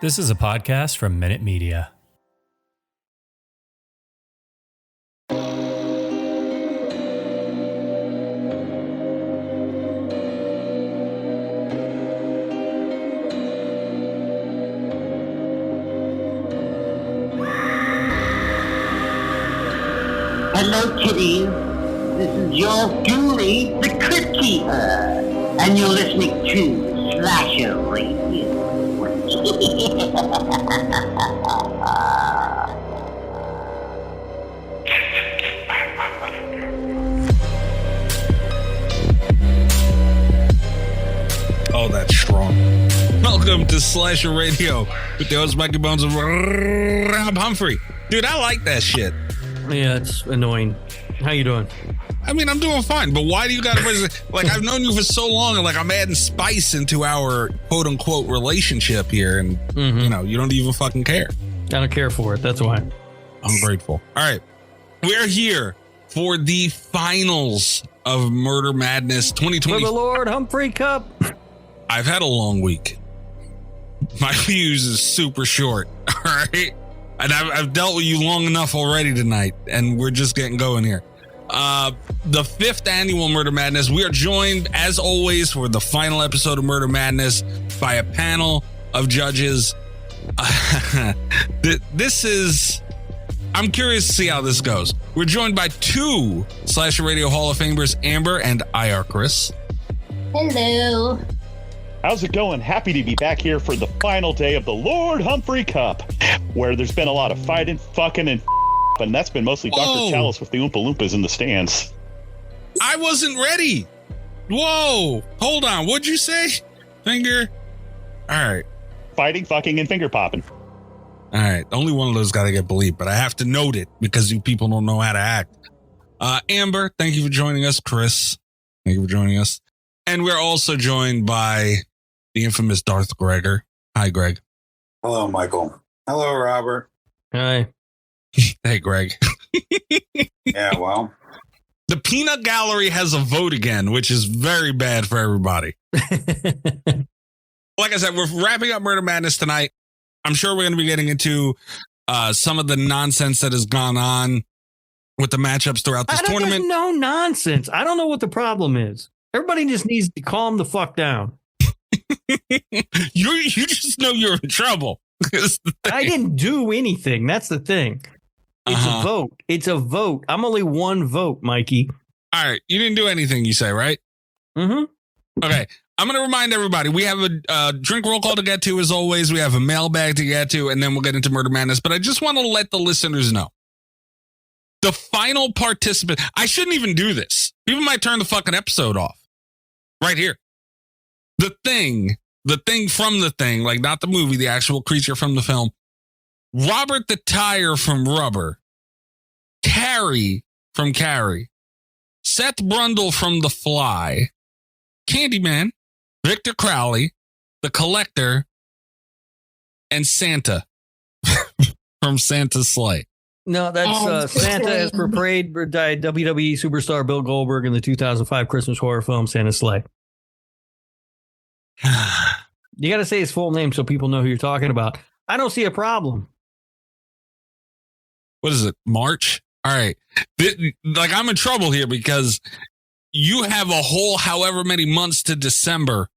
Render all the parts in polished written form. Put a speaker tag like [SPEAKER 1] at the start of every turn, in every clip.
[SPEAKER 1] This is a podcast from Minute Media.
[SPEAKER 2] Hello, kitties. This is yours truly, the Crypt Keeper, and you're listening to Slasher Radio.
[SPEAKER 3] Oh, that's strong. Welcome to Slasher Radio with the host Mikey Bones and Rob Humphrey. Dude, I like that shit.
[SPEAKER 4] Yeah, it's annoying. How you doing?
[SPEAKER 3] I mean, I'm doing fine, but why do you gotta like? I've known you for so long, and like I'm adding spice into our quote unquote relationship here, and you know, you don't even fucking care.
[SPEAKER 4] I don't care for it. That's why.
[SPEAKER 3] I'm grateful. All right, we're here for the finals of Murder Madness 2020.
[SPEAKER 4] For the Lord Humphrey Cup.
[SPEAKER 3] I've had a long week. My fuse is super short. All right. And I've dealt with you long enough already tonight, and we're just getting going here. The 5th annual Murder Madness. We are joined, as always, for the final episode of Murder Madness by a panel of judges. This is... I'm curious to see how this goes. We're joined by 2 Slasher Radio Hall of Famers, Amber and EyeRChris.
[SPEAKER 5] Hello.
[SPEAKER 6] How's it going? Happy to be back here for the final day of the Lord Humphrey Cup, where there's been a lot of fighting, fucking, and that's been mostly Dr. Chalice with the Oompa Loompas in the stands.
[SPEAKER 3] I wasn't ready. Whoa. Hold on. What'd you say? Finger? All right.
[SPEAKER 6] Fighting, fucking, and finger popping.
[SPEAKER 3] All right. Only one of those got to get believed, but I have to note it because you people don't know how to act. Amber, thank you for joining us. Chris, thank you for joining us. And we're also joined by the infamous Darth Gregor. Hi, Greg.
[SPEAKER 7] Hello, Michael. Hello, Robert.
[SPEAKER 4] Hi.
[SPEAKER 3] Hey, Greg.
[SPEAKER 7] Yeah, well.
[SPEAKER 3] The peanut gallery has a vote again, which is very bad for everybody. Like I said, we're wrapping up Murder Madness tonight. I'm sure we're going to be getting into some of the nonsense that has gone on with the matchups throughout this tournament.
[SPEAKER 4] There's no nonsense. I don't know what the problem is. Everybody just needs to calm the fuck down.
[SPEAKER 3] You just know you're in trouble.
[SPEAKER 4] I didn't do anything. That's the thing. It's a vote. It's a vote. I'm only one vote, Mikey.
[SPEAKER 3] All right. You didn't do anything, you say, right?
[SPEAKER 4] Mm-hmm.
[SPEAKER 3] Okay. I'm going to remind everybody, we have a drink roll call to get to, as always. We have a mailbag to get to, and then we'll get into Murder Madness. But I just want to let the listeners know. The final participant, I shouldn't even do this. People might turn the fucking episode off. Right here. The thing from the thing, like not the movie, the actual creature from the film. Robert the Tire from Rubber. Carrie from Carrie. Seth Brundle from The Fly. Candyman. Victor Crowley. The Collector. And Santa from Santa's Sleigh.
[SPEAKER 4] No, that's Santa as portrayed by WWE superstar Bill Goldberg in the 2005 Christmas horror film Santa's Sleigh. You got to say his full name so people know who you're talking about. I don't see a problem.
[SPEAKER 3] What is it? March? All right. Like I'm in trouble here because you have a whole however many months to December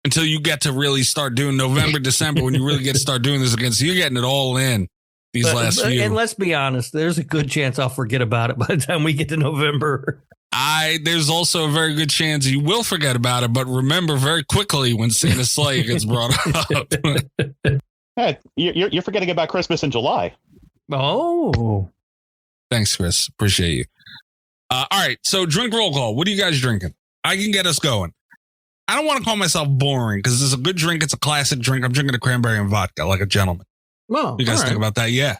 [SPEAKER 3] until you get to really start doing November, December when you really get to start doing this again. So you're getting it all in these last few.
[SPEAKER 4] And let's be honest, there's a good chance I'll forget about it by the time we get to November.
[SPEAKER 3] There's also a very good chance you will forget about it, but remember very quickly when Santa's Sleigh gets brought up.
[SPEAKER 6] Hey, you're forgetting about Christmas in July.
[SPEAKER 4] Oh.
[SPEAKER 3] Thanks, Chris. Appreciate you. All right. So drink roll call. What are you guys drinking? I can get us going. I don't want to call myself boring because it's a good drink. It's a classic drink. I'm drinking a cranberry and vodka like a gentleman.
[SPEAKER 4] Well,
[SPEAKER 3] you guys think about that? Yeah.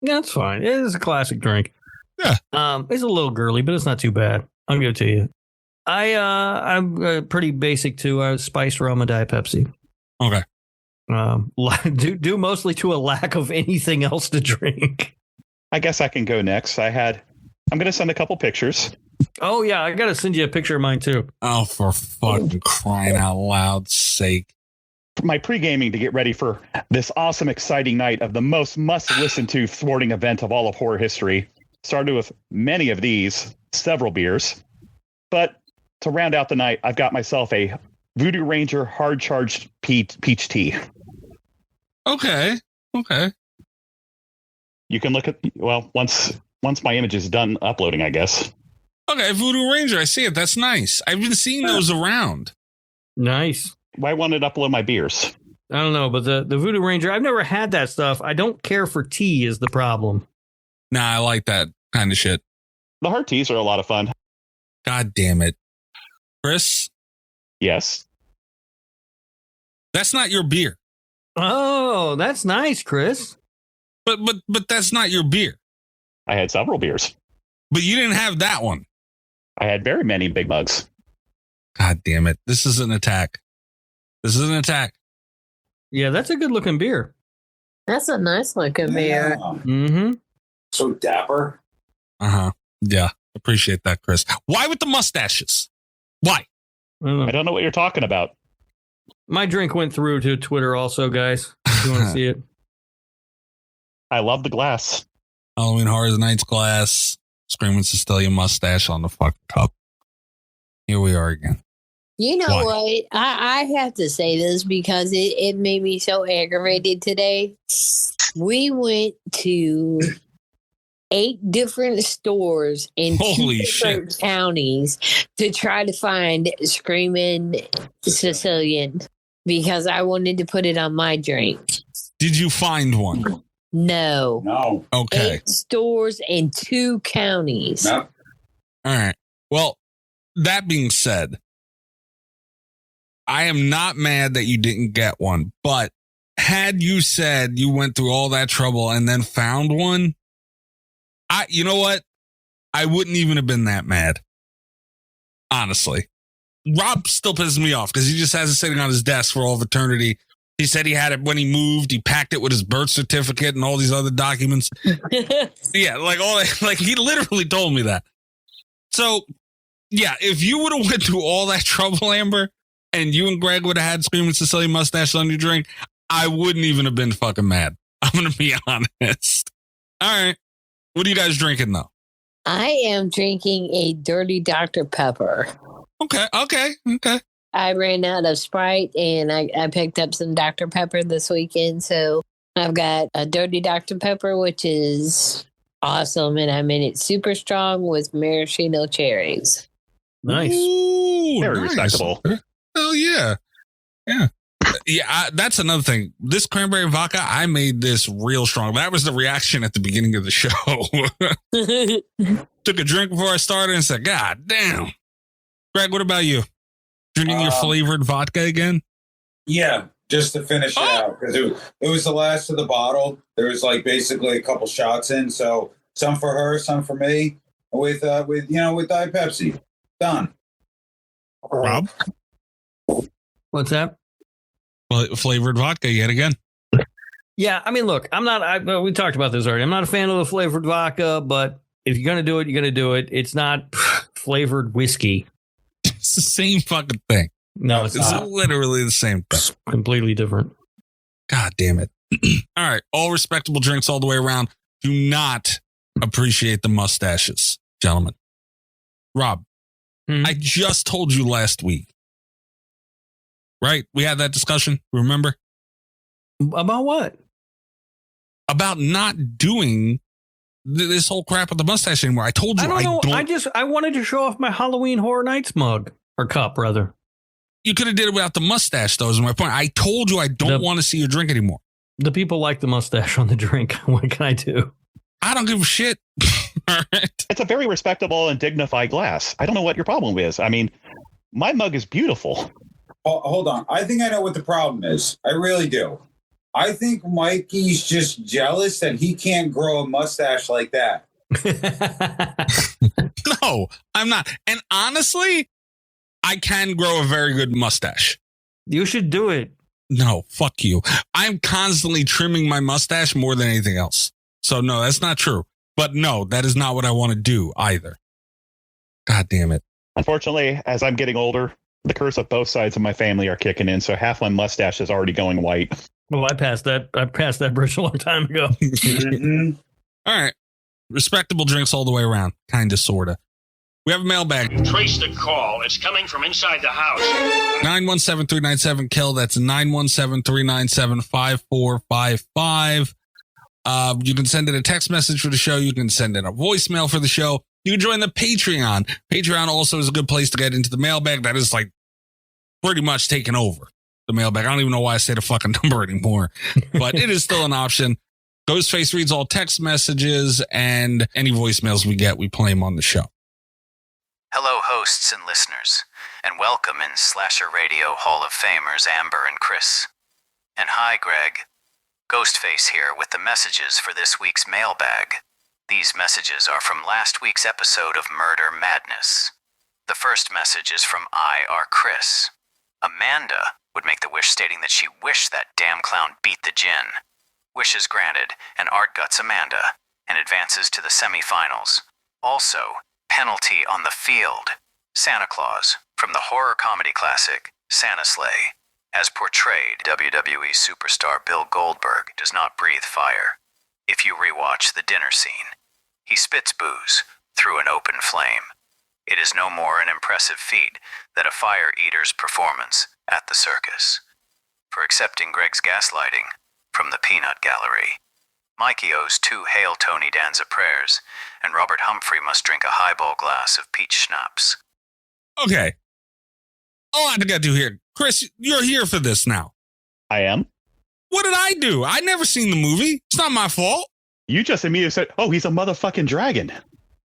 [SPEAKER 4] Yeah, that's fine. It is a classic drink.
[SPEAKER 3] Yeah.
[SPEAKER 4] It's a little girly, but it's not too bad. I'll give it to you. I'm pretty basic too. Spiced rum and Diet Pepsi.
[SPEAKER 3] Okay.
[SPEAKER 4] Due mostly to a lack of anything else to drink.
[SPEAKER 6] I guess I can go next. I'm going to send a couple pictures.
[SPEAKER 4] Oh, yeah. I got to send you a picture of mine, too.
[SPEAKER 3] Oh, for fucking crying out loud sake.
[SPEAKER 6] my pre-gaming to get ready for this awesome, exciting night of the most must-listen to thwarting event of all of horror history. Started with many of these, several beers. But to round out the night, I've got myself a Voodoo Ranger hard-charged peach tea.
[SPEAKER 3] Okay.
[SPEAKER 6] You can look at, well, once my image is done uploading, I guess.
[SPEAKER 3] Okay, Voodoo Ranger. I see it. That's nice. I've been seeing those around.
[SPEAKER 4] Nice.
[SPEAKER 6] Why wanted to upload my beers?
[SPEAKER 4] I don't know, but the Voodoo Ranger, I've never had that stuff. I don't care for tea is the problem.
[SPEAKER 3] Nah, I like that kind of shit.
[SPEAKER 6] The hard teas are a lot of fun.
[SPEAKER 3] God damn it. Chris,
[SPEAKER 6] Yes.
[SPEAKER 3] that's not your beer.
[SPEAKER 4] Oh, that's nice, Chris.
[SPEAKER 3] But that's not your beer.
[SPEAKER 6] I had several beers.
[SPEAKER 3] But you didn't have that one.
[SPEAKER 6] I had very many big mugs.
[SPEAKER 3] God damn it. This is an attack.
[SPEAKER 4] Yeah, that's a good looking beer.
[SPEAKER 5] That's a nice looking beer.
[SPEAKER 7] Yeah.
[SPEAKER 4] Mm-hmm.
[SPEAKER 7] So dapper.
[SPEAKER 3] Uh-huh. Yeah. Appreciate that, Chris. Why with the mustaches? Why?
[SPEAKER 6] I don't know what you're talking about.
[SPEAKER 4] My drink went through to Twitter also, guys. If you want to see it.
[SPEAKER 6] I love the glass.
[SPEAKER 3] Halloween Horror Nights glass. Screaming Sicilian mustache on the fucking cup. Here we are again.
[SPEAKER 5] You know
[SPEAKER 3] Why?
[SPEAKER 5] what? I have to say this because it made me so aggravated today. We went to 8 different stores in 2
[SPEAKER 3] Holy
[SPEAKER 5] different
[SPEAKER 3] shit.
[SPEAKER 5] counties to try to find Screaming Sicilian because I wanted to put it on my drink.
[SPEAKER 3] Did you find one?
[SPEAKER 5] No.
[SPEAKER 7] No.
[SPEAKER 3] Okay.
[SPEAKER 5] 8 stores in 2 counties.
[SPEAKER 7] No.
[SPEAKER 3] All right. Well, that being said, I am not mad that you didn't get one, but had you said you went through all that trouble and then found one, you know what? I wouldn't even have been that mad. Honestly. Rob still pisses me off because he just has it sitting on his desk for all of eternity. He said he had it when he moved. He packed it with his birth certificate and all these other documents. Yeah, like he literally told me that. So, yeah, if you would have went through all that trouble, Amber, and you and Greg would have had Screaming Sicilian mustache on your drink, I wouldn't even have been fucking mad. I'm going to be honest. All right. What are you guys drinking, though?
[SPEAKER 5] I am drinking a Dirty Dr. Pepper.
[SPEAKER 3] Okay.
[SPEAKER 5] I ran out of Sprite and I picked up some Dr. Pepper this weekend. So I've got a Dirty Dr. Pepper, which is awesome. And I made it super strong with maraschino cherries.
[SPEAKER 4] Nice.
[SPEAKER 3] Ooh,
[SPEAKER 6] Very
[SPEAKER 3] nice.
[SPEAKER 6] respectable.
[SPEAKER 3] Oh, yeah. Yeah. Yeah, that's another thing. This cranberry vodka, I made this real strong. That was the reaction at the beginning of the show. Took a drink before I started and said, God damn. Greg, what about you? Drinking your flavored vodka again?
[SPEAKER 7] Yeah, just to finish it out because it was the last of the bottle. There was like basically a couple shots in, so some for her, some for me. With Diet Pepsi. Done.
[SPEAKER 3] Rob?
[SPEAKER 4] What's that?
[SPEAKER 3] Flavored vodka yet again.
[SPEAKER 4] Yeah, I mean, look, we talked about this already. I'm not a fan of the flavored vodka, but if you're going to do it, you're going to do it. It's not flavored whiskey.
[SPEAKER 3] It's the same fucking thing.
[SPEAKER 4] No, it's not.
[SPEAKER 3] Literally the same thing.
[SPEAKER 4] It's completely different.
[SPEAKER 3] God damn it. All right. All respectable drinks all the way around. Do not appreciate the mustaches, gentlemen. Rob, I just told you last week. Right? We had that discussion. Remember?
[SPEAKER 4] About what?
[SPEAKER 3] About not doing this whole crap with the mustache anymore. I told you
[SPEAKER 4] I don't know. I wanted to show off my Halloween Horror Nights mug or cup, rather.
[SPEAKER 3] You could have did it without the mustache, though, is my point. I told you I don't want to see you drink anymore.
[SPEAKER 4] The people like the mustache on the drink. What can I do?
[SPEAKER 3] I don't give a shit. All right.
[SPEAKER 6] It's a very respectable and dignified glass. I don't know what your problem is. I mean, my mug is beautiful.
[SPEAKER 7] Oh, hold on. I think I know what the problem is. I really do. I think Mikey's just jealous that he can't grow a mustache like that.
[SPEAKER 3] No, I'm not. And honestly, I can grow a very good mustache.
[SPEAKER 4] You should do it.
[SPEAKER 3] No, fuck you. I'm constantly trimming my mustache more than anything else. So no, that's not true. But no, that is not what I want to do either. God damn it.
[SPEAKER 6] Unfortunately, as I'm getting older, The curse of both sides of my family are kicking in, so half my mustache is already going white.
[SPEAKER 4] Well, I passed that bridge a long time ago.
[SPEAKER 7] Mhm.
[SPEAKER 3] All right. Respectable drinks all the way around. Kind of, sort of. We have a mailbag.
[SPEAKER 8] Trace the call. It's coming from inside the house.
[SPEAKER 3] 917-397-KILL. That's 917-397-5455. You can send in a text message for the show. You can send in a voicemail for the show. You can join the Patreon. Patreon also is a good place to get into the mailbag. That is like pretty much taken over the mailbag. I don't even know why I say the fucking number anymore, but it is still an option. Ghostface reads all text messages, and any voicemails we get, we play them on the show.
[SPEAKER 9] Hello, hosts and listeners, and welcome in Slasher Radio Hall of Famers Amber and Chris. And hi, Greg. Ghostface here with the messages for this week's mailbag. These messages are from last week's episode of Murder Madness. The first message is from EyeRChris. Amanda would make the wish stating that she wished that damn clown beat the djinn. Wish is granted, and Art guts Amanda and advances to the semifinals. Also, penalty on the field. Santa Claus, from the horror comedy classic Santa Sleigh. As portrayed, WWE superstar Bill Goldberg does not breathe fire. If you rewatch the dinner scene, he spits booze through an open flame. It is no more an impressive feat than a fire eater's performance at the circus. For accepting Greg's gaslighting from the Peanut Gallery. Mikey owes 2 Hail Tony Danza prayers, and Robert Humphrey must drink a highball glass of peach schnapps.
[SPEAKER 3] Okay. A lot to get to here. Chris, you're here for this now.
[SPEAKER 6] I am.
[SPEAKER 3] What did I do? I never seen the movie. It's not my fault.
[SPEAKER 6] You just immediately said, "Oh, he's a motherfucking dragon,"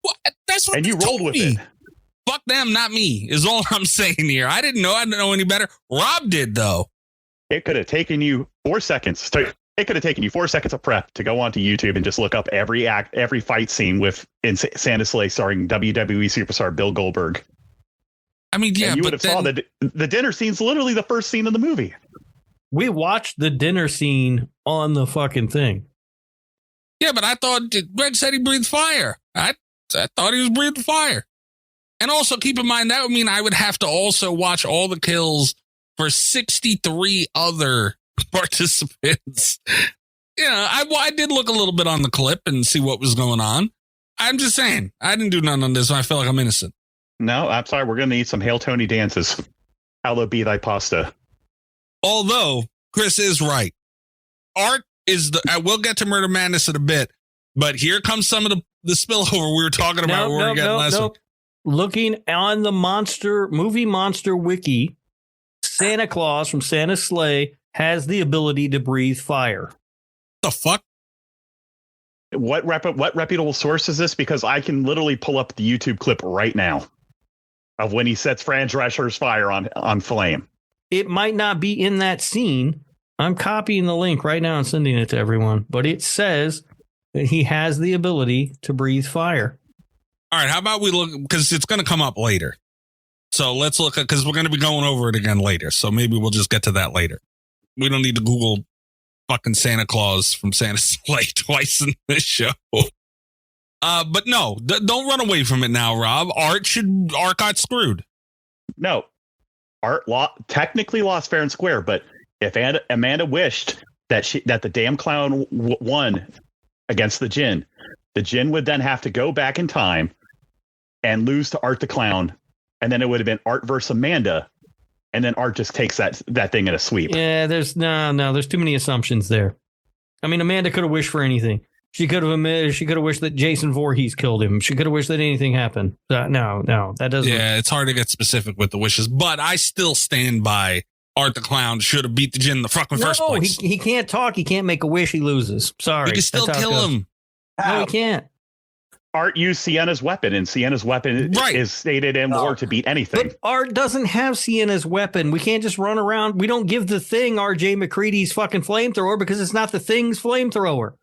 [SPEAKER 3] What? That's what
[SPEAKER 6] and
[SPEAKER 3] they
[SPEAKER 6] you rolled
[SPEAKER 3] told
[SPEAKER 6] with
[SPEAKER 3] me.
[SPEAKER 6] it.
[SPEAKER 3] Fuck them, not me, is all I'm saying here. I didn't know any better. Rob did, though.
[SPEAKER 6] It could have taken you 4 seconds. It could have taken you 4 seconds of prep to go onto YouTube and just look up every fight scene in Santa Sleigh starring WWE superstar Bill Goldberg.
[SPEAKER 3] I mean, yeah,
[SPEAKER 6] and you
[SPEAKER 3] but
[SPEAKER 6] would have saw that the dinner scene's literally the first scene of the movie.
[SPEAKER 4] We watched the dinner scene on the fucking thing.
[SPEAKER 3] Yeah, but I thought Greg said he breathed fire. I thought he was breathing fire. And also keep in mind, that would mean I would have to also watch all the kills for 63 other participants. Yeah, I did look a little bit on the clip and see what was going on. I'm just saying, I didn't do none on this. And I feel like I'm innocent.
[SPEAKER 6] No, I'm sorry. We're going to need some Hail Tony dances. Hallowed be thy pasta.
[SPEAKER 3] Although Chris is right. Art is I will get to Murder Madness in a bit, but here comes some of the spillover we were talking about. Last week.
[SPEAKER 4] Looking on the movie monster wiki, Santa Claus from Santa's Sleigh has the ability to breathe fire.
[SPEAKER 3] The fuck?
[SPEAKER 6] What reputable source is this? Because I can literally pull up the YouTube clip right now of when he sets Fran Drescher's fire on flame.
[SPEAKER 4] It might not be in that scene. I'm copying the link right now and sending it to everyone, but it says that he has the ability to breathe fire.
[SPEAKER 3] All right, how about we look, because it's going to come up later. So let's look at, because we're going to be going over it again later. So maybe we'll just get to that later. We don't need to Google fucking Santa Claus from Santa's Sleigh twice in this show. But no, don't run away from it now, Rob. Art got screwed.
[SPEAKER 6] No, Art technically lost fair and square, but if Amanda wished that the damn clown won against the djinn would then have to go back in time and lose to Art the Clown, and then it would have been Art versus Amanda, and then Art just takes that thing in a sweep.
[SPEAKER 4] Yeah, there's too many assumptions there. I mean, Amanda could have wished for anything. She could have wished that Jason Voorhees killed him. She could have wished that anything happened. No, that doesn't.
[SPEAKER 3] Yeah, it's hard to get specific with the wishes, but I still stand by Art the Clown should have beat the djinn in the fucking first place.
[SPEAKER 4] He can't talk. He can't make a wish. He loses. Sorry.
[SPEAKER 3] You can still kill him.
[SPEAKER 4] No, he can't.
[SPEAKER 6] Art used Sienna's weapon, and Sienna's weapon is stated in war to beat anything.
[SPEAKER 4] But Art doesn't have Sienna's weapon. We can't just run around. We don't give the Thing R.J. McCready's fucking flamethrower because it's not the Thing's flamethrower.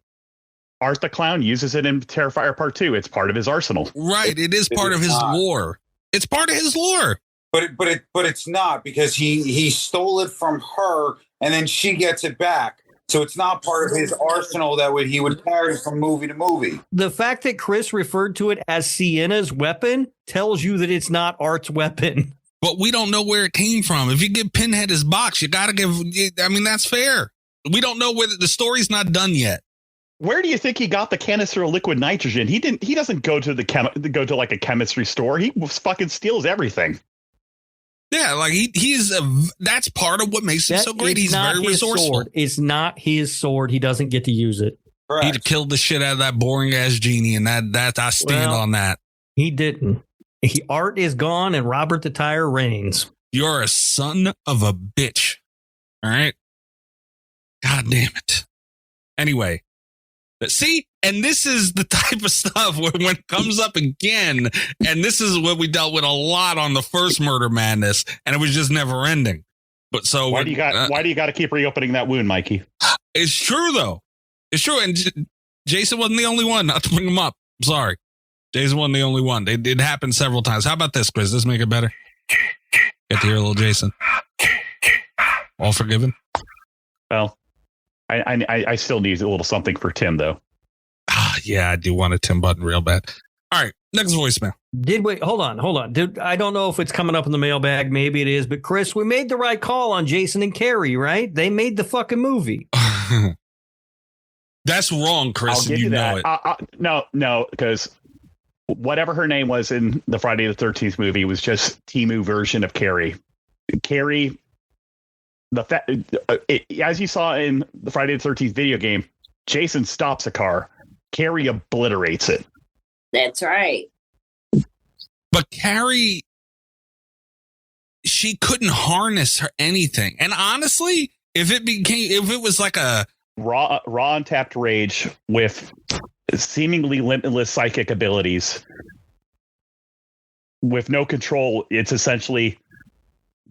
[SPEAKER 6] Art the Clown uses it in Terrifier Part 2. It's part of his arsenal.
[SPEAKER 3] Right. It is part of his lore. It's part of his lore.
[SPEAKER 7] But it's not, because he stole it from her and then she gets it back. So it's not part of his arsenal that he would carry from movie to movie.
[SPEAKER 4] The fact that Chris referred to it as Sienna's weapon tells you that it's not Art's weapon.
[SPEAKER 3] but we don't know where it came from. If you give Pinhead his box, you got to give. I mean, that's fair. We don't know where the story's not done yet.
[SPEAKER 6] Where do you think he got the canister of liquid nitrogen? He doesn't go to like a chemistry store. He fucking steals everything.
[SPEAKER 3] Yeah, like that's part of what makes him so great. He's very resourceful.
[SPEAKER 4] Sword. It's not his sword. He doesn't get to use it.
[SPEAKER 3] Correct. He'd killed the shit out of that boring ass genie, and that I stand on that.
[SPEAKER 4] He didn't. Art is gone, and Robert the Tire reigns.
[SPEAKER 3] You're a son of a bitch. All right. God damn it. Anyway, see, and this is the type of stuff where when it comes up again, and this is what we dealt with a lot on the first Murder Madness, and it was just never ending. But so
[SPEAKER 6] why do you got to keep reopening that wound, Mikey?
[SPEAKER 3] It's true though. It's true, and Jason wasn't the only one. Not to bring him up. I'm sorry. Jason wasn't the only one. It happened several times. How about this, Chris? Does this make it better? Get to hear a little Jason. All forgiven?
[SPEAKER 6] Well, I still need a little something for Tim, though.
[SPEAKER 3] Yeah, I do want a Tim Button real bad. All right, next voicemail.
[SPEAKER 4] Hold on. Dude, I don't know if it's coming up in the mailbag. Maybe it is. But, Chris, we made the right call on Jason and Carrie, right? They made the fucking movie.
[SPEAKER 3] That's wrong, Chris.
[SPEAKER 6] I'll give you that. No, because whatever her name was in the Friday the 13th movie was just Temu version of Carrie. Carrie, as you saw in the Friday the 13th video game, Jason stops a car. Carrie obliterates it.
[SPEAKER 5] That's right.
[SPEAKER 3] But Carrie, she couldn't harness her anything. And honestly, if it was like a
[SPEAKER 6] raw untapped rage with seemingly limitless psychic abilities with no control, it's essentially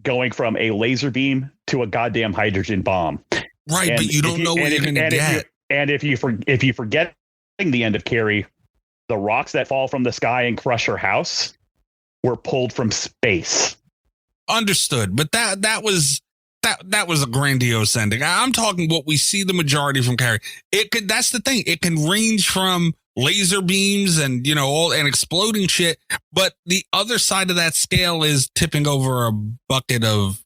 [SPEAKER 6] going from a laser beam to a goddamn hydrogen bomb.
[SPEAKER 3] Right, but you don't know what you're going to get.
[SPEAKER 6] And if you forget the end of Carrie, the rocks that fall from the sky and crush her house were pulled from space.
[SPEAKER 3] Understood, but that was a grandiose ending. I'm talking what we see the majority from Carrie. That's the thing. It can range from laser beams and, and exploding shit. But the other side of that scale is tipping over a bucket of,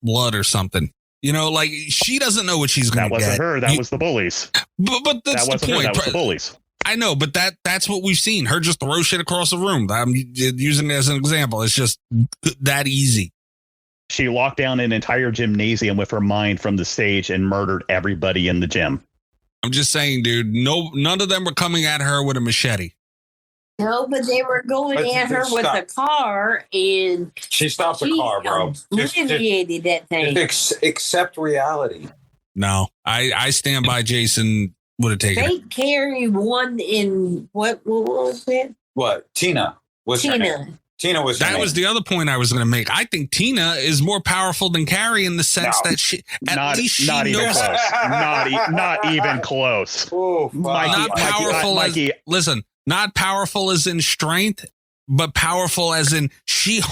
[SPEAKER 3] blood or something. Like she doesn't know what she's going to get. That wasn't
[SPEAKER 6] her. That was the bullies.
[SPEAKER 3] But that's the point.
[SPEAKER 6] That was the bullies.
[SPEAKER 3] I know, but that's what we've seen. Her just throw shit across the room. I'm using it as an example. It's just that easy.
[SPEAKER 6] She locked down an entire gymnasium with her mind from the stage and murdered everybody in the gym.
[SPEAKER 3] I'm just saying, dude, none of them were coming at her with a machete.
[SPEAKER 5] No, but they were going at her with a car, and
[SPEAKER 7] she stopped the car, bro.
[SPEAKER 5] Alleviated that thing.
[SPEAKER 7] Accept reality.
[SPEAKER 3] No, I stand by Jason would have taken
[SPEAKER 5] it. Carrie won in what was it?
[SPEAKER 7] What? Tina. Tina was
[SPEAKER 3] that was the other point I was going to make. I think Tina is more powerful than Carrie in the sense that she
[SPEAKER 6] not even close.
[SPEAKER 7] Oh,
[SPEAKER 3] Mikey, not powerful Mikey. Listen, not powerful as in strength, but powerful as in she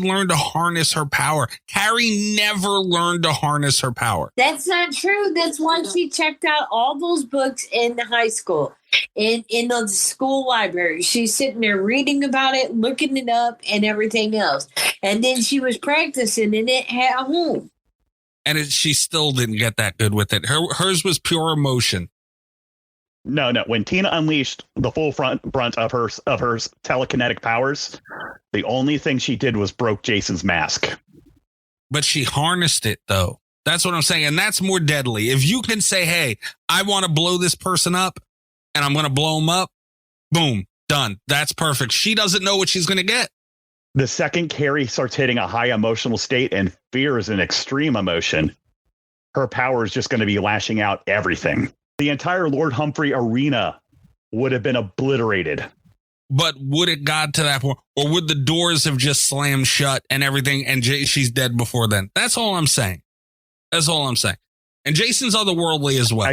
[SPEAKER 3] learned to harness her power. Carrie never learned to harness her power.
[SPEAKER 5] That's not true. That's why she checked out all those books in high school. In the school library, she's sitting there reading about it, looking it up, and everything else. And then she was practicing in it at home.
[SPEAKER 3] And she still didn't get that good with it. Hers was pure emotion.
[SPEAKER 6] No. When Tina unleashed the full brunt of her telekinetic powers, the only thing she did was broke Jason's mask.
[SPEAKER 3] But she harnessed it, though. That's what I'm saying, and that's more deadly. If you can say, "Hey, I want to blow this person up." And I'm going to blow him up. Boom. Done. That's perfect. She doesn't know what she's going to get.
[SPEAKER 6] The second Carrie starts hitting a high emotional state and fear is an extreme emotion, her power is just going to be lashing out everything. The entire Lord Humphrey arena would have been obliterated.
[SPEAKER 3] But would it got to that point? Or would the doors have just slammed shut and everything and she's dead before then? That's all I'm saying. And Jason's otherworldly as well.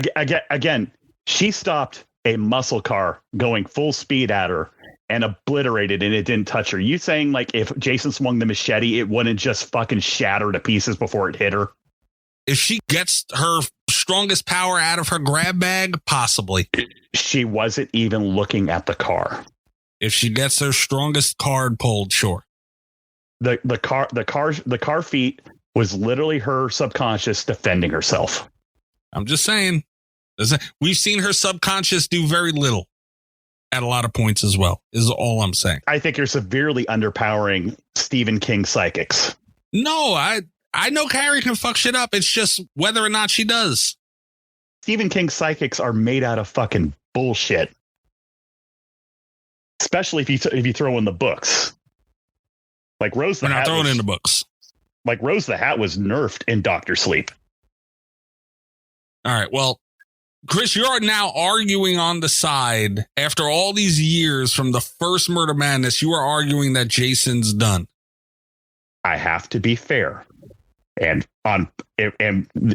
[SPEAKER 6] Again, she stopped a muscle car going full speed at her and obliterated and it didn't touch her. You saying like if Jason swung the machete, it wouldn't just fucking shatter to pieces before it hit her?
[SPEAKER 3] If she gets her strongest power out of her grab bag, possibly.
[SPEAKER 6] She wasn't even looking at the car.
[SPEAKER 3] If she gets her strongest card pulled, sure.
[SPEAKER 6] The car feat was literally her subconscious defending herself.
[SPEAKER 3] I'm just saying. We've seen her subconscious do very little at a lot of points as well, is all I'm saying.
[SPEAKER 6] I think you're severely underpowering Stephen King psychics.
[SPEAKER 3] No, I know Carrie can fuck shit up. It's just whether or not she does.
[SPEAKER 6] Stephen King psychics are made out of fucking bullshit. Especially if you throw in the books. Like Rose the
[SPEAKER 3] We're
[SPEAKER 6] Hat.
[SPEAKER 3] not throwing in the books.
[SPEAKER 6] Like Rose the Hat was nerfed in Doctor Sleep.
[SPEAKER 3] All right. Well, Chris, you're now arguing on the side after all these years from the first Murder Madness. You are arguing that Jason's done.
[SPEAKER 6] I have to be fair. And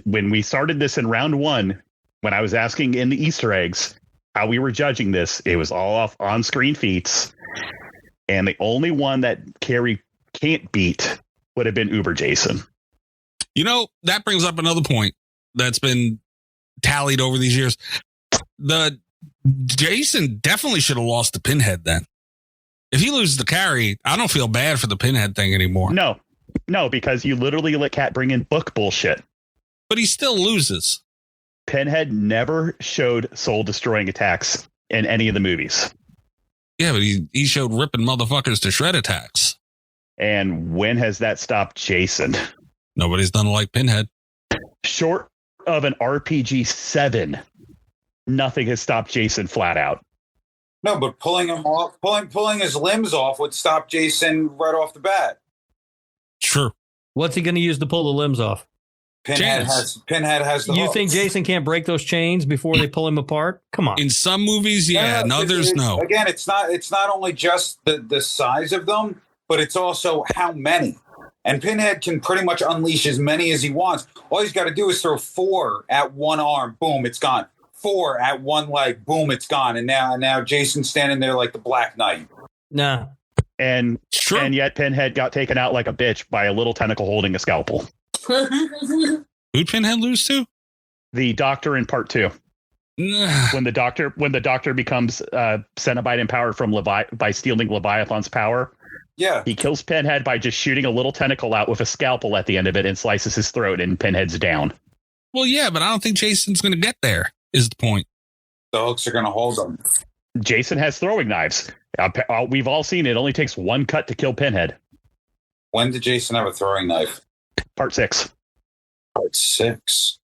[SPEAKER 6] when we started this in round one, when I was asking in the Easter eggs how we were judging this, it was all off on-screen feats. And the only one that Carrie can't beat would have been Uber Jason.
[SPEAKER 3] You know, that brings up another point that's been tallied over these years. The Jason definitely should have lost to Pinhead then. If he loses to Carrie, I don't feel bad for the Pinhead thing anymore.
[SPEAKER 6] No, because you literally let Cat bring in book bullshit.
[SPEAKER 3] But he still loses.
[SPEAKER 6] Pinhead never showed soul-destroying attacks in any of the movies.
[SPEAKER 3] Yeah, but he showed ripping motherfuckers to shred attacks.
[SPEAKER 6] And when has that stopped Jason?
[SPEAKER 3] Nobody's done like Pinhead.
[SPEAKER 6] Short of an RPG 7, nothing has stopped Jason flat out.
[SPEAKER 7] No, but pulling him off, pulling his limbs off would stop Jason right off the bat.
[SPEAKER 3] Sure.
[SPEAKER 4] What's he going to use to pull the limbs off?
[SPEAKER 7] Pinhead has the
[SPEAKER 4] You
[SPEAKER 7] hooks.
[SPEAKER 4] think Jason can't break those chains before they pull him apart? Come on.
[SPEAKER 3] In some movies, yeah. In others, no.
[SPEAKER 7] Again, it's not only just the size of them, but it's also how many. And Pinhead can pretty much unleash as many as he wants. All he's got to do is throw 4 at one arm, boom, it's gone. 4 at one leg, boom, it's gone. And now Jason's standing there like the Black Knight.
[SPEAKER 4] Nah.
[SPEAKER 6] And yet Pinhead got taken out like a bitch by a little tentacle holding a scalpel.
[SPEAKER 3] Who'd Pinhead lose to?
[SPEAKER 6] The Doctor in part 2. when the Doctor becomes Cenobite empowered from by stealing Leviathan's power.
[SPEAKER 7] Yeah.
[SPEAKER 6] He kills Pinhead by just shooting a little tentacle out with a scalpel at the end of it and slices his throat, and Pinhead's down.
[SPEAKER 3] Well, yeah, but I don't think Jason's going to get there, is the point.
[SPEAKER 7] The hooks are going to hold him.
[SPEAKER 6] Jason has throwing knives. We've all seen it. It only takes one cut to kill Pinhead.
[SPEAKER 7] When did Jason have a throwing knife?
[SPEAKER 6] Part 6.
[SPEAKER 7] Part 6.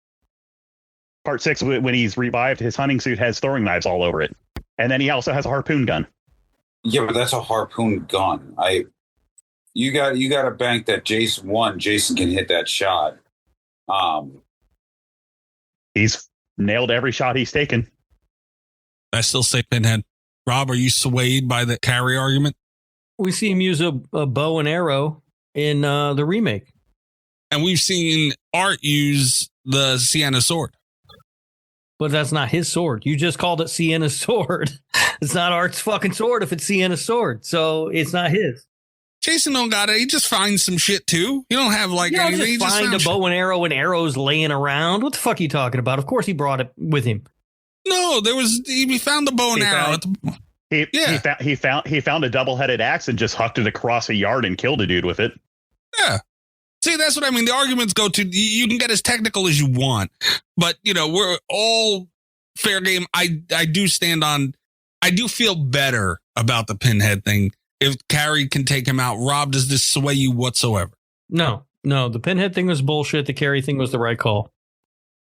[SPEAKER 6] Part 6, when he's revived, his hunting suit has throwing knives all over it. And then he also has a harpoon gun.
[SPEAKER 7] Yeah, but that's a harpoon gun. You got to bank that Jason can hit that shot.
[SPEAKER 6] He's nailed every shot he's taken.
[SPEAKER 3] I still say Pinhead. Rob, are you swayed by the Carrie argument?
[SPEAKER 4] We see him use a bow and arrow in the remake.
[SPEAKER 3] And we've seen Art use the Sienna sword.
[SPEAKER 4] But that's not his sword. You just called it Sienna's sword. It's not Art's fucking sword if it's Sienna's sword. So it's not his.
[SPEAKER 3] Jason don't got it. He just finds some shit too. You don't have anything.
[SPEAKER 4] He just find a bow and arrow and arrows laying around. What the fuck are you talking about? Of course he brought it with him.
[SPEAKER 3] No, he found the bow and arrow.
[SPEAKER 6] He found a double-headed axe and just hucked it across a yard and killed a dude with it.
[SPEAKER 3] Yeah. See, that's what I mean. The arguments go to, you can get as technical as you want, but we're all fair game. I do feel better about the Pinhead thing. If Carrie can take him out, Rob, does this sway you whatsoever?
[SPEAKER 4] No, the Pinhead thing was bullshit. The Carrie thing was the right call.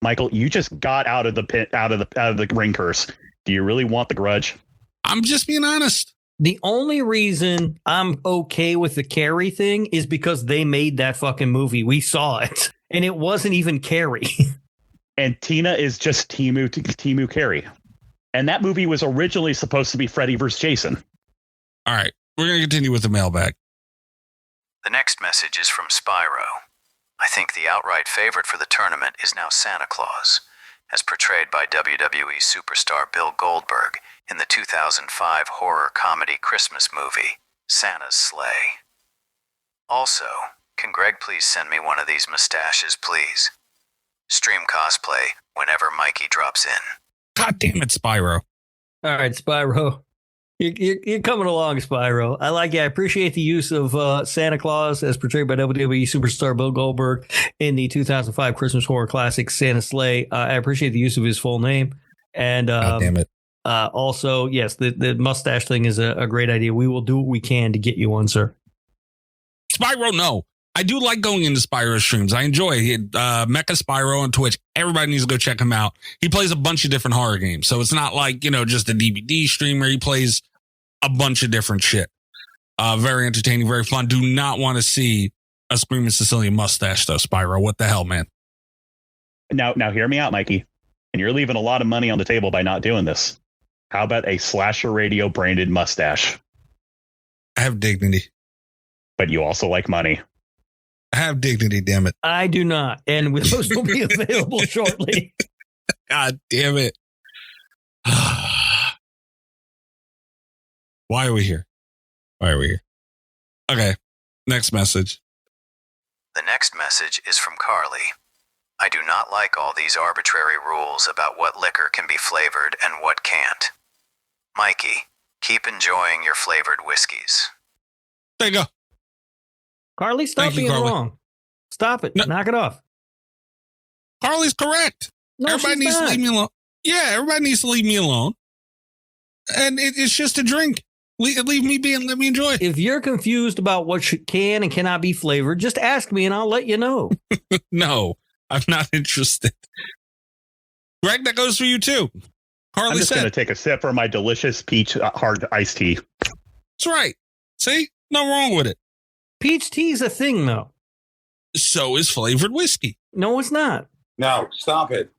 [SPEAKER 6] Michael, you just got out of the ring curse. Do you really want the grudge?
[SPEAKER 3] I'm just being honest.
[SPEAKER 4] The only reason I'm okay with the Carrie thing is because they made that fucking movie. We saw it, and it wasn't even Carrie.
[SPEAKER 6] And Tina is just Timu Carrie. And that movie was originally supposed to be Freddy vs. Jason.
[SPEAKER 3] All right, we're going to continue with the mailbag.
[SPEAKER 9] The next message is from Spyro. I think the outright favorite for the tournament is now Santa Claus, as portrayed by WWE superstar Bill Goldberg in the 2005 horror comedy Christmas movie, Santa's Sleigh. Also, can Greg please send me one of these mustaches, please? Stream cosplay whenever Mikey drops in.
[SPEAKER 3] God damn it, Spyro.
[SPEAKER 4] All right, Spyro. You're coming along, Spyro. I like it. I appreciate the use of Santa Claus as portrayed by WWE superstar Bill Goldberg in the 2005 Christmas horror classic Santa Sleigh. I appreciate the use of his full name. And
[SPEAKER 3] God damn it.
[SPEAKER 4] Also, yes, the mustache thing is a great idea. We will do what we can to get you one, sir.
[SPEAKER 3] Spyro, no. I do like going into Spyro streams. I enjoy it. Mecha Spyro on Twitch. Everybody needs to go check him out. He plays a bunch of different horror games. So it's not like, just a DVD streamer. He plays a bunch of different shit. Very entertaining, very fun. Do not want to see a Screaming Sicilian mustache, though, Spyro. What the hell, man?
[SPEAKER 6] Now hear me out, Mikey. And you're leaving a lot of money on the table by not doing this. How about a Slasher Radio branded mustache?
[SPEAKER 3] I have dignity.
[SPEAKER 6] But you also like money.
[SPEAKER 3] I have dignity, damn it.
[SPEAKER 4] I do not. And those will be available shortly.
[SPEAKER 3] God damn it. Why are we here? Okay. Next message.
[SPEAKER 9] The next message is from Carly. I do not like all these arbitrary rules about what liquor can be flavored and what can't. Mikey, keep enjoying your flavored whiskeys.
[SPEAKER 3] There you go.
[SPEAKER 4] Carly, stop being wrong. Stop it. No. Knock it off.
[SPEAKER 3] Carly's correct.
[SPEAKER 4] No,
[SPEAKER 3] everybody needs to leave me alone. Yeah, everybody needs to leave me alone. And it's just a drink. Leave me be and let me enjoy it.
[SPEAKER 4] If you're confused about what can and cannot be flavored, just ask me and I'll let you know.
[SPEAKER 3] No, I'm not interested. Greg, that goes for you too. Carly
[SPEAKER 6] I'm just going to take a sip from my delicious peach hard iced tea.
[SPEAKER 3] That's right. See? Nothing wrong with it.
[SPEAKER 4] Peach tea is a thing, though.
[SPEAKER 3] So is flavored whiskey.
[SPEAKER 4] No, it's not.
[SPEAKER 7] No, stop it.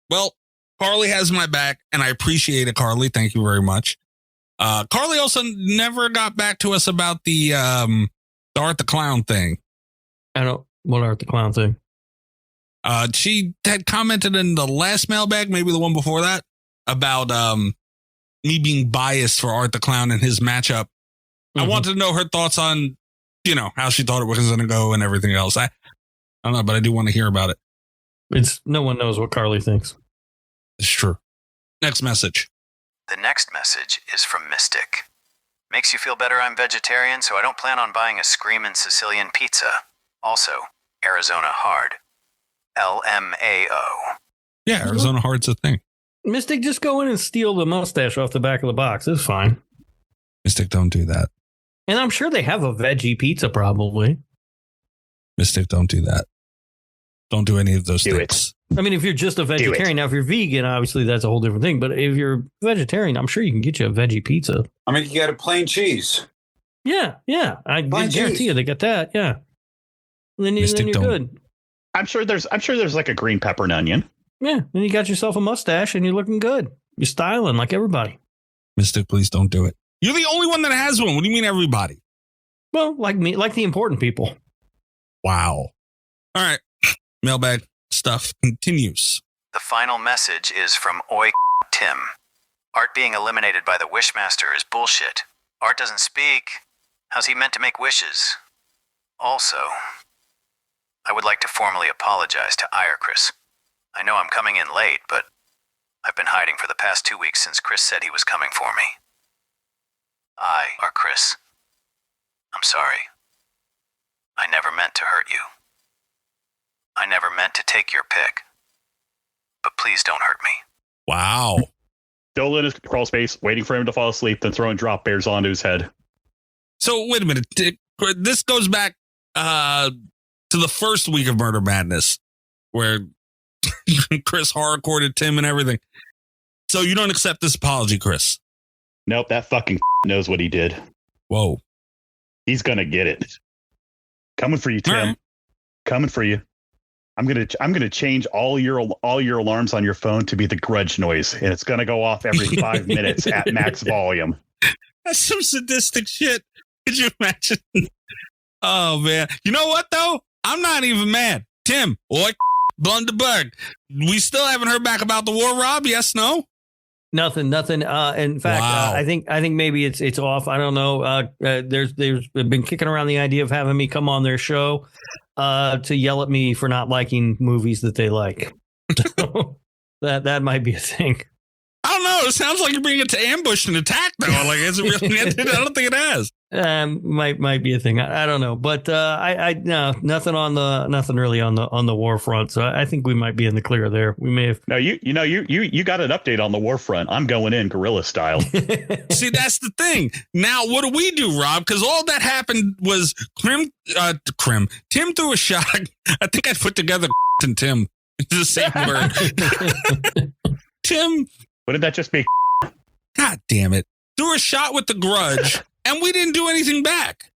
[SPEAKER 3] Well, Carly has my back, and I appreciate it, Carly. Thank you very much. Carly also never got back to us about the Art the Clown thing.
[SPEAKER 4] What Art the Clown thing?
[SPEAKER 3] She had commented in the last mailbag, maybe the one before that, about me being biased for Art the Clown and his matchup. Mm-hmm. I wanted to know her thoughts on, how she thought it was going to go and everything else. I don't know, but I do want to hear about it.
[SPEAKER 4] No one knows what Carly thinks.
[SPEAKER 3] It's true. Next message.
[SPEAKER 9] The next message is from Mystic. Makes you feel better I'm vegetarian, so I don't plan on buying a Screamin' Sicilian pizza. Also, Arizona Hard. LMAO.
[SPEAKER 3] Yeah, Arizona Hard's a thing.
[SPEAKER 4] Mystic, just go in and steal the mustache off the back of the box. It's fine.
[SPEAKER 3] Mystic, don't do that.
[SPEAKER 4] And I'm sure they have a veggie pizza, probably.
[SPEAKER 3] Mystic, don't do that. Don't do any of those things.
[SPEAKER 4] I mean, if you're just a vegetarian, now if you're vegan, obviously that's a whole different thing. But if you're vegetarian, I'm sure you can get you a veggie pizza.
[SPEAKER 7] I mean, you get a plain cheese.
[SPEAKER 4] Yeah. I guarantee you they got that. Yeah. And then you're good.
[SPEAKER 6] I'm sure there's like a green pepper and onion.
[SPEAKER 4] Yeah. Then you got yourself a mustache and you're looking good. You're styling like everybody.
[SPEAKER 3] Mystic, please don't do it. You're the only one that has one. What do you mean everybody?
[SPEAKER 4] Well, like me, like the important people.
[SPEAKER 3] Wow. All right. Mailbag stuff continues.
[SPEAKER 9] The final message is from Oi Tim. Art being eliminated by the Wishmaster is bullshit. Art doesn't speak. How's he meant to make wishes? Also, I would like to formally apologize to EyeRChris. I know I'm coming in late, but I've been hiding for the past 2 weeks since Chris said he was coming for me. EyeRChris. I'm sorry. I never meant to hurt you. I never meant to take your pick. But please don't hurt me.
[SPEAKER 3] Wow.
[SPEAKER 6] Still in his crawl space, waiting for him to fall asleep, then throwing drop bears onto his head.
[SPEAKER 3] So wait a minute. This goes back to the first week of Murder Madness, where Chris hardcoreed Tim and everything. So you don't accept this apology, Chris?
[SPEAKER 6] Nope, that fucking knows what he did.
[SPEAKER 3] Whoa.
[SPEAKER 6] He's gonna get it. Coming for you, Tim. Right. Coming for you. I'm gonna change all your alarms on your phone to be the grudge noise, and it's gonna go off every 5 minutes at max volume.
[SPEAKER 3] That's some sadistic shit. Could you imagine? Oh man. You know what though? I'm not even mad. Tim, Oi Blunderberg. We still haven't heard back about the war, Rob. Yes, no?
[SPEAKER 4] Nothing. In fact,
[SPEAKER 3] wow.
[SPEAKER 4] I think maybe it's off. I don't know. There's been kicking around the idea of having me come on their show to yell at me for not liking movies that they like. So that might be a thing.
[SPEAKER 3] I don't know. It sounds like you're being ambushed and attacked though. Like, has it really ended? I don't think it has.
[SPEAKER 4] Might be a thing. I don't know, but no, nothing really on the war front. So I think we might be in the clear there. We may have.
[SPEAKER 6] No, you got an update on the war front. I'm going in guerrilla style.
[SPEAKER 3] See, that's the thing. Now, what do we do, Rob? Because all that happened was Tim threw a shot. I think I put together and Tim. It's the same word. Tim.
[SPEAKER 6] What did that just be?
[SPEAKER 3] God damn it. Threw a shot with the grudge. And we didn't do anything back.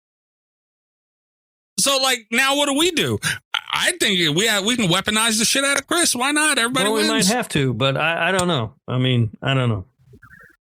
[SPEAKER 3] So, like, now what do we do? I think we can weaponize the shit out of Chris. Why not? Everybody wins.
[SPEAKER 4] We might have to, but I don't know. I mean, I don't know.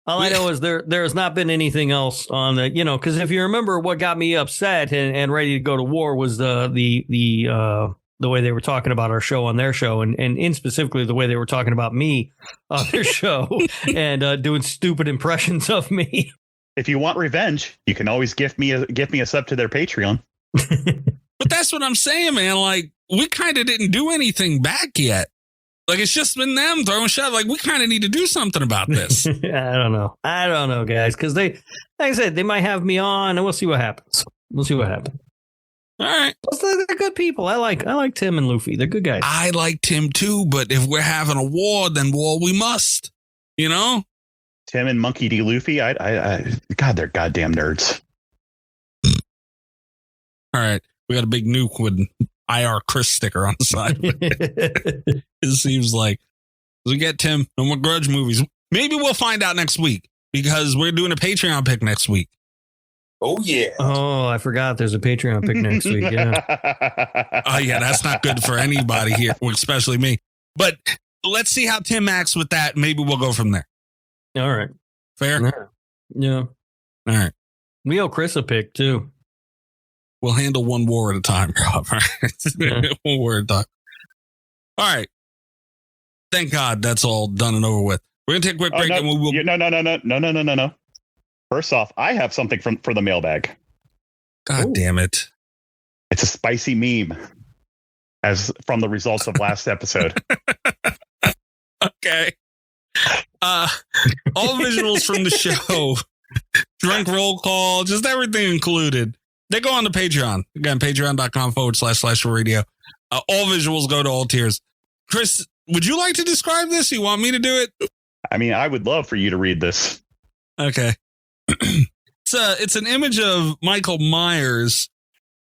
[SPEAKER 4] All I know is there has not been anything else on the, because if you remember what got me upset and ready to go to war was the way they were talking about our show on their show, and in specifically the way they were talking about me on their show and doing stupid impressions of me.
[SPEAKER 6] If you want revenge, you can always gift me a sub to their Patreon.
[SPEAKER 3] But that's what I'm saying, man. Like, we kind of didn't do anything back yet. Like, it's just been them throwing shots. Like, we kind of need to do something about this.
[SPEAKER 4] I don't know, guys, because they, like I said, they might have me on, and we'll see what happens. All
[SPEAKER 3] right.
[SPEAKER 4] They're good people. I like Tim and Luffy. They're good guys.
[SPEAKER 3] I like Tim too, but if we're having a war, then war we must.
[SPEAKER 6] Tim and Monkey D. Luffy, God, they're goddamn nerds.
[SPEAKER 3] All right. We got a big nuke with EyeRChris sticker on the side. It seems like we get Tim. No more Grudge movies. Maybe we'll find out next week because we're doing a Patreon pick next week.
[SPEAKER 7] Oh, yeah.
[SPEAKER 4] Oh, I forgot there's a Patreon pick next week. Yeah.
[SPEAKER 3] Oh, yeah. That's not good for anybody here, especially me. But let's see how Tim acts with that. Maybe we'll go from there.
[SPEAKER 4] All right.
[SPEAKER 3] Fair?
[SPEAKER 4] Yeah.
[SPEAKER 3] All right.
[SPEAKER 4] We owe Chris a pick, too.
[SPEAKER 3] We'll handle one war at a time, Rob. All right?
[SPEAKER 4] Yeah.
[SPEAKER 3] One war at a time. All right. Thank God that's all done and over with. We're going to take a quick break.
[SPEAKER 6] No.
[SPEAKER 3] And we will...
[SPEAKER 6] No. First off, I have something for the mailbag.
[SPEAKER 3] God damn it.
[SPEAKER 6] It's a spicy meme as from the results of last episode.
[SPEAKER 3] Okay. All visuals from the show, drink roll call, just everything included. They go on to Patreon. Again, patreon.com/radio. All visuals go to all tiers. Chris, would you like to describe this? You want me to do it?
[SPEAKER 6] I mean, I would love for you to read this.
[SPEAKER 3] Okay. It's an image of Michael Myers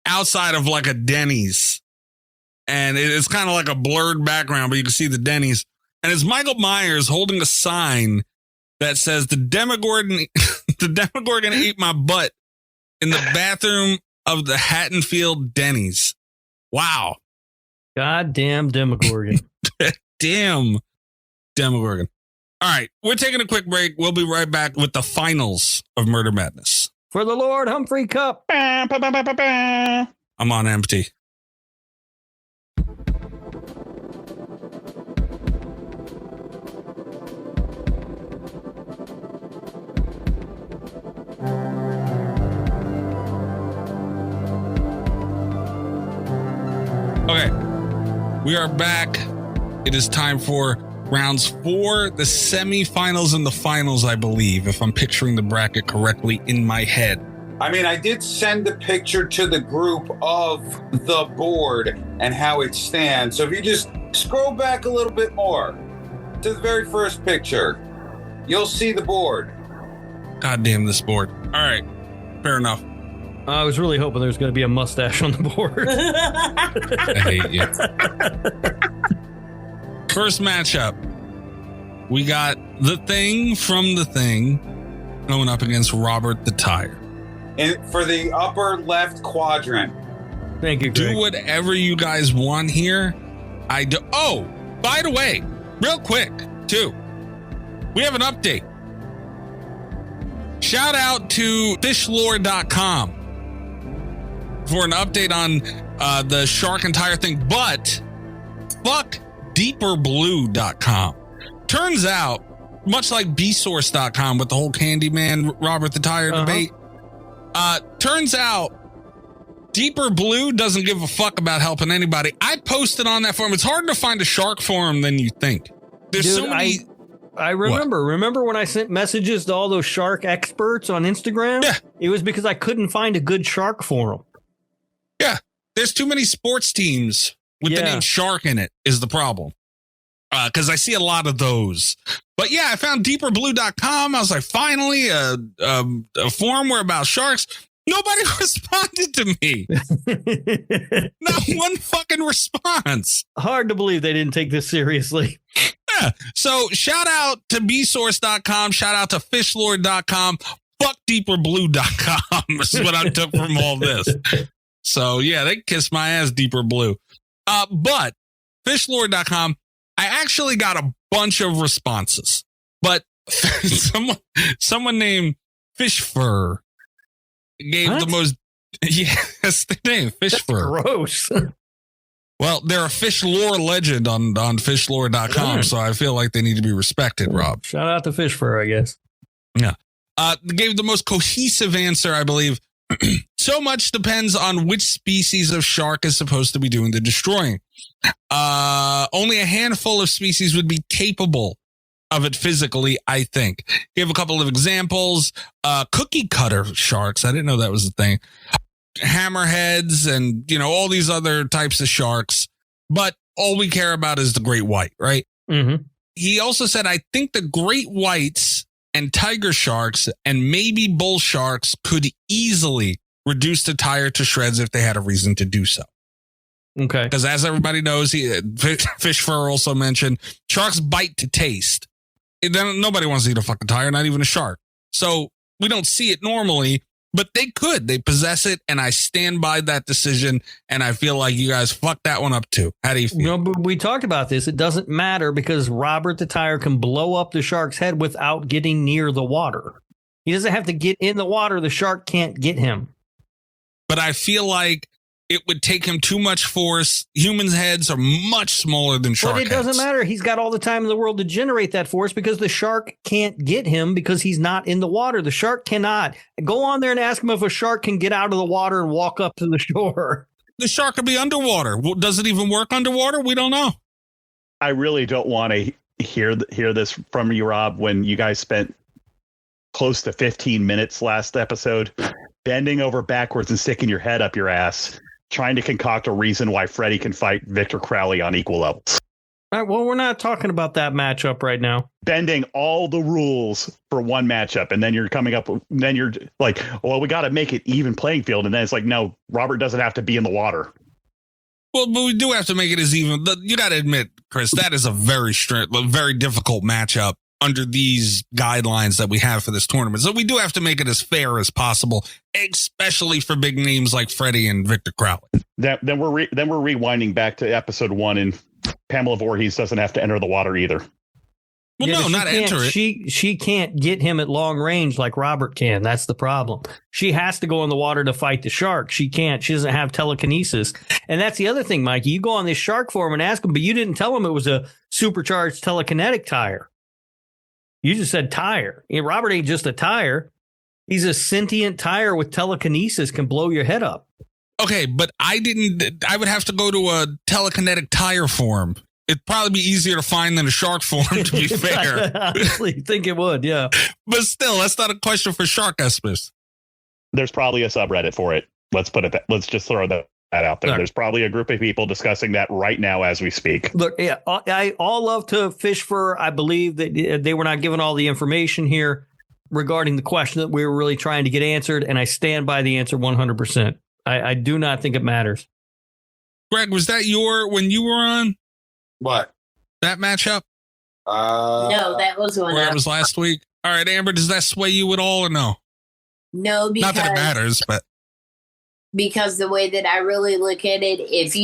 [SPEAKER 3] outside of like a Denny's. And it's kind of like a blurred background, but you can see the Denny's. And it's Michael Myers holding a sign that says the Demogorgon ate my butt in the bathroom of the Haddonfield Denny's. Wow.
[SPEAKER 4] Goddamn Demogorgon.
[SPEAKER 3] Damn Demogorgon. All right. We're taking a quick break. We'll be right back with the finals of Murder Madness.
[SPEAKER 4] For the Lord Humphrey Cup.
[SPEAKER 3] I'm on empty. Okay, we are back. It is time for rounds 4, the semifinals and the finals, I believe, if I'm picturing the bracket correctly in my head.
[SPEAKER 7] I mean, I did send a picture to the group of the board and how it stands. So if you just scroll back a little bit more to the very first picture, you'll see the board.
[SPEAKER 3] God damn this board. All right, fair enough.
[SPEAKER 4] I was really hoping there was going to be a mustache on the board.
[SPEAKER 3] I hate you. First matchup. We got The Thing from The Thing going up against Robert the Tire.
[SPEAKER 7] And for the upper left quadrant.
[SPEAKER 4] Thank you, Greg.
[SPEAKER 3] Do whatever you guys want here. I do. Oh, by the way, real quick, too. We have an update. Shout out to fishlore.com for an update on the shark and tire thing, but fuck deeperblue.com. Turns out, much like bsource.com with the whole Candyman Robert the Tire debate, turns out Deeper Blue doesn't give a fuck about helping anybody. I posted on that forum. It's harder to find a shark forum than you think. There's so many.
[SPEAKER 4] I remember. What? Remember when I sent messages to all those shark experts on Instagram?
[SPEAKER 3] Yeah.
[SPEAKER 4] It was because I couldn't find a good shark forum.
[SPEAKER 3] Yeah. There's too many sports teams with the name shark in it is the problem. Because I see a lot of those. But yeah, I found deeperblue.com. I was like, finally, a forum where about sharks. Nobody responded to me. Not one fucking response.
[SPEAKER 4] Hard to believe they didn't take this seriously.
[SPEAKER 3] Yeah. So shout out to bsource.com. Shout out to fishlord.com. Fuck deeperblue.com is what I took from all this. So yeah, they kissed my ass, Deeper Blue. But fishlord.com, I actually got a bunch of responses. But someone named Fish Fur gave the most, that's the name, Fish Fur.
[SPEAKER 4] Gross.
[SPEAKER 3] Well, they're a fish lore legend on fishlore.com, so I feel like they need to be respected, Rob.
[SPEAKER 4] Shout out to Fish Fur, I guess.
[SPEAKER 3] Yeah. They gave the most cohesive answer, I believe. So much depends on which species of shark is supposed to be doing the destroying. Only a handful of species would be capable of it physically, I think. Give a couple of examples. Cookie cutter sharks. I didn't know that was a thing. Hammerheads and, all these other types of sharks. But all we care about is the great white, right?
[SPEAKER 4] Mm-hmm.
[SPEAKER 3] He also said, I think the great whites and tiger sharks and maybe bull sharks could easily reduce the tire to shreds if they had a reason to do so.
[SPEAKER 4] Okay.
[SPEAKER 3] Because as everybody knows, Fish Fur also mentioned sharks bite to taste. Nobody wants to eat a fucking tire, not even a shark. So we don't see it normally, but they could. They possess it, and I stand by that decision, and I feel like you guys fucked that one up too. How do you feel?
[SPEAKER 4] But we talked about this. It doesn't matter because Robert the tire can blow up the shark's head without getting near the water. He doesn't have to get in the water. The shark can't get him.
[SPEAKER 3] But I feel like it would take him too much force. Humans' heads are much smaller than shark heads.
[SPEAKER 4] But it doesn't matter. He's got all the time in the world to generate that force because the shark can't get him because he's not in the water. The shark cannot. Go on there and ask him if a shark can get out of the water and walk up to the shore.
[SPEAKER 3] The shark could be underwater. Does it even work underwater? We don't know.
[SPEAKER 6] I really don't want to hear this from you, Rob, when you guys spent close to 15 minutes last episode bending over backwards and sticking your head up your ass, trying to concoct a reason why Freddie can fight Victor Crowley on equal levels.
[SPEAKER 4] All right, well, we're not talking about that matchup right now.
[SPEAKER 6] Bending all the rules for one matchup, and then you're coming up, then you're like, well, we got to make it even playing field, and then it's like, no, Robert doesn't have to be in the water.
[SPEAKER 3] Well, but we do have to make it as even. You got to admit, Chris, that is a very difficult matchup under these guidelines that we have for this tournament. So we do have to make it as fair as possible, especially for big names like Freddie and Victor Crowley.
[SPEAKER 6] Then we're rewinding back to episode 1, and Pamela Voorhees doesn't have to enter the water either.
[SPEAKER 3] Well, no, not enter it.
[SPEAKER 4] She can't get him at long range like Robert can. That's the problem. She has to go in the water to fight the shark. She can't. She doesn't have telekinesis. And that's the other thing, Mikey. You go on this shark forum and ask him, but you didn't tell him it was a supercharged telekinetic tire. You just said tire. Robert ain't just a tire. He's a sentient tire with telekinesis, can blow your head up.
[SPEAKER 3] Okay, but I would have to go to a telekinetic tire forum. It'd probably be easier to find than a shark forum, to be fair.
[SPEAKER 4] I honestly think it would, yeah.
[SPEAKER 3] But still, that's not a question for shark experts.
[SPEAKER 6] There's probably a subreddit for it. Let's just throw that out there. Right. There's probably a group of people discussing that right now as we speak.
[SPEAKER 4] Look, yeah, I all love to fish for. I believe that they were not given all the information here regarding the question that we were really trying to get answered, and I stand by the answer 100%. I do not think it matters.
[SPEAKER 3] Greg, was that when you were on?
[SPEAKER 7] What?
[SPEAKER 3] That matchup?
[SPEAKER 5] No, that was one.
[SPEAKER 3] That was last week. All right, Amber, does that sway you at all or no?
[SPEAKER 5] No, because
[SPEAKER 3] not that it matters, but
[SPEAKER 5] because the way that I really look at it, if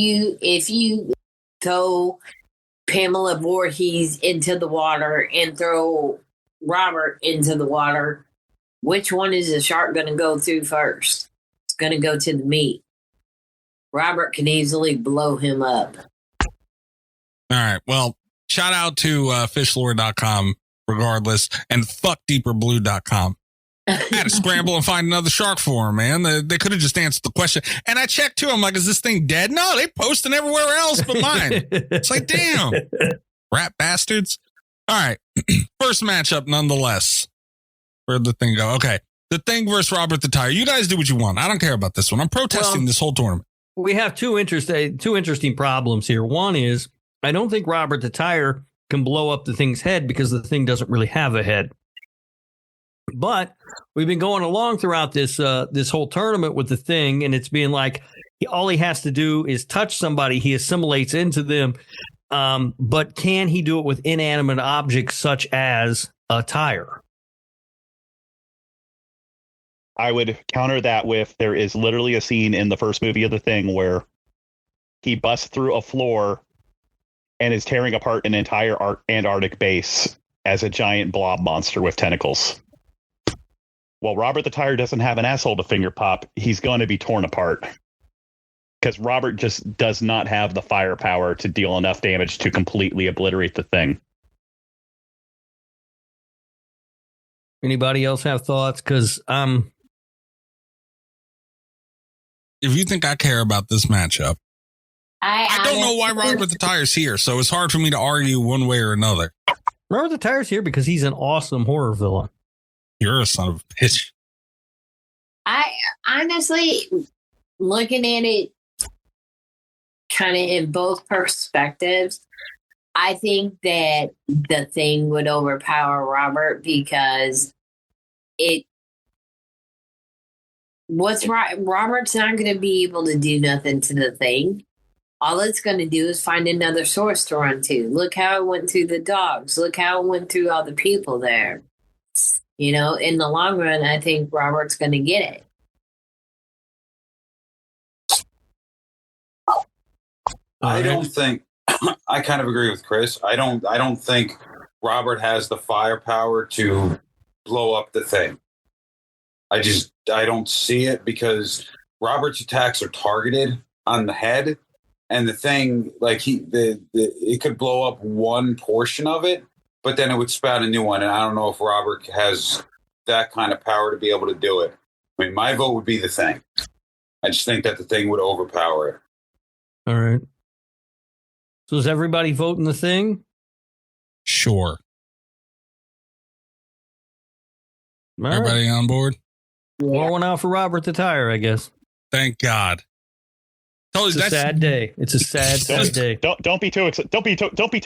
[SPEAKER 5] you throw Pamela Voorhees into the water and throw Robert into the water, which one is the shark going to go through first? It's going to go to the meat. Robert can easily blow him up.
[SPEAKER 3] All right. Well, shout out to fishlore.com regardless, and fuck deeperblue.com. I had to scramble and find another shark forum, man. They could have just answered the question. And I checked too. I'm like, is this thing dead? No, they posting everywhere else but mine. It's like, damn. Rat bastards. All right. First matchup, nonetheless. Where'd the thing go? Okay. The Thing versus Robert the Tire. You guys do what you want. I don't care about this one. I'm protesting this whole tournament.
[SPEAKER 4] We have two interesting problems here. One is I don't think Robert the Tire can blow up the Thing's head because the Thing doesn't really have a head. But we've been going along throughout this whole tournament with the Thing, and it's being like all he has to do is touch somebody, he assimilates into them. But can he do it with inanimate objects such as a tire?
[SPEAKER 6] I would counter that with there is literally a scene in the first movie of The Thing where he busts through a floor and is tearing apart an entire Antarctic base as a giant blob monster with tentacles. Well, Robert the Tire doesn't have an asshole to finger pop. He's going to be torn apart because Robert just does not have the firepower to deal enough damage to completely obliterate the Thing.
[SPEAKER 4] Anybody else have thoughts? Because
[SPEAKER 3] if you think I care about this matchup, I don't know why Robert the Tire's here, so it's hard for me to argue one way or another.
[SPEAKER 4] Robert the Tire's here because he's an awesome horror villain.
[SPEAKER 3] You're a son of a bitch.
[SPEAKER 5] I honestly, looking at it kind of in both perspectives, I think that the Thing would overpower Robert because Robert's not going to be able to do nothing to the Thing. All it's going to do is find another source to run to. Look how it went through the dogs. Look how it went through all the people there. You know, in the long run, I think Robert's going to get it.
[SPEAKER 7] I don't think. I kind of agree with Chris. I don't think Robert has the firepower to blow up the Thing. I don't see it because Robert's attacks are targeted on the head, and the Thing, like it could blow up one portion of it, but then it would spout a new one. And I don't know if Robert has that kind of power to be able to do it. I mean, my vote would be the Thing. I just think that the Thing would overpower it.
[SPEAKER 4] All right. So is everybody voting the Thing?
[SPEAKER 3] Sure.
[SPEAKER 4] All
[SPEAKER 3] Everybody
[SPEAKER 4] right.
[SPEAKER 3] on board?
[SPEAKER 4] Pour one out for Robert the Tire, I guess.
[SPEAKER 3] Thank God.
[SPEAKER 4] It's a sad day. It's a sad day.
[SPEAKER 6] Don't be too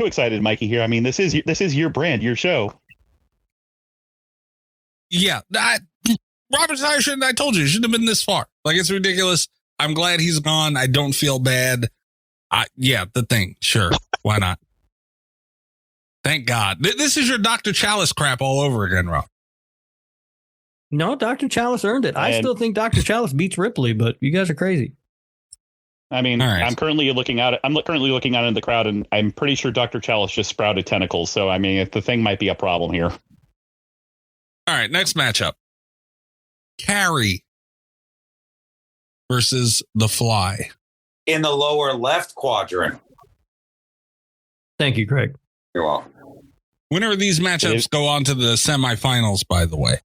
[SPEAKER 6] excited, Mikey. Here, I mean, this is your brand, your show.
[SPEAKER 3] Yeah, Robert Tire shouldn't. I told you, shouldn't have been this far. Like, it's ridiculous. I'm glad he's gone. I don't feel bad. Yeah, the Thing. Sure, why not? Thank God. This is your Dr. Chalice crap all over again, Rob.
[SPEAKER 4] No, Dr. Chalice earned it. I still think Dr. Chalice beats Ripley, but you guys are crazy.
[SPEAKER 6] I mean, right. I'm currently looking out in the crowd, and I'm pretty sure Dr. Chalice just sprouted tentacles. So, I mean, the Thing might be a problem here.
[SPEAKER 3] All right, next matchup. Carrie versus The Fly.
[SPEAKER 7] In the lower left quadrant.
[SPEAKER 4] Thank you, Craig.
[SPEAKER 7] You're welcome.
[SPEAKER 3] Winner of these matchups go on to the semifinals, by the way.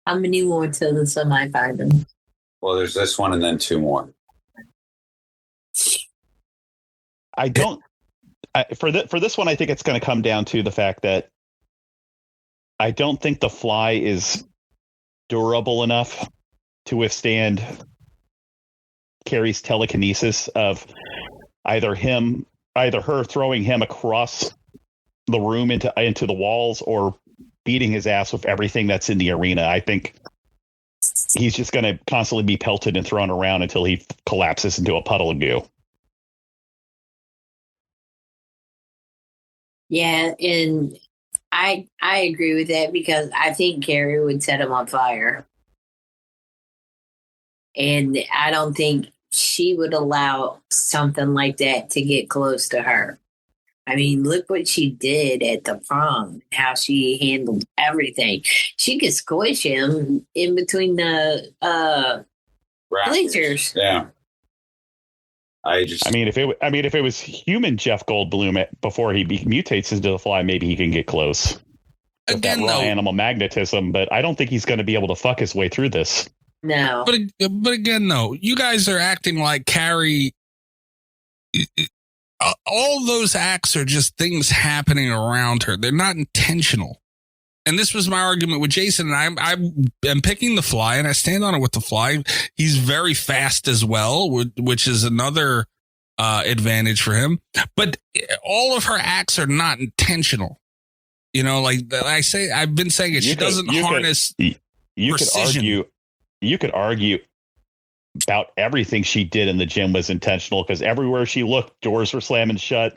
[SPEAKER 5] How many more to the semifinals?
[SPEAKER 7] Well, there's this one and then two more.
[SPEAKER 6] For this one, I think it's going to come down to the fact that I don't think The Fly is durable enough to withstand Carrie's telekinesis of either her throwing him across the room into the walls or beating his ass with everything that's in the arena. I think he's just going to constantly be pelted and thrown around until he collapses into a puddle of goo.
[SPEAKER 5] Yeah, and I agree with that because I think Carrie would set him on fire. And I don't think she would allow something like that to get close to her. I mean, look what she did at the prom, how she handled everything. She could squish him in between the bleachers.
[SPEAKER 7] Yeah.
[SPEAKER 6] I mean, if it was human Jeff Goldblum before he mutates into The Fly, maybe he can get close. With that raw animal magnetism, but I don't think he's going to be able to fuck his way through this.
[SPEAKER 5] No.
[SPEAKER 3] But again, though, you guys are acting like Carrie all those acts are just things happening around her. They're not intentional. And this was my argument with Jason. And I'm picking the Fly, and I stand on it with the Fly. He's very fast as well, which is another advantage for him. But all of her acts are not intentional. You know, like I say, I've been saying it. She doesn't harness precision.
[SPEAKER 6] You could argue about everything she did in the gym was intentional, because everywhere she looked, doors were slamming shut,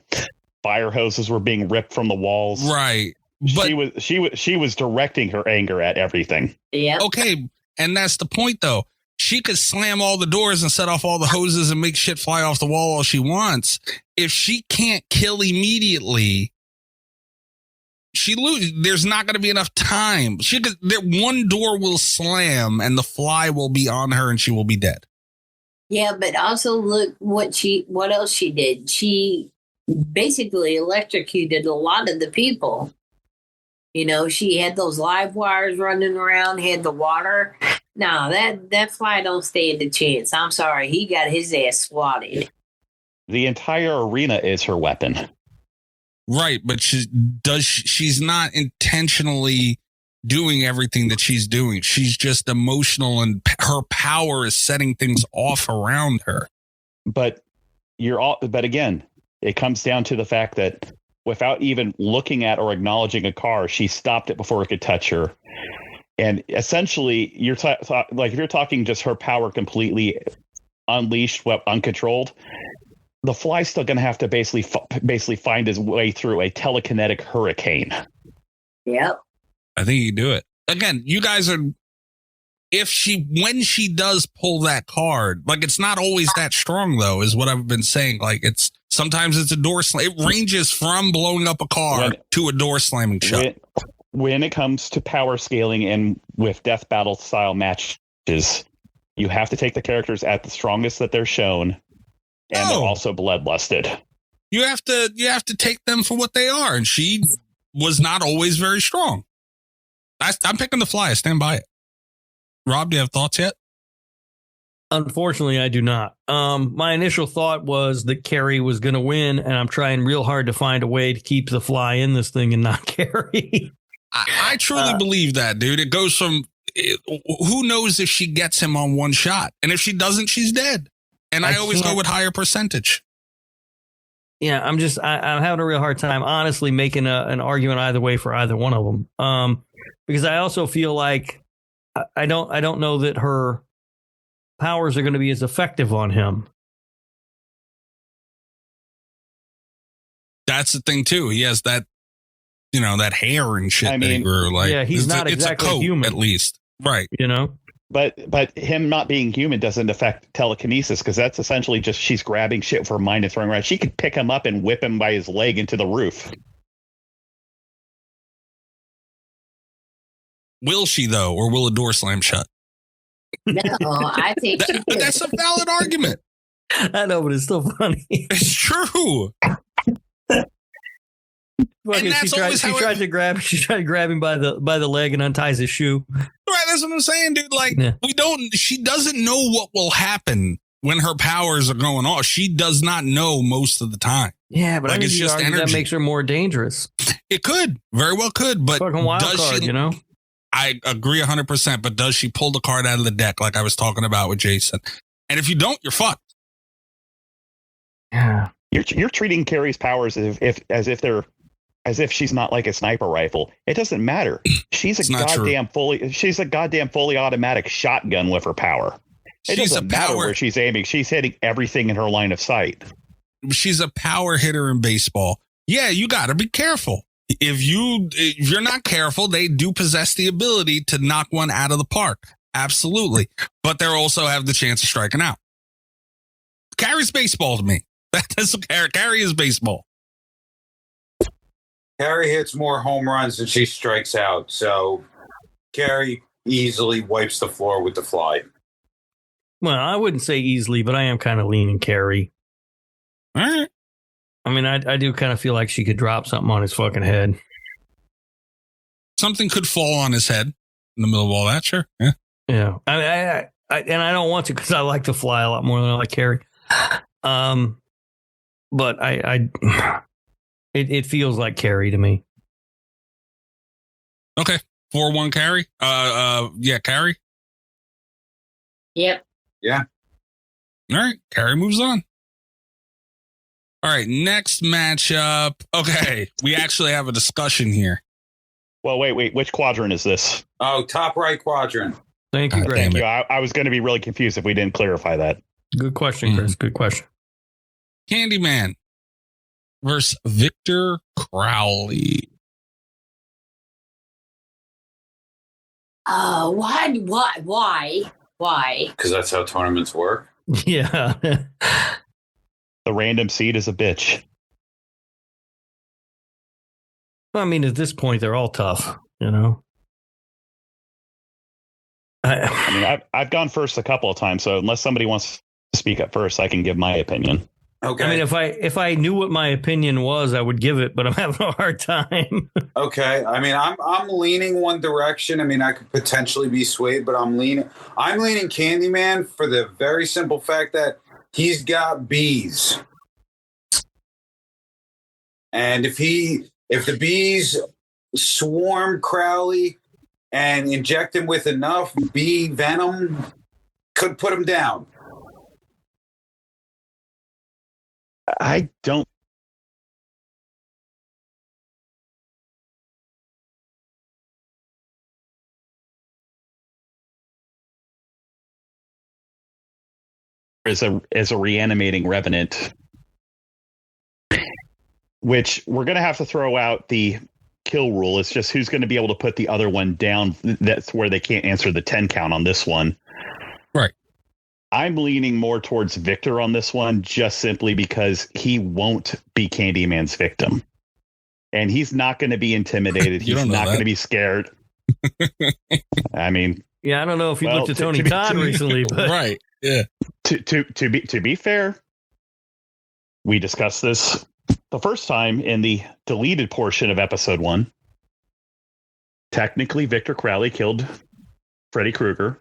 [SPEAKER 6] fire hoses were being ripped from the walls.
[SPEAKER 3] Right. But
[SPEAKER 6] she was directing her anger at everything.
[SPEAKER 5] Yeah.
[SPEAKER 3] Okay. And that's the point, though. She could slam all the doors and set off all the hoses and make shit fly off the wall all she wants. If she can't kill immediately, she loses. There's not going to be enough time. One door will slam and the Fly will be on her and she will be dead.
[SPEAKER 5] Yeah, but also look what else she did. She basically electrocuted a lot of the people. You know, she had those live wires running around, had the water. No, that Fly don't stand a chance. I'm sorry. He got his ass swatted.
[SPEAKER 6] The entire arena is her weapon.
[SPEAKER 3] Right, but she's not intentionally doing everything that she's doing. She's just emotional, and her power is setting things off around her.
[SPEAKER 6] But again, it comes down to the fact that without even looking at or acknowledging a car, she stopped it before it could touch her. And essentially, you're like, if you're talking just her power completely unleashed, uncontrolled, the Fly's still going to have to basically find his way through a telekinetic hurricane.
[SPEAKER 5] Yep.
[SPEAKER 3] I think you can do it. Again, you guys are, when she does pull that card, like, it's not always that strong, though, is what I've been saying. Like, sometimes it's a door slam. It ranges from blowing up a car to a door slamming shut.
[SPEAKER 6] When it comes to power scaling and with death battle style matches, you have to take the characters at the strongest that they're shown. And they're also bloodlusted.
[SPEAKER 3] You have to take them for what they are. And she was not always very strong. I'm picking the Fly. I stand by it. Rob, do you have thoughts yet?
[SPEAKER 4] Unfortunately, I do not. My initial thought was that Carrie was going to win, and I'm trying real hard to find a way to keep the Fly in this thing and not Carrie.
[SPEAKER 3] I truly believe that, dude. It goes from, who knows if she gets him on one shot. And if she doesn't, she's dead. And I always go with higher percentage.
[SPEAKER 4] Yeah, I'm having a real hard time, honestly, making an argument either way for either one of them. Because I also feel like I don't know that her powers are going to be as effective on him.
[SPEAKER 3] That's the thing too. He has that, that hair and shit. I mean,
[SPEAKER 4] yeah, he's not exactly human,
[SPEAKER 3] at least, right?
[SPEAKER 6] But him not being human doesn't affect telekinesis, because that's essentially just she's grabbing shit with her mind and throwing around. She could pick him up and whip him by his leg into the roof.
[SPEAKER 3] Will she, though, or will a door slam shut?
[SPEAKER 5] No, I think
[SPEAKER 3] but that's a valid argument.
[SPEAKER 4] I know, but it's still funny.
[SPEAKER 3] It's true.
[SPEAKER 4] She tried to grab him by the leg and unties his shoe.
[SPEAKER 3] Right, that's what I'm saying, dude. Like, she doesn't know what will happen when her powers are going off. She does not know most of the time.
[SPEAKER 4] Yeah, but
[SPEAKER 3] it's just energy.
[SPEAKER 4] That makes her more dangerous.
[SPEAKER 3] It could, very well could, but
[SPEAKER 4] fucking wild card,
[SPEAKER 3] I agree 100%, but does she pull the card out of the deck like I was talking about with Jason? And if you don't, you're fucked.
[SPEAKER 4] Yeah.
[SPEAKER 6] You're treating Carrie's powers as if she's not like a sniper rifle. It doesn't matter. She's a goddamn fully automatic shotgun with her power. It doesn't matter where she's aiming. She's hitting everything in her line of sight.
[SPEAKER 3] She's a power hitter in baseball. Yeah, you got to be careful. If you're not careful, they do possess the ability to knock one out of the park. Absolutely. But they also have the chance of striking out. Carrie's baseball to me. That's Carrie is baseball.
[SPEAKER 7] Carrie hits more home runs than she strikes out. So Carrie easily wipes the floor with the Fly.
[SPEAKER 4] Well, I wouldn't say easily, but I am kind of leaning Carrie.
[SPEAKER 3] All right.
[SPEAKER 4] I mean, I do kind of feel like she could drop something on his fucking head.
[SPEAKER 3] Something could fall on his head in the middle of all that, sure. Yeah.
[SPEAKER 4] Yeah. I don't want to, because I like the Fly a lot more than I like Carrie. but it feels like Carrie to me.
[SPEAKER 3] Okay. 4-1 Carrie. Yeah, Carrie.
[SPEAKER 5] Yep.
[SPEAKER 7] Yeah.
[SPEAKER 3] All right. Carrie moves on. All right. Next matchup. Okay. We actually have a discussion here.
[SPEAKER 6] Well, wait. Which quadrant is this?
[SPEAKER 7] Oh, top right quadrant.
[SPEAKER 4] Thank you, Greg.
[SPEAKER 6] Thank you. I was going to be really confused if we didn't clarify that.
[SPEAKER 4] Good question, Chris. Good question.
[SPEAKER 3] Candyman versus Victor Crowley.
[SPEAKER 5] Why?
[SPEAKER 7] Because that's how tournaments work.
[SPEAKER 4] Yeah.
[SPEAKER 6] The random seed is a bitch.
[SPEAKER 4] I mean, at this point, they're all tough, you know?
[SPEAKER 6] I mean, I've gone first a couple of times, so unless somebody wants to speak up first, I can give my opinion.
[SPEAKER 7] Okay.
[SPEAKER 4] I mean, if I knew what my opinion was, I would give it, but I'm having a hard time.
[SPEAKER 7] Okay. I mean, I'm leaning one direction. I mean, I could potentially be swayed, but I'm leaning Candyman for the very simple fact that he's got bees. And if the bees swarm Crowley and inject him with enough bee venom, could put him down.
[SPEAKER 6] I don't. As a reanimating revenant, which we're going to have to throw out the kill rule. It's just who's going to be able to put the other one down. That's where they can't answer the 10 count on this one.
[SPEAKER 3] Right.
[SPEAKER 6] I'm leaning more towards Victor on this one, just simply because he won't be Candyman's victim. And he's not going to be intimidated. He's not going to be scared. I mean,
[SPEAKER 4] yeah, I don't know if you looked at Tony Khan recently, but
[SPEAKER 3] right. Yeah.
[SPEAKER 6] To be fair, we discussed this the first time in the deleted portion of episode 1. Technically, Victor Crowley killed Freddy Krueger.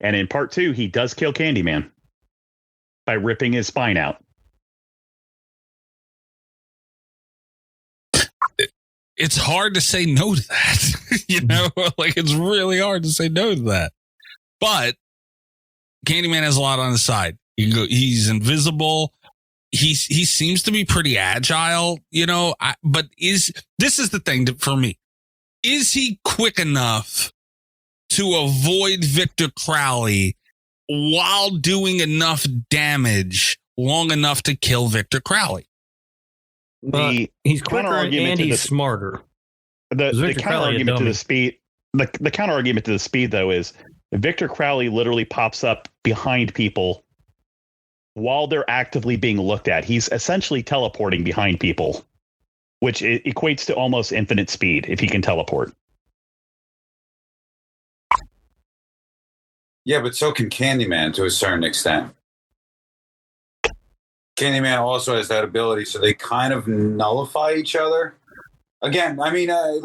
[SPEAKER 6] And in part 2, he does kill Candyman by ripping his spine out.
[SPEAKER 3] It's hard to say no to that. You know, like it's really hard to say no to that. But Candyman has a lot on his side. He's invisible. He seems to be pretty agile, you know, but this is the thing for me. Is he quick enough to avoid Victor Crowley while doing enough damage long enough to kill Victor Crowley?
[SPEAKER 4] He's quicker and he's smarter.
[SPEAKER 6] The counter argument to the speed, the counter argument to the speed, though, is Victor Crowley literally pops up behind people while they're actively being looked at. He's essentially teleporting behind people, which equates to almost infinite speed if he can teleport.
[SPEAKER 7] Yeah, but so can Candyman to a certain extent. Candyman also has that ability, so they kind of nullify each other. Again, I mean, I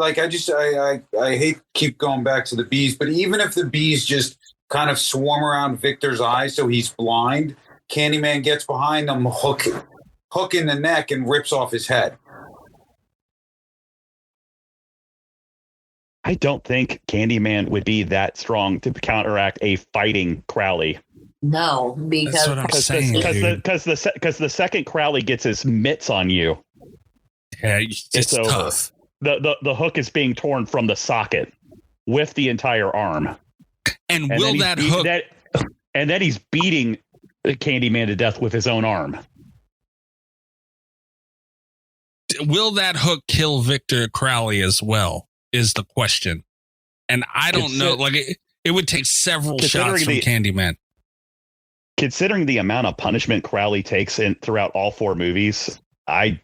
[SPEAKER 7] hate to keep going back to the bees, but even if the bees just kind of swarm around Victor's eyes so he's blind, Candyman gets behind them, hook in the neck, and rips off his head.
[SPEAKER 6] I don't think Candyman would be that strong to counteract a fighting Crowley.
[SPEAKER 5] No, because
[SPEAKER 3] that's what I'm saying.
[SPEAKER 6] Because the second Crowley gets his mitts on you,
[SPEAKER 3] yeah, it's
[SPEAKER 6] over.
[SPEAKER 3] Tough.
[SPEAKER 6] The hook is being torn from the socket with the entire arm.
[SPEAKER 3] And will that hook?
[SPEAKER 6] And then he's beating Candyman to death with his own arm.
[SPEAKER 3] Will that hook kill Victor Crowley as well? Is the question. And I don't know. Like it would take several shots from Candyman.
[SPEAKER 6] Considering the amount of punishment Crowley takes throughout all 4 movies, I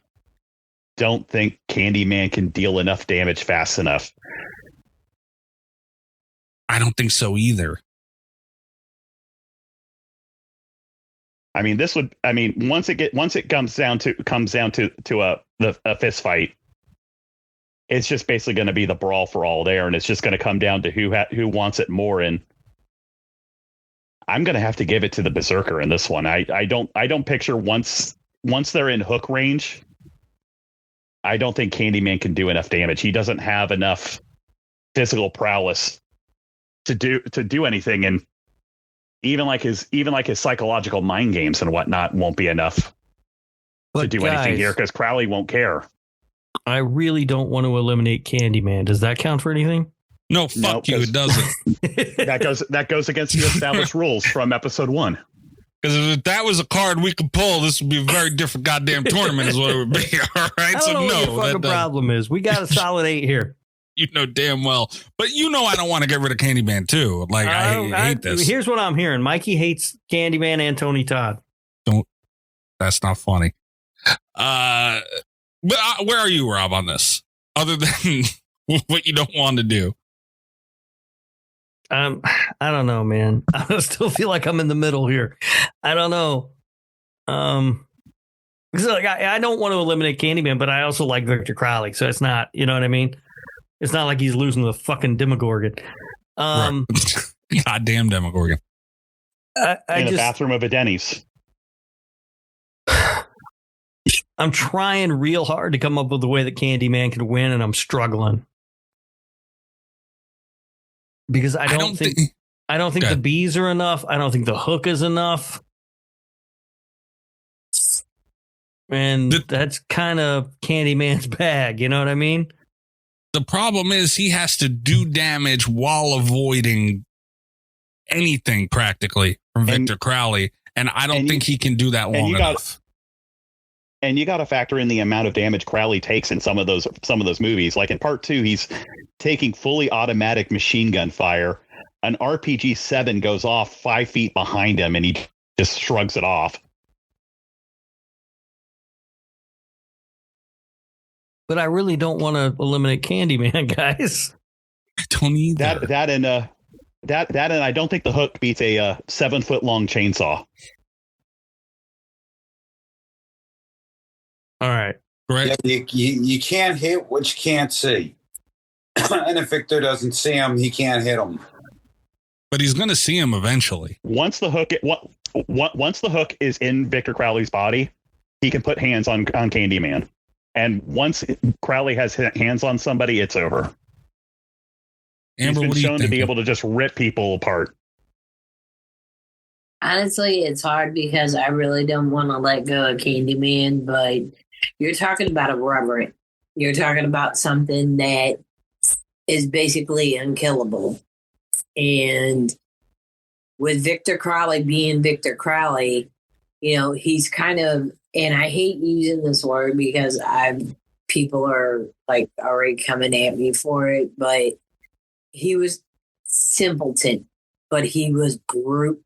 [SPEAKER 6] don't think Candyman can deal enough damage fast enough.
[SPEAKER 3] I don't think so either.
[SPEAKER 6] I mean, once it comes down to a fist fight, it's just basically going to be the brawl for all there, and it's just going to come down to who wants it more. And I'm going to have to give it to the Berserker in this one. I don't picture once they're in hook range, I don't think Candyman can do enough damage. He doesn't have enough physical prowess to do anything, and even like his psychological mind games and whatnot won't be enough to do anything here, because Crowley won't care.
[SPEAKER 4] I really don't want to eliminate Candyman. Does that count for anything?
[SPEAKER 3] No, fuck you. It doesn't.
[SPEAKER 6] that goes against the established rules from episode 1.
[SPEAKER 3] Because if that was a card we could pull, this would be a very different goddamn tournament, is what it would be. All right.
[SPEAKER 4] I don't know what the fucking problem is. We got a solid 8 here.
[SPEAKER 3] You know damn well. But you know I don't want to get rid of Candyman too. Like I hate this.
[SPEAKER 4] Here's what I'm hearing. Mikey hates Candyman and Tony Todd.
[SPEAKER 3] That's not funny. But where are you, Rob, on this? Other than what you don't want to do.
[SPEAKER 4] I don't know, man. I still feel like I'm in the middle here. I don't know. Because like I don't want to eliminate Candyman, but I also like Victor Crowley. So it's not, you know what I mean? It's not like he's losing the fucking Demogorgon.
[SPEAKER 3] Right. Goddamn Demogorgon.
[SPEAKER 6] In the bathroom of a Denny's.
[SPEAKER 4] I'm trying real hard to come up with a way that Candyman could win, and I'm struggling. Because I don't think the bees are enough. I don't think the hook is enough. And that's kind of Candyman's bag, you know what I mean?
[SPEAKER 3] The problem is he has to do damage while avoiding anything practically from Victor Crowley, and I don't think he can do that long enough.
[SPEAKER 6] And you got to factor in the amount of damage Crowley takes in some of those movies. Like in part 2, he's taking fully automatic machine gun fire. An RPG-7 goes off 5 feet behind him, and he just shrugs it off.
[SPEAKER 4] But I really don't want to eliminate Candyman, guys.
[SPEAKER 3] I don't either.
[SPEAKER 6] That and I don't think the hook beats a 7-foot-long chainsaw.
[SPEAKER 4] All right.
[SPEAKER 3] Right.
[SPEAKER 7] Yeah, you can't hit what you can't see. And if Victor doesn't see him, he can't hit him.
[SPEAKER 3] But he's going to see him eventually.
[SPEAKER 6] Once the hook is in Victor Crowley's body, he can put hands on Candyman. And once Crowley has hands on somebody, it's over.
[SPEAKER 3] Amber,
[SPEAKER 6] he's been shown to be able to just rip people apart.
[SPEAKER 5] Honestly, it's hard because I really don't want to let go of Candyman, but you're talking about a reverend. You're talking about something that is basically unkillable. And with Victor Crowley being Victor Crowley, you know, he's kind of, and I hate using this word because people are like already coming at me for it, but he was simpleton, but he was brutal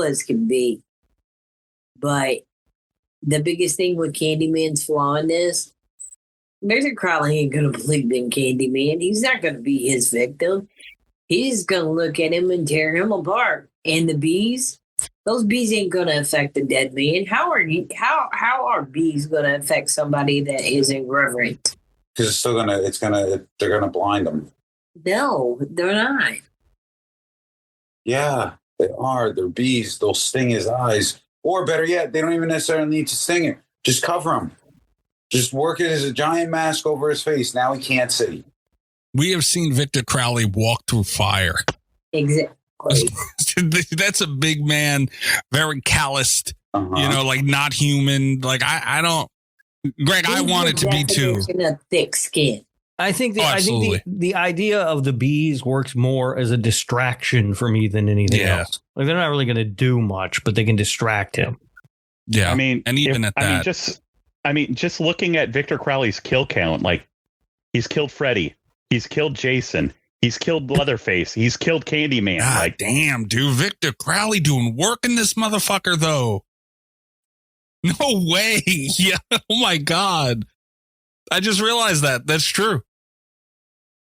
[SPEAKER 5] as can be. But the biggest thing with Candyman's flaw in this, Victor Crowley ain't gonna believe in Candyman. He's not gonna be his victim. He's gonna look at him and tear him apart. And the bees, those bees ain't gonna affect the dead man. How are bees gonna affect somebody that isn't reverent?
[SPEAKER 7] Because they're gonna blind them.
[SPEAKER 5] No, they're not.
[SPEAKER 7] Yeah, they are. They're bees. They'll sting his eyes. Or better yet, they don't even necessarily need to sting him. Just cover him. Just work it as a giant mask over his face. Now he can't see.
[SPEAKER 3] We have seen Victor Crowley walk through fire.
[SPEAKER 5] Exactly.
[SPEAKER 3] That's a big man, very calloused, you know, like not human. Like I don't, Greg, I want it to be too.
[SPEAKER 5] A thick skin.
[SPEAKER 4] I think the idea of the bees works more as a distraction for me than anything else. Like they're not really going to do much, but they can distract him.
[SPEAKER 3] Yeah,
[SPEAKER 6] I mean,
[SPEAKER 3] and even at that,
[SPEAKER 6] just looking at Victor Crowley's kill count, like he's killed Freddy, he's killed Jason, he's killed Leatherface, he's killed Candyman.
[SPEAKER 3] God
[SPEAKER 6] like,
[SPEAKER 3] damn, dude, Victor Crowley doing work in this motherfucker though. No way. Yeah. Oh my God. I just realized that. That's true.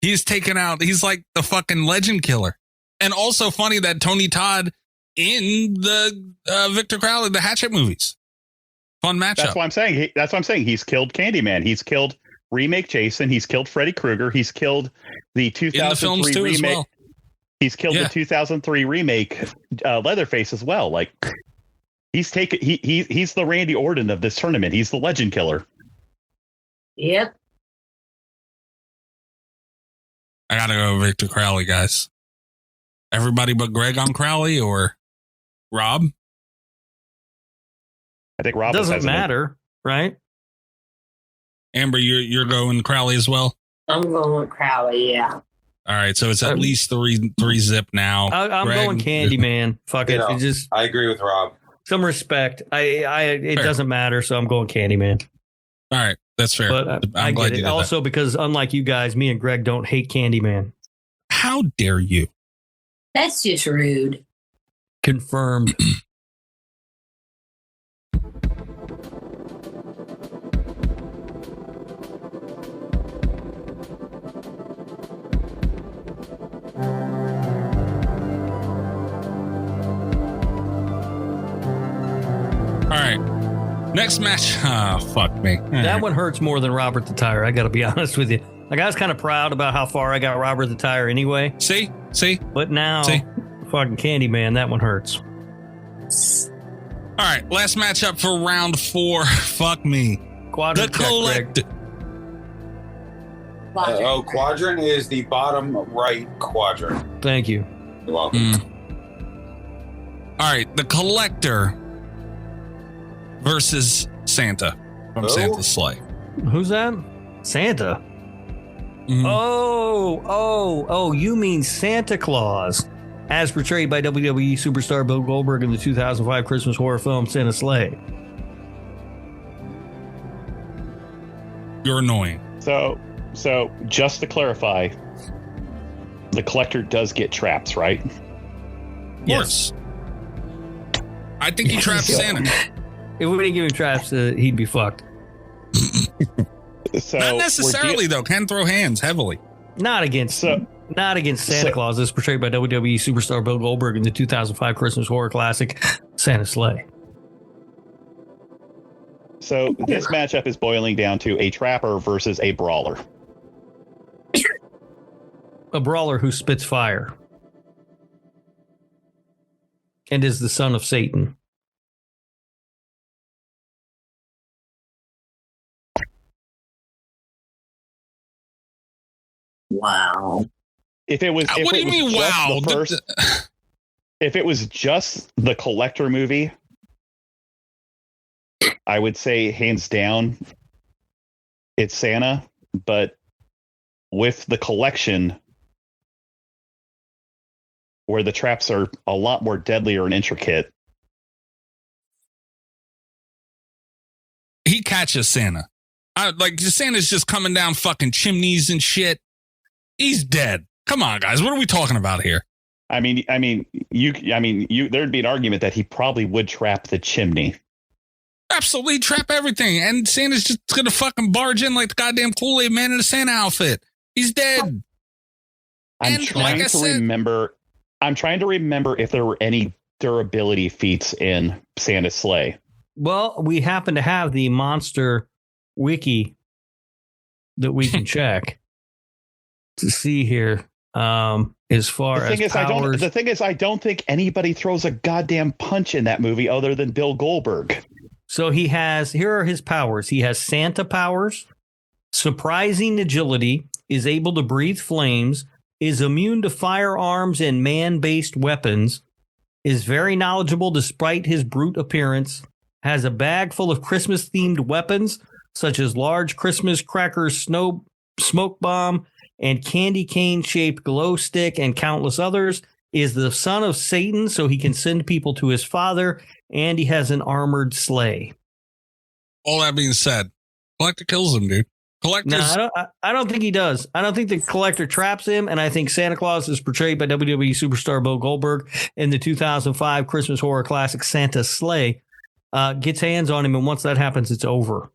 [SPEAKER 3] He's taken out. He's like the fucking legend killer. And also funny that Tony Todd in the Victor Crowley, the Hatchet movies. Fun matchup.
[SPEAKER 6] That's what I'm saying. He's killed Candyman. He's killed remake Jason. He's killed Freddy Krueger. He's killed the 2003 remake. Well. He's killed the 2003 remake Leatherface as well. Like He's the Randy Orton of this tournament. He's the legend killer.
[SPEAKER 5] Yep.
[SPEAKER 3] I gotta go Victor Crowley, guys. Everybody but Greg on Crowley or Rob?
[SPEAKER 6] I think Rob
[SPEAKER 4] doesn't matter, right?
[SPEAKER 3] Amber, you're going Crowley as well?
[SPEAKER 5] I'm going with Crowley, yeah.
[SPEAKER 3] All right, so it's at least three zip now.
[SPEAKER 4] I'm going Candyman. Fuck it.
[SPEAKER 7] I agree with Rob.
[SPEAKER 4] Some respect. It doesn't matter, so I'm going Candyman.
[SPEAKER 3] All right, that's fair.
[SPEAKER 4] But
[SPEAKER 3] I'm glad you did
[SPEAKER 4] also
[SPEAKER 3] that.
[SPEAKER 4] Because unlike you guys, me and Greg don't hate Candyman.
[SPEAKER 3] How dare you?
[SPEAKER 5] That's just rude.
[SPEAKER 4] Confirmed.
[SPEAKER 3] All right. Next match. Fuck me.
[SPEAKER 4] That one hurts more than Robert the Tire. I got to be honest with you. Like, I was kind of proud about how far I got Robert the Tire anyway.
[SPEAKER 3] See?
[SPEAKER 4] But now, fucking Candyman, that one hurts.
[SPEAKER 3] All right. Last matchup for round 4. Fuck me.
[SPEAKER 4] Quadrant
[SPEAKER 3] the Collector.
[SPEAKER 7] Quadrant is the bottom right quadrant.
[SPEAKER 4] Thank you.
[SPEAKER 7] You're welcome.
[SPEAKER 3] All right. The Collector versus Santa from Santa's Sleigh.
[SPEAKER 4] Who's that? Santa.
[SPEAKER 3] Mm-hmm.
[SPEAKER 4] Oh, you mean Santa Claus, as portrayed by WWE superstar Bill Goldberg in the 2005 Christmas horror film Santa's Sleigh.
[SPEAKER 3] You're annoying.
[SPEAKER 6] So just to clarify, the Collector does get traps, right?
[SPEAKER 3] Yes. I think he trapped Santa.
[SPEAKER 4] If we didn't give him traps, he'd be fucked.
[SPEAKER 6] So
[SPEAKER 3] not necessarily, though. Can throw hands heavily.
[SPEAKER 4] Not against Santa Claus, as portrayed by WWE superstar Bill Goldberg in the 2005 Christmas horror classic Santa's Sleigh.
[SPEAKER 6] So this matchup is boiling down to a trapper versus a brawler.
[SPEAKER 4] A brawler who spits fire and is the son of Satan.
[SPEAKER 5] Wow.
[SPEAKER 6] If it was,
[SPEAKER 3] what do you mean? Wow.
[SPEAKER 6] If it was just the Collector movie, I would say hands down, it's Santa. But with the collection, where the traps are a lot more deadlier and intricate,
[SPEAKER 3] he catches Santa. Santa's just coming down fucking chimneys and shit. He's dead. Come on, guys. What are we talking about here?
[SPEAKER 6] I mean, there'd be an argument that he probably would trap the chimney.
[SPEAKER 3] Absolutely trap everything. And Santa's just going to fucking barge in like the goddamn Kool-Aid man in a Santa outfit. He's dead.
[SPEAKER 6] I'm trying to remember if there were any durability feats in Santa's Sleigh.
[SPEAKER 4] Well, we happen to have the monster wiki that we can check to see here. As far as powers.
[SPEAKER 6] The thing is, I don't think anybody throws a goddamn punch in that movie other than Bill Goldberg.
[SPEAKER 4] So here are his powers. He has Santa powers, surprising agility, is able to breathe flames, is immune to firearms and man-based weapons, is very knowledgeable despite his brute appearance, has a bag full of Christmas-themed weapons, such as large Christmas crackers, smoke bomb, and candy cane-shaped glow stick, and countless others, is the son of Satan, so he can send people to his father, and he has an armored sleigh.
[SPEAKER 3] All that being said, Collector kills him, dude.
[SPEAKER 4] No, I don't think he does. I don't think the Collector traps him, and I think Santa Claus is portrayed by WWE superstar Bill Goldberg in the 2005 Christmas horror classic Santa's Sleigh, gets hands on him, and once that happens, it's over.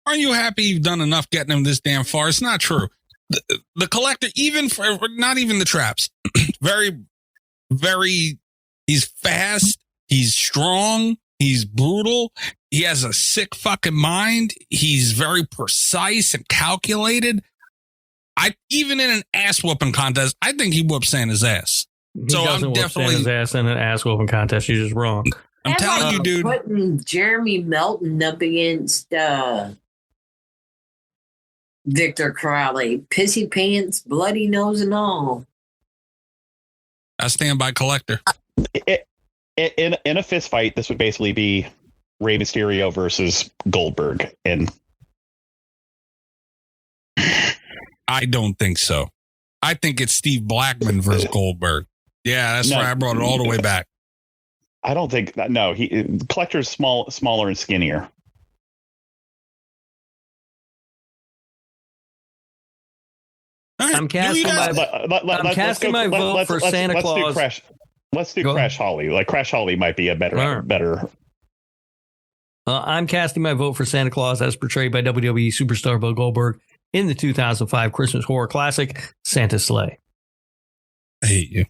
[SPEAKER 3] Are you happy you've done enough getting him this damn far? It's not true. The Collector, even for not even the traps, very, very, he's fast, he's strong, he's brutal, he has a sick fucking mind, he's very precise and calculated. Even in an ass whooping contest, I think he whooped Santa's ass.
[SPEAKER 4] He doesn't whoop Santa's ass in an ass whooping contest. You're just wrong.
[SPEAKER 3] I'm telling you, dude.
[SPEAKER 5] Putting Jeremy Melton up against Victor Crowley. Pissy pants, bloody nose and all.
[SPEAKER 3] I stand by Collector.
[SPEAKER 6] In a fist fight, this would basically be Rey Mysterio versus Goldberg. And
[SPEAKER 3] I don't think so. I think it's Steve Blackman versus Goldberg. Yeah, that's why I brought it all the way back.
[SPEAKER 6] I don't think that. No, Collector's smaller and skinnier.
[SPEAKER 3] Right,
[SPEAKER 4] I'm casting my vote for Santa Claus.
[SPEAKER 6] Let's do Crash Holly. Like Crash Holly might be a better.
[SPEAKER 4] I'm casting my vote for Santa Claus as portrayed by WWE superstar Bill Goldberg in the 2005 Christmas horror classic, Santa's Sleigh.
[SPEAKER 3] I hate you.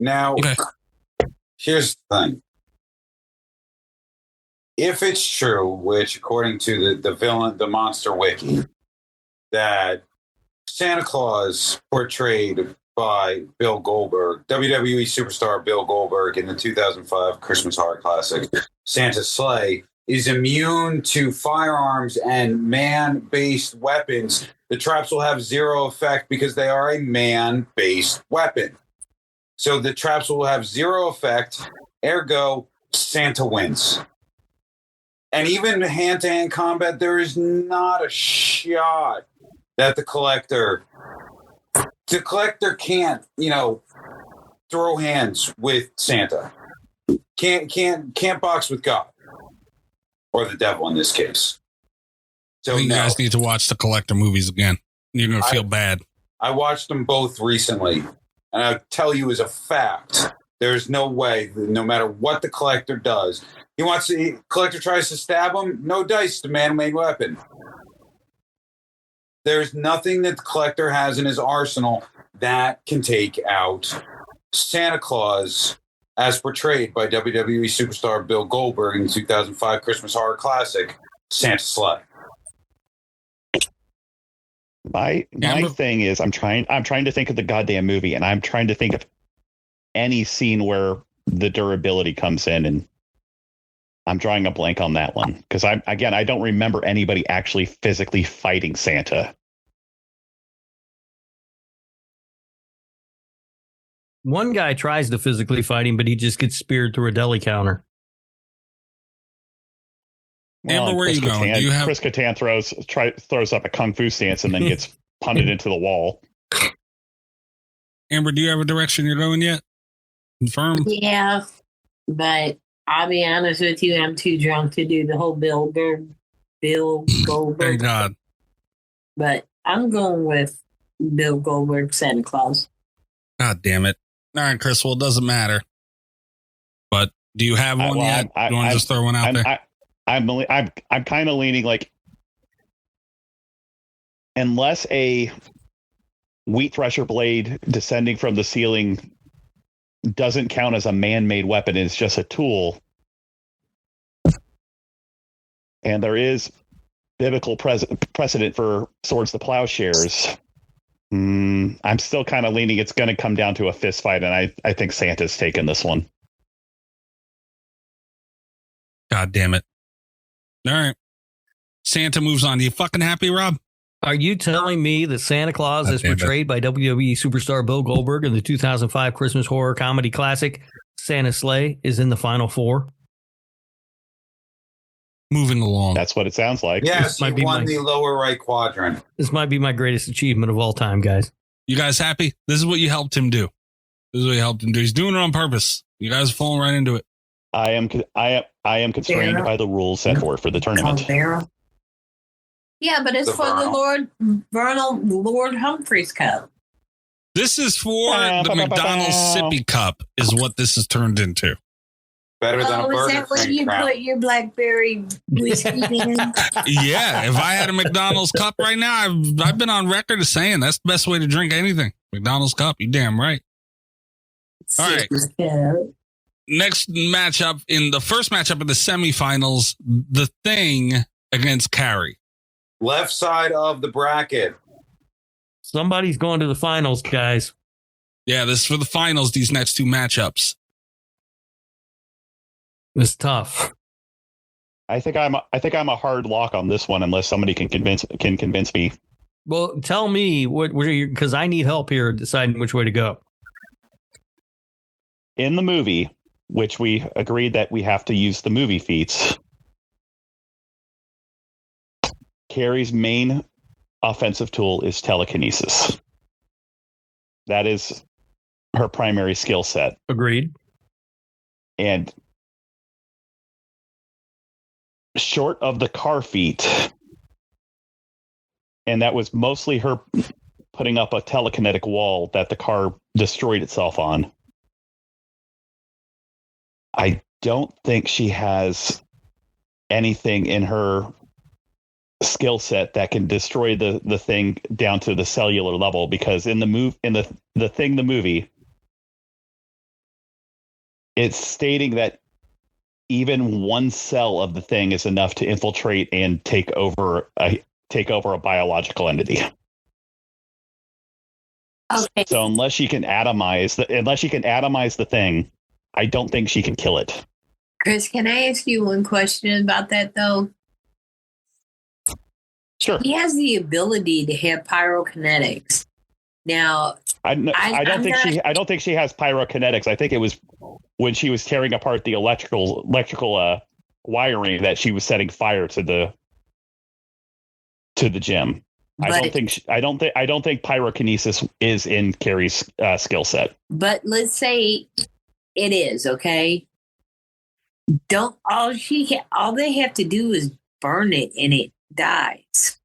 [SPEAKER 7] Now, here's the thing. If it's true, which according to the villain, the Monster Wiki, that Santa Claus portrayed by Bill Goldberg, WWE superstar Bill Goldberg in the 2005 Christmas horror classic, Santa's Sleigh, is immune to firearms and man-based weapons, the traps will have zero effect because they are a man-based weapon. So the traps will have zero effect, ergo, Santa wins. And even hand-to-hand combat, there is not a shot that the collector can't, throw hands with Santa. Can't box with God. Or the devil in this case. So
[SPEAKER 3] you guys need to watch the Collector movies again. You're going to feel bad.
[SPEAKER 7] I watched them both recently. And I tell you as a fact, there's no way, no matter what the Collector does, Collector tries to stab him, no dice, the man-made weapon. There's nothing that the Collector has in his arsenal that can take out Santa Claus as portrayed by WWE superstar Bill Goldberg in the 2005 Christmas horror classic, Santa's Sleigh.
[SPEAKER 6] My thing is, I'm trying to think of the goddamn movie, and I'm trying to think of any scene where the durability comes in, and I'm drawing a blank on that one because I don't remember anybody actually physically fighting Santa.
[SPEAKER 4] One guy tries to physically fight him, but he just gets speared through a deli counter.
[SPEAKER 3] Amber, where are you going? Do you have
[SPEAKER 6] Chris Kattan throws up a kung fu stance and then gets punted into the wall?
[SPEAKER 3] Amber, do you have a direction you're going yet? Confirm?
[SPEAKER 5] Yeah, but I'll be honest with you, I'm too drunk to do the whole Bill Goldberg.
[SPEAKER 3] Thank God.
[SPEAKER 5] But I'm going with Bill Goldberg, Santa Claus.
[SPEAKER 3] God damn it. All right, Chris, well, it doesn't matter. But do you have one yet? Do you want to just throw one out there?
[SPEAKER 6] I'm kind of leaning like, unless a wheat thresher blade descending from the ceiling doesn't count as a man-made weapon, it's just a tool. And there is biblical precedent for swords to plowshares. I'm still kind of leaning it's going to come down to a fist fight, and I think Santa's taking this one.
[SPEAKER 3] God damn it. All right. Santa moves on. Are you fucking happy, Rob?
[SPEAKER 4] Are you telling me that Santa Claus, as portrayed by WWE superstar Bill Goldberg in the 2005 Christmas horror comedy classic, Santa's Sleigh, is in the final four?
[SPEAKER 3] Moving along.
[SPEAKER 6] That's what it sounds like.
[SPEAKER 7] Yes, he won the lower right quadrant.
[SPEAKER 4] This might be my greatest achievement of all time, guys.
[SPEAKER 3] You guys happy? This is what you helped him do. He's doing it on purpose. You guys are falling right into it.
[SPEAKER 6] I am constrained by the rules set forth for the tournament.
[SPEAKER 5] Yeah, but it's for the Lord Humphreys Cup.
[SPEAKER 3] This is for the McDonald's Sippy Cup, is what this has turned into.
[SPEAKER 7] Better than a Burger
[SPEAKER 5] King. Is that when you put your blackberry whiskey in?
[SPEAKER 3] Yeah, if I had a McDonald's cup right now, I've been on record as saying that's the best way to drink anything. McDonald's cup, you damn right. All right. Next matchup, in the first matchup of the semifinals, The Thing against Carrie.
[SPEAKER 7] Left side of the bracket.
[SPEAKER 4] Somebody's going to the finals, guys.
[SPEAKER 3] Yeah, this is for the finals, these next two matchups.
[SPEAKER 4] It's tough.
[SPEAKER 6] I think I'm a hard lock on this one unless somebody can convince me.
[SPEAKER 4] Well, tell me what because I need help here deciding which way to go.
[SPEAKER 6] In the movie, which we agreed that we have to use the movie feats, Carrie's main offensive tool is telekinesis. That is her primary skill set.
[SPEAKER 4] Agreed.
[SPEAKER 6] And short of the car feat, and that was mostly her putting up a telekinetic wall that the car destroyed itself on, I don't think she has anything in her skill set that can destroy the thing down to the cellular level, because in the movie, it's stating that even one cell of the thing is enough to infiltrate and take over a biological entity.
[SPEAKER 5] Okay.
[SPEAKER 6] So unless she can atomize the thing, I don't think she can kill it.
[SPEAKER 5] Chris, can I ask you one question about that, though?
[SPEAKER 6] Sure.
[SPEAKER 5] He has the ability to have pyrokinetics. Now,
[SPEAKER 6] I don't think she has pyrokinetics. I think it was when she was tearing apart the electrical wiring that she was setting fire to the gym. I don't think pyrokinesis is in Carrie's skill set.
[SPEAKER 5] But let's say it is, okay? All they have to do is burn it and it dies.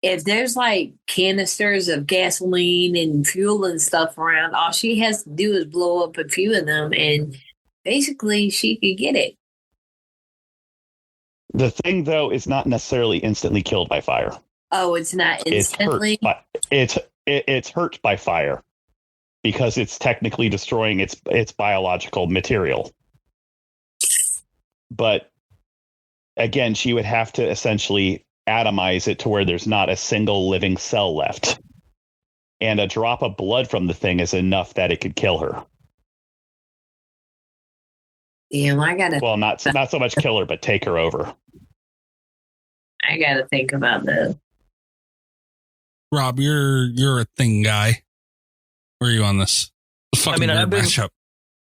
[SPEAKER 5] If there's like canisters of gasoline and fuel and stuff around, all she has to do is blow up a few of them and basically she could get it.
[SPEAKER 6] The thing, though, is not necessarily instantly killed by fire.
[SPEAKER 5] Oh, it's not instantly?
[SPEAKER 6] It's hurt by fire because it's technically destroying its biological material. But again, she would have to essentially atomize it to where there's not a single living cell left. And a drop of blood from the thing is enough that it could kill her.
[SPEAKER 5] Damn,
[SPEAKER 6] Well, not so much kill her, but take her over.
[SPEAKER 5] I gotta think about that.
[SPEAKER 3] Rob, you're a thing guy. Where are you on this? Fucking weird matchup.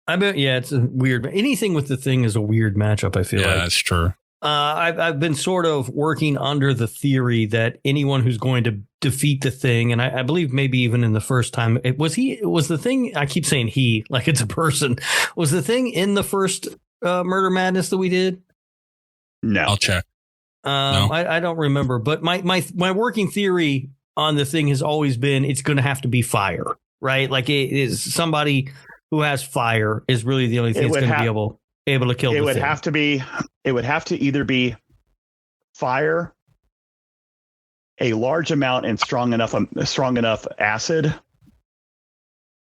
[SPEAKER 4] Yeah, it's a weird. Anything with the thing is a weird matchup, I feel like.
[SPEAKER 3] Yeah, that's true.
[SPEAKER 4] I've been sort of working under the theory that anyone who's going to defeat the thing, and I believe maybe even in the first time, was the thing, I keep saying he, like it's a person, was the thing in the first Murder Madness that we did?
[SPEAKER 6] No.
[SPEAKER 3] I'll check.
[SPEAKER 4] No. I don't remember, but my working theory on the thing has always been it's going to have to be fire, right? Like it is somebody who has fire is really the only thing that's going to be able to kill the thing.
[SPEAKER 6] It would have to either be fire, a large amount and strong enough acid,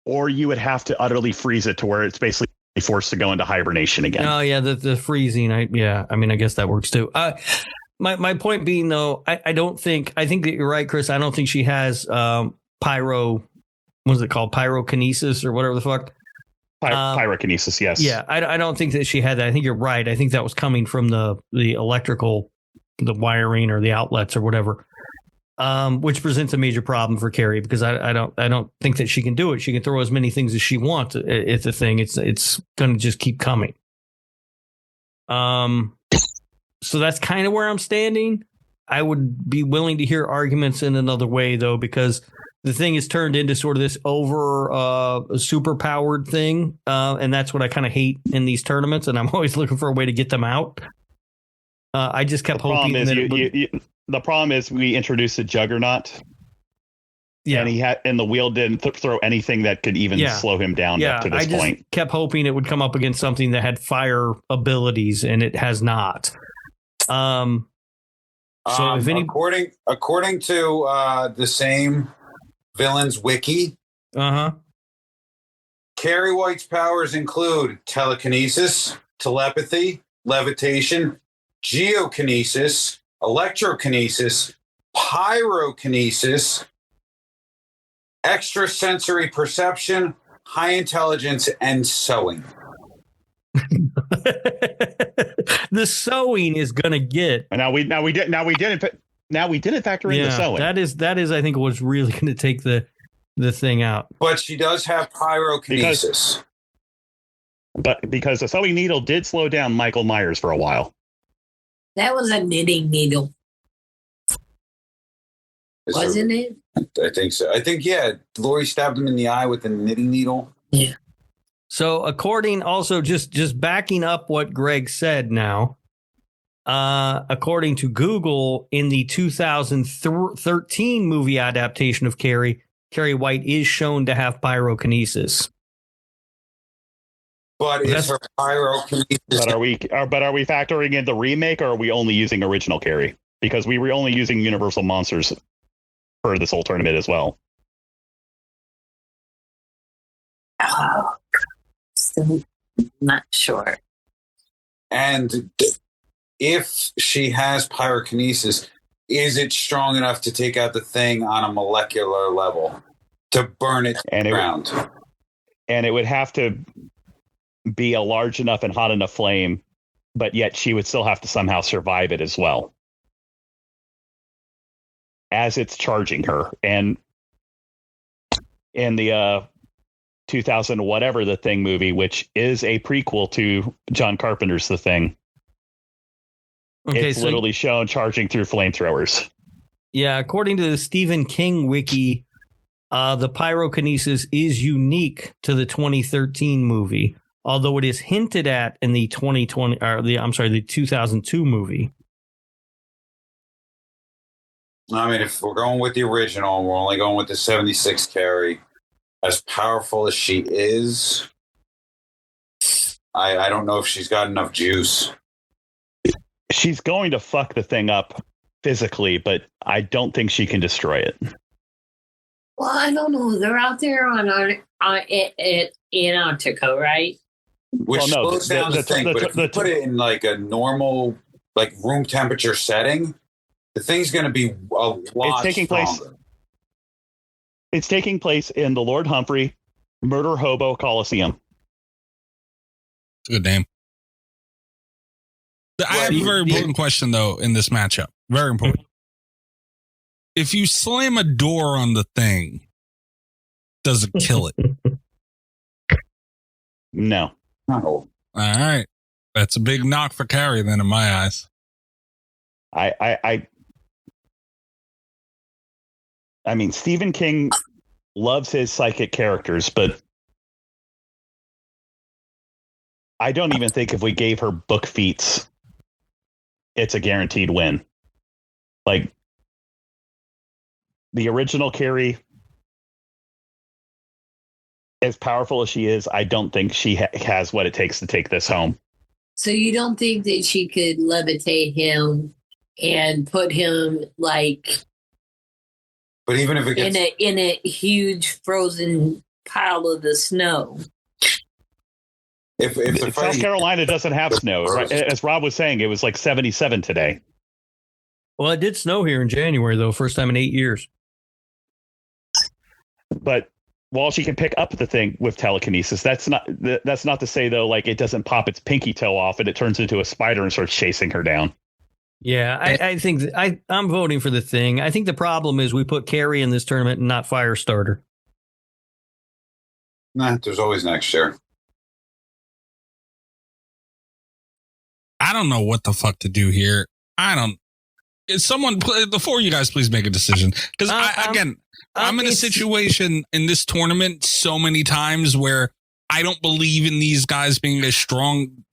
[SPEAKER 6] or you would have to utterly freeze it to where it's basically forced to go into hibernation again. Oh
[SPEAKER 4] yeah, the freezing. I guess that works too. My point being though, I think that you're right, Chris. I don't think she has what is it called? Pyrokinesis or whatever the fuck.
[SPEAKER 6] Pyrokinesis, yes.
[SPEAKER 4] Yeah, I don't think that she had that. I think you're right. I think that was coming from the electrical, the wiring or the outlets or whatever, which presents a major problem for Carrie because I don't think that she can do it. She can throw as many things as she wants at the thing. It's going to just keep coming. So that's kind of where I'm standing. I would be willing to hear arguments in another way though, because the thing is turned into sort of this super powered thing. And that's what I kind of hate in these tournaments. And I'm always looking for a way to get them out. I just kept hoping.
[SPEAKER 6] The problem is we introduced a juggernaut. Yeah. And the wheel didn't throw anything that could even slow him down up to this point. I just
[SPEAKER 4] kept hoping it would come up against something that had fire abilities and it has not. So if
[SPEAKER 7] according to the same Villains Wiki. Carrie White's powers include telekinesis, telepathy, levitation, geokinesis, electrokinesis, pyrokinesis, extrasensory perception, high intelligence, and sewing.
[SPEAKER 4] The sewing is gonna get.
[SPEAKER 6] And now we didn't factor in the sewing.
[SPEAKER 4] That is I think what's really going to take the thing out.
[SPEAKER 7] But she does have pyrokinesis.
[SPEAKER 6] Because the sewing needle did slow down Michael Myers for a while.
[SPEAKER 5] That was a knitting needle, wasn't it?
[SPEAKER 7] I think so. I think, yeah, Laurie stabbed him in the eye with a knitting needle.
[SPEAKER 5] Yeah.
[SPEAKER 4] So according, also just backing up what Greg said now, according to Google, in the 2013 movie adaptation of Carrie White is shown to have pyrokinesis.
[SPEAKER 7] But is her pyrokinesis?
[SPEAKER 6] But are we factoring in the remake, or are we only using original Carrie? Because we were only using Universal Monsters for this whole tournament as well.
[SPEAKER 5] Oh, still not sure.
[SPEAKER 7] And if she has pyrokinesis, is it strong enough to take out the thing on a molecular level to burn it to the ground?
[SPEAKER 6] And it would have to be a large enough and hot enough flame, but yet she would still have to somehow survive it as well, as it's charging her. And in the 2000 whatever The Thing movie, which is a prequel to John Carpenter's The Thing, it's literally shown charging through flamethrowers.
[SPEAKER 4] Yeah, according to the Stephen King wiki, the pyrokinesis is unique to the 2013 movie, although it is hinted at in the 2002 movie.
[SPEAKER 7] I mean, if we're going with the original, we're only going with the 76 Carrie. As powerful as she is, I don't know if she's got enough juice.
[SPEAKER 6] She's going to fuck the thing up physically, but I don't think she can destroy it.
[SPEAKER 5] Well, I don't know. They're out there on Antarctica, right?
[SPEAKER 7] Which slows down the thing, but if you put it in like a normal, like room temperature setting, the thing's going to be a lot stronger.
[SPEAKER 6] It's taking place in the Lord Humphrey Murder Hobo Coliseum.
[SPEAKER 3] Good name. I have a very important question, though, in this matchup. Very important. If you slam a door on the thing, does it kill it?
[SPEAKER 6] No.
[SPEAKER 7] No.
[SPEAKER 3] All right. That's a big knock for Carrie, then, in my eyes.
[SPEAKER 6] I mean, Stephen King loves his psychic characters, but I don't even think if we gave her book feats, it's a guaranteed win. Like, the original Carrie, as powerful as she is, I don't think she has what it takes to take this home.
[SPEAKER 5] So you don't think that she could levitate him and put him like...
[SPEAKER 7] But even if it gets...
[SPEAKER 5] in a huge frozen pile of the snow.
[SPEAKER 7] If
[SPEAKER 6] South Carolina doesn't have snow, right? As Rob was saying, it was like 77 today.
[SPEAKER 4] Well, it did snow here in January, though, first time in 8 years.
[SPEAKER 6] But while she can pick up the thing with telekinesis, that's not to say, though, like it doesn't pop its pinky toe off and it turns into a spider and starts chasing her down.
[SPEAKER 4] Yeah, I think I'm voting for the Thing. I think the problem is we put Carrie in this tournament and not Firestarter.
[SPEAKER 7] Nah, there's always next year.
[SPEAKER 3] I don't know what the fuck to do here. Someone, before you guys, please make a decision. Because I'm in a situation in this tournament so many times where I don't believe in these guys being strong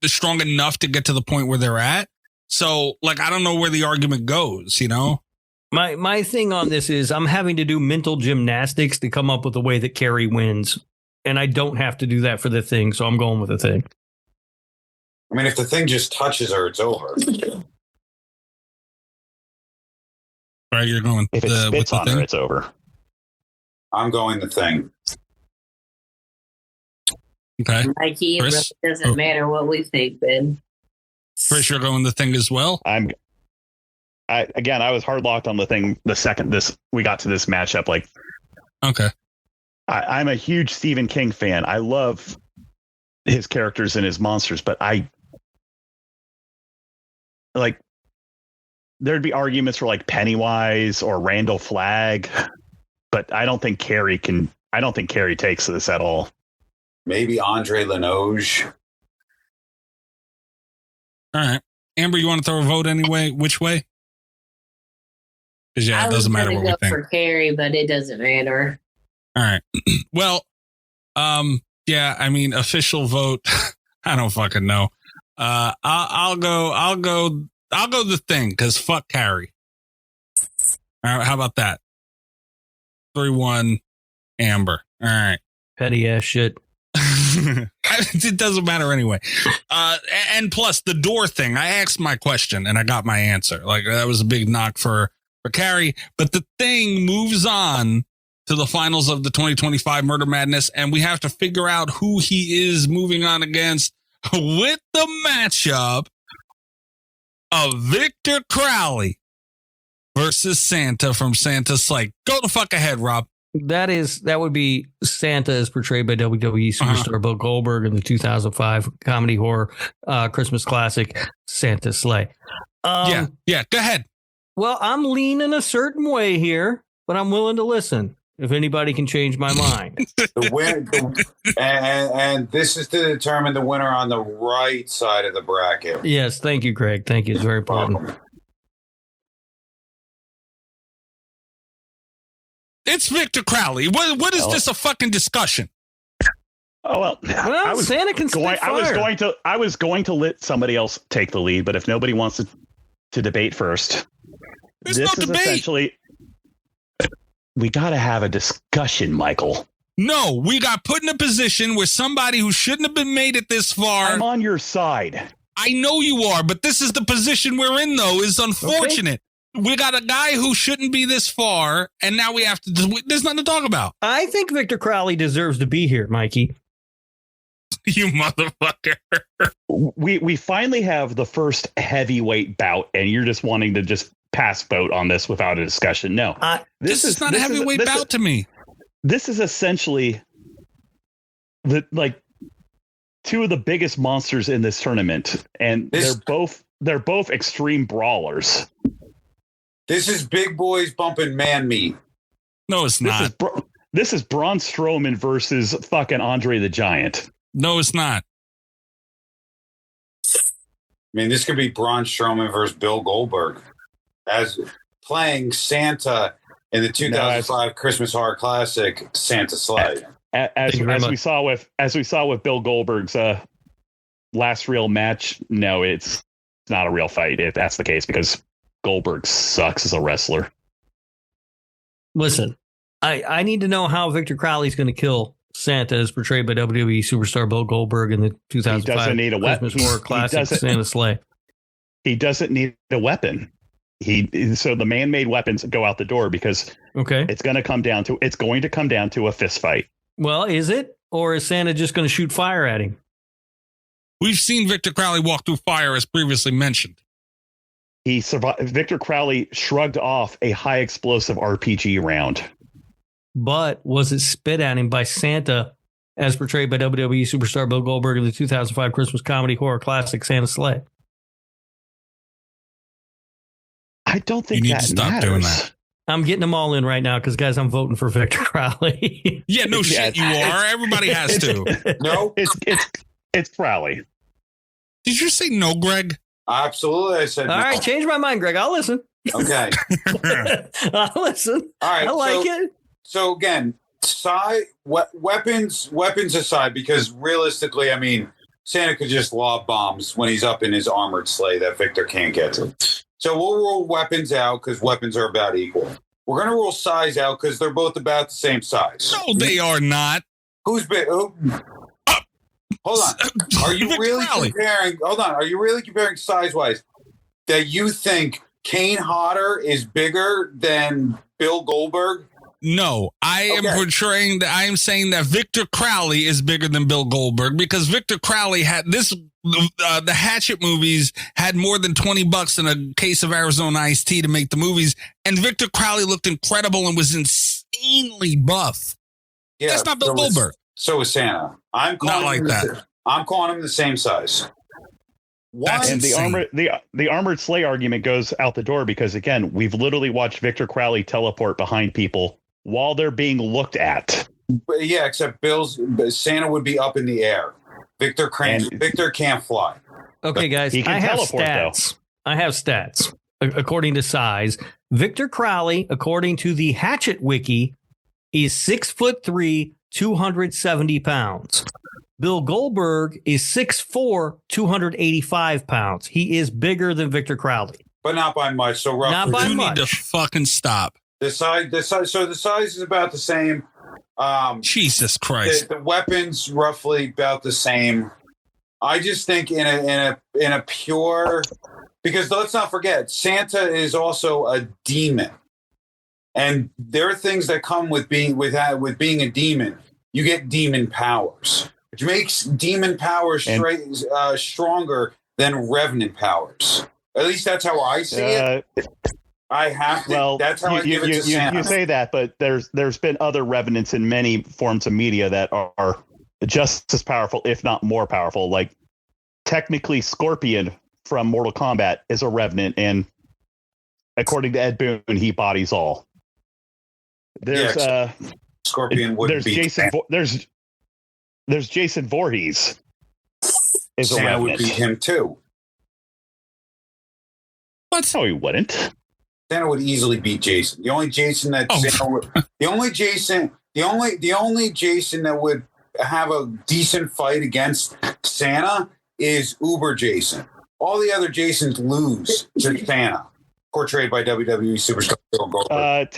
[SPEAKER 3] enough to get to the point where they're at. So, like, I don't know where the argument goes, you know?
[SPEAKER 4] My thing on this is I'm having to do mental gymnastics to come up with a way that Carrie wins. And I don't have to do that for the Thing, so I'm going with the Thing.
[SPEAKER 7] I mean, if the Thing just touches her, it's over.
[SPEAKER 3] Right, you're going
[SPEAKER 6] if it spits on her, it's over.
[SPEAKER 7] I'm going the Thing.
[SPEAKER 3] Okay.
[SPEAKER 5] Mikey, it
[SPEAKER 3] Chris?
[SPEAKER 5] really doesn't matter what we think, Ben.
[SPEAKER 3] Chris, you're going the Thing as well?
[SPEAKER 6] I was hard locked on the Thing the second we got to this matchup. Like,
[SPEAKER 3] okay.
[SPEAKER 6] I'm a huge Stephen King fan. I love his characters and his monsters, but I like there'd be arguments for like Pennywise or Randall Flagg, but I don't think Carrie takes this at all.
[SPEAKER 7] Maybe Andre Lenoge.
[SPEAKER 3] All right. Amber, you want to throw a vote anyway? Which way? Because it doesn't matter what we think.
[SPEAKER 5] I was going to go for Carrie, but it doesn't matter.
[SPEAKER 3] All right. Well, yeah, I mean, official vote. I don't fucking know. I'll go the Thing, because fuck Carrie. All right, how about that? 3-1 Amber. All right.
[SPEAKER 4] Petty ass shit.
[SPEAKER 3] It doesn't matter anyway. And plus the door thing, I asked my question and I got my answer. Like, that was a big knock for Carrie, but the Thing moves on to the finals of the 2025 Murder Madness, and we have to figure out who he is moving on against with the matchup of Victor Crowley versus Santa from Santa Slay. Go the fuck ahead, Rob.
[SPEAKER 4] That would be Santa as portrayed by WWE superstar Bill Goldberg in the 2005 comedy horror Christmas classic Santa Slay.
[SPEAKER 3] Yeah, go ahead.
[SPEAKER 4] Well, I'm leaning a certain way here, but I'm willing to listen if anybody can change my mind.
[SPEAKER 7] And this is to determine the winner on the right side of the bracket.
[SPEAKER 4] Yes, thank you, Greg. Thank you. It's very important.
[SPEAKER 3] It's Victor Crowley. What is this a fucking discussion?
[SPEAKER 6] Oh well,
[SPEAKER 4] Santa can spit fire.
[SPEAKER 6] I was going to let somebody else take the lead, but if nobody wants to debate first,
[SPEAKER 3] There's no debate.
[SPEAKER 6] Essentially, we got to have a discussion, Michael.
[SPEAKER 3] No, we got put in a position where somebody who shouldn't have been made it this far.
[SPEAKER 6] I'm on your side.
[SPEAKER 3] I know you are, but this is the position we're in, though. Is unfortunate. Okay. We got a guy who shouldn't be this far, and now we have to. There's nothing to talk about.
[SPEAKER 4] I think Victor Crowley deserves to be here, Mikey.
[SPEAKER 3] You motherfucker.
[SPEAKER 6] We finally have the first heavyweight bout, and you're just wanting to just pass vote on this without a discussion. No,
[SPEAKER 3] this is not a heavyweight bout to me.
[SPEAKER 6] This is essentially two of the biggest monsters in this tournament, and they're both extreme brawlers.
[SPEAKER 7] This is big boys bumping man meat.
[SPEAKER 3] No, it's not.
[SPEAKER 6] This is Braun Strowman versus fucking Andre the Giant.
[SPEAKER 3] No, it's not.
[SPEAKER 7] I mean, this could be Braun Strowman versus Bill Goldberg as playing Santa in the 2005 Christmas Horror Classic Santa Slay.
[SPEAKER 6] As we saw with Bill Goldberg's last real match, no, it's not a real fight if that's the case, because Goldberg sucks as a wrestler.
[SPEAKER 4] Listen, I need to know how Victor Crowley's going to kill Santa as portrayed by WWE superstar Bill Goldberg in the 2005
[SPEAKER 6] he doesn't need a weapon.
[SPEAKER 4] Christmas Horror Classic Santa Slay.
[SPEAKER 6] He doesn't need a weapon. So the man-made weapons go out the door because it's going to come down to a fist fight. Well, is it? Or is Santa just going to shoot fire at him?
[SPEAKER 3] We've seen Victor Crowley walk through fire, as previously mentioned.
[SPEAKER 6] He survived. Victor Crowley shrugged off a high explosive RPG round.
[SPEAKER 4] But was it spit at him by Santa, as portrayed by WWE superstar Bill Goldberg in the 2005 Christmas comedy horror classic Santa Slay?
[SPEAKER 6] I don't think
[SPEAKER 3] you need to stop doing that.
[SPEAKER 4] I'm getting them all in right now because, guys, I'm voting for Victor Crowley.
[SPEAKER 3] Yeah, no shit, you are. Everybody has to.
[SPEAKER 7] No,
[SPEAKER 6] it's Crowley.
[SPEAKER 3] Did you say no, Greg?
[SPEAKER 7] Absolutely, I said.
[SPEAKER 4] All right, change my mind, Greg. I'll listen.
[SPEAKER 7] Okay,
[SPEAKER 4] I'll listen.
[SPEAKER 7] All right,
[SPEAKER 4] I like it.
[SPEAKER 7] So again, weapons aside, because realistically, I mean, Santa could just lob bombs when he's up in his armored sleigh that Victor can't get to. So we'll rule weapons out because weapons are about equal. We're going to rule size out because they're both about the same size.
[SPEAKER 3] No, they are not.
[SPEAKER 7] Who's big? Hold on. Are you really comparing? Hold on. Are you really comparing size-wise that you think Kane Hodder is bigger than Bill Goldberg?
[SPEAKER 3] No, I am portraying that. I am saying that Victor Crowley is bigger than Bill Goldberg because Victor Crowley had this. The Hatchet movies had more than $20 in a case of Arizona iced tea to make the movies, and Victor Crowley looked incredible and was insanely buff. Yeah, that's not Bill Goldberg.
[SPEAKER 7] So is Santa. I'm calling him the same size. One,
[SPEAKER 6] And the armored sleigh argument goes out the door because, again, we've literally watched Victor Crowley teleport behind people while they're being looked at.
[SPEAKER 7] yeah, except Santa would be up in the air. Victor can't fly.
[SPEAKER 4] Okay, guys,
[SPEAKER 6] He can
[SPEAKER 4] I have
[SPEAKER 6] teleport,
[SPEAKER 4] stats. I have stats according to size. Victor Crowley, according to the Hatchet Wiki, is 6'3", 270 pounds. Bill Goldberg is 6'4", 285 pounds. He is bigger than Victor Crowley,
[SPEAKER 7] But not by much. So roughly.
[SPEAKER 4] Not by
[SPEAKER 3] You
[SPEAKER 4] much.
[SPEAKER 3] need to fucking stop.
[SPEAKER 7] The size is about the same.
[SPEAKER 3] Jesus Christ.
[SPEAKER 7] The weapons roughly about the same. I just think in a pure, because let's not forget, Santa is also a demon, and there are things that come with being a demon. You get demon powers, which makes demon powers stronger than revenant powers. At least that's how I see it. I have to.
[SPEAKER 6] Well,
[SPEAKER 7] that's how I give it to Santa.
[SPEAKER 6] You say that, but there's been other revenants in many forms of media that are just as powerful, if not more powerful. Like technically, Scorpion from Mortal Kombat is a revenant, and according to Ed Boon, he bodies all. There's
[SPEAKER 7] Scorpion wouldn't
[SPEAKER 6] there's
[SPEAKER 7] be
[SPEAKER 6] Jason. There's Jason Voorhees. Is a
[SPEAKER 7] Santa
[SPEAKER 6] revenant.
[SPEAKER 7] would beat him too.
[SPEAKER 6] What? No, he wouldn't.
[SPEAKER 7] Santa would easily beat Jason. The only Jason that the only Jason that would have a decent fight against Santa is Uber Jason. All the other Jasons lose to Santa, portrayed by WWE superstar Bill Goldberg.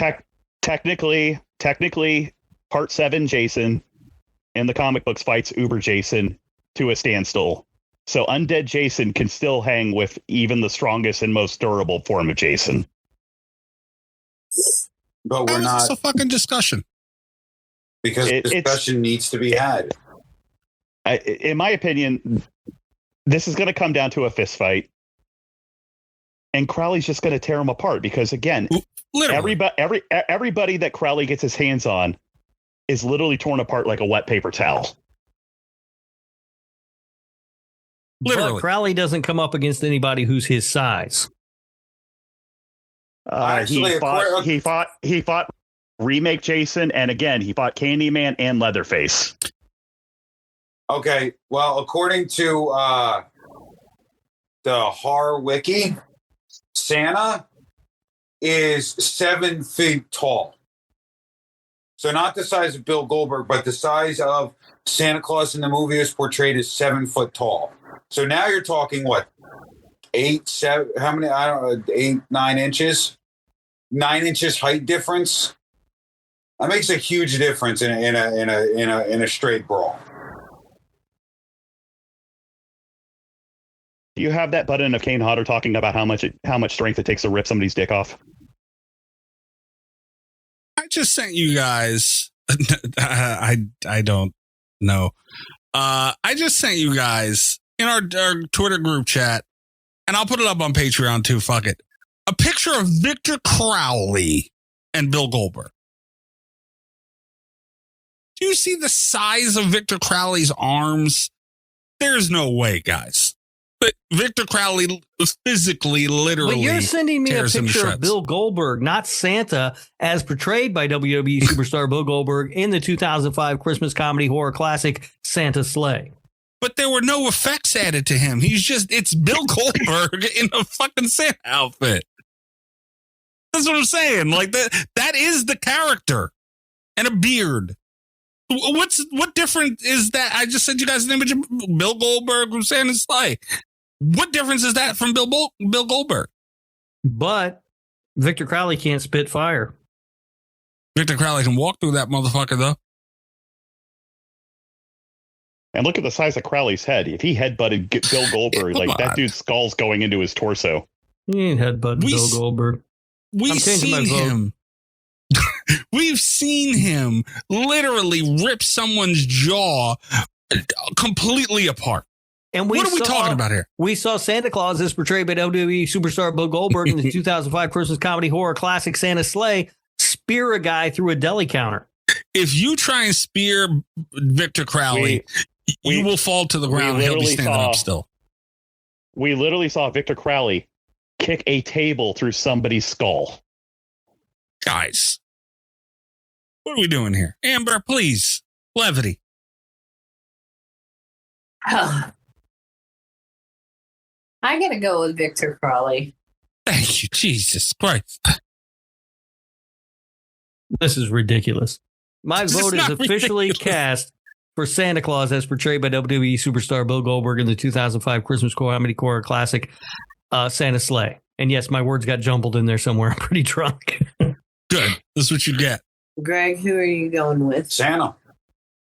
[SPEAKER 6] Technically, Part 7 Jason in the comic books fights Uber Jason to a standstill. So Undead Jason can still hang with even the strongest and most durable form of Jason.
[SPEAKER 7] But we're not.
[SPEAKER 3] It's a fucking discussion.
[SPEAKER 7] Because discussion needs to be had.
[SPEAKER 6] In my opinion, this is going to come down to a fist fight. And Crowley's just going to tear him apart because, again, everybody that Crowley gets his hands on is literally torn apart like a wet paper towel.
[SPEAKER 3] Literally.
[SPEAKER 4] But Crowley doesn't come up against anybody who's his size.
[SPEAKER 6] He fought remake Jason, and again, he fought Candyman and Leatherface.
[SPEAKER 7] Okay, well, according to the horror wiki, Santa is 7 feet tall. So not the size of Bill Goldberg, but the size of Santa Claus in the movie is portrayed as 7 foot tall. So now you're talking what? 8, 7, how many? I don't know, 8, 9 inches? 9 inches height difference? That makes a huge difference in a straight brawl.
[SPEAKER 6] Do you have that button of Kane Hodder talking about how much strength it takes to rip somebody's dick off?
[SPEAKER 3] I just sent you guys. I don't know. I just sent you guys in our Twitter group chat, and I'll put it up on Patreon too. Fuck it. A picture of Victor Crowley and Bill Goldberg. Do you see the size of Victor Crowley's arms? There's no way, guys. But Victor Crowley physically, literally.
[SPEAKER 4] But you're sending me a picture of Bill Goldberg, not Santa, as portrayed by WWE superstar Bill Goldberg in the 2005 Christmas comedy horror classic Santa Sleigh.
[SPEAKER 3] But there were no effects added to him. It's Bill Goldberg in a fucking Santa outfit. That's what I'm saying. Like that is the character and a beard. What different is that? I just sent you guys an image of Bill Goldberg from Santa Sleigh. What difference is that from Bill Goldberg?
[SPEAKER 4] But Victor Crowley can't spit fire.
[SPEAKER 3] Victor Crowley can walk through that motherfucker, though.
[SPEAKER 6] And look at the size of Crowley's head. If he headbutted Bill Goldberg, that dude's skull's going into his torso.
[SPEAKER 4] He ain't headbutting Bill Goldberg.
[SPEAKER 3] We've seen him. We've seen him literally rip someone's jaw completely apart.
[SPEAKER 4] And
[SPEAKER 3] what are we talking about here?
[SPEAKER 4] We saw Santa Claus as portrayed by WWE superstar Bill Goldberg in the 2005 Christmas comedy horror classic Santa Sleigh spear a guy through a deli counter.
[SPEAKER 3] If you try and spear Victor Crowley, you will fall to the ground and he'll be standing up still.
[SPEAKER 6] We literally saw Victor Crowley kick a table through somebody's skull.
[SPEAKER 3] Guys, what are we doing here? Amber, please. Levity.
[SPEAKER 5] I gotta go with Victor Crowley.
[SPEAKER 3] Thank you, Jesus Christ.
[SPEAKER 4] This is ridiculous. My
[SPEAKER 3] This is
[SPEAKER 4] vote is
[SPEAKER 3] not
[SPEAKER 4] officially
[SPEAKER 3] ridiculous.
[SPEAKER 4] cast for Santa Claus as portrayed by WWE superstar Bill Goldberg in the 2005 Christmas Comedy Horror Classic, Santa's Sleigh. And yes, my words got jumbled in there somewhere. I'm pretty drunk.
[SPEAKER 3] Good. This is what you get.
[SPEAKER 5] Greg, who are you going with?
[SPEAKER 7] Santa.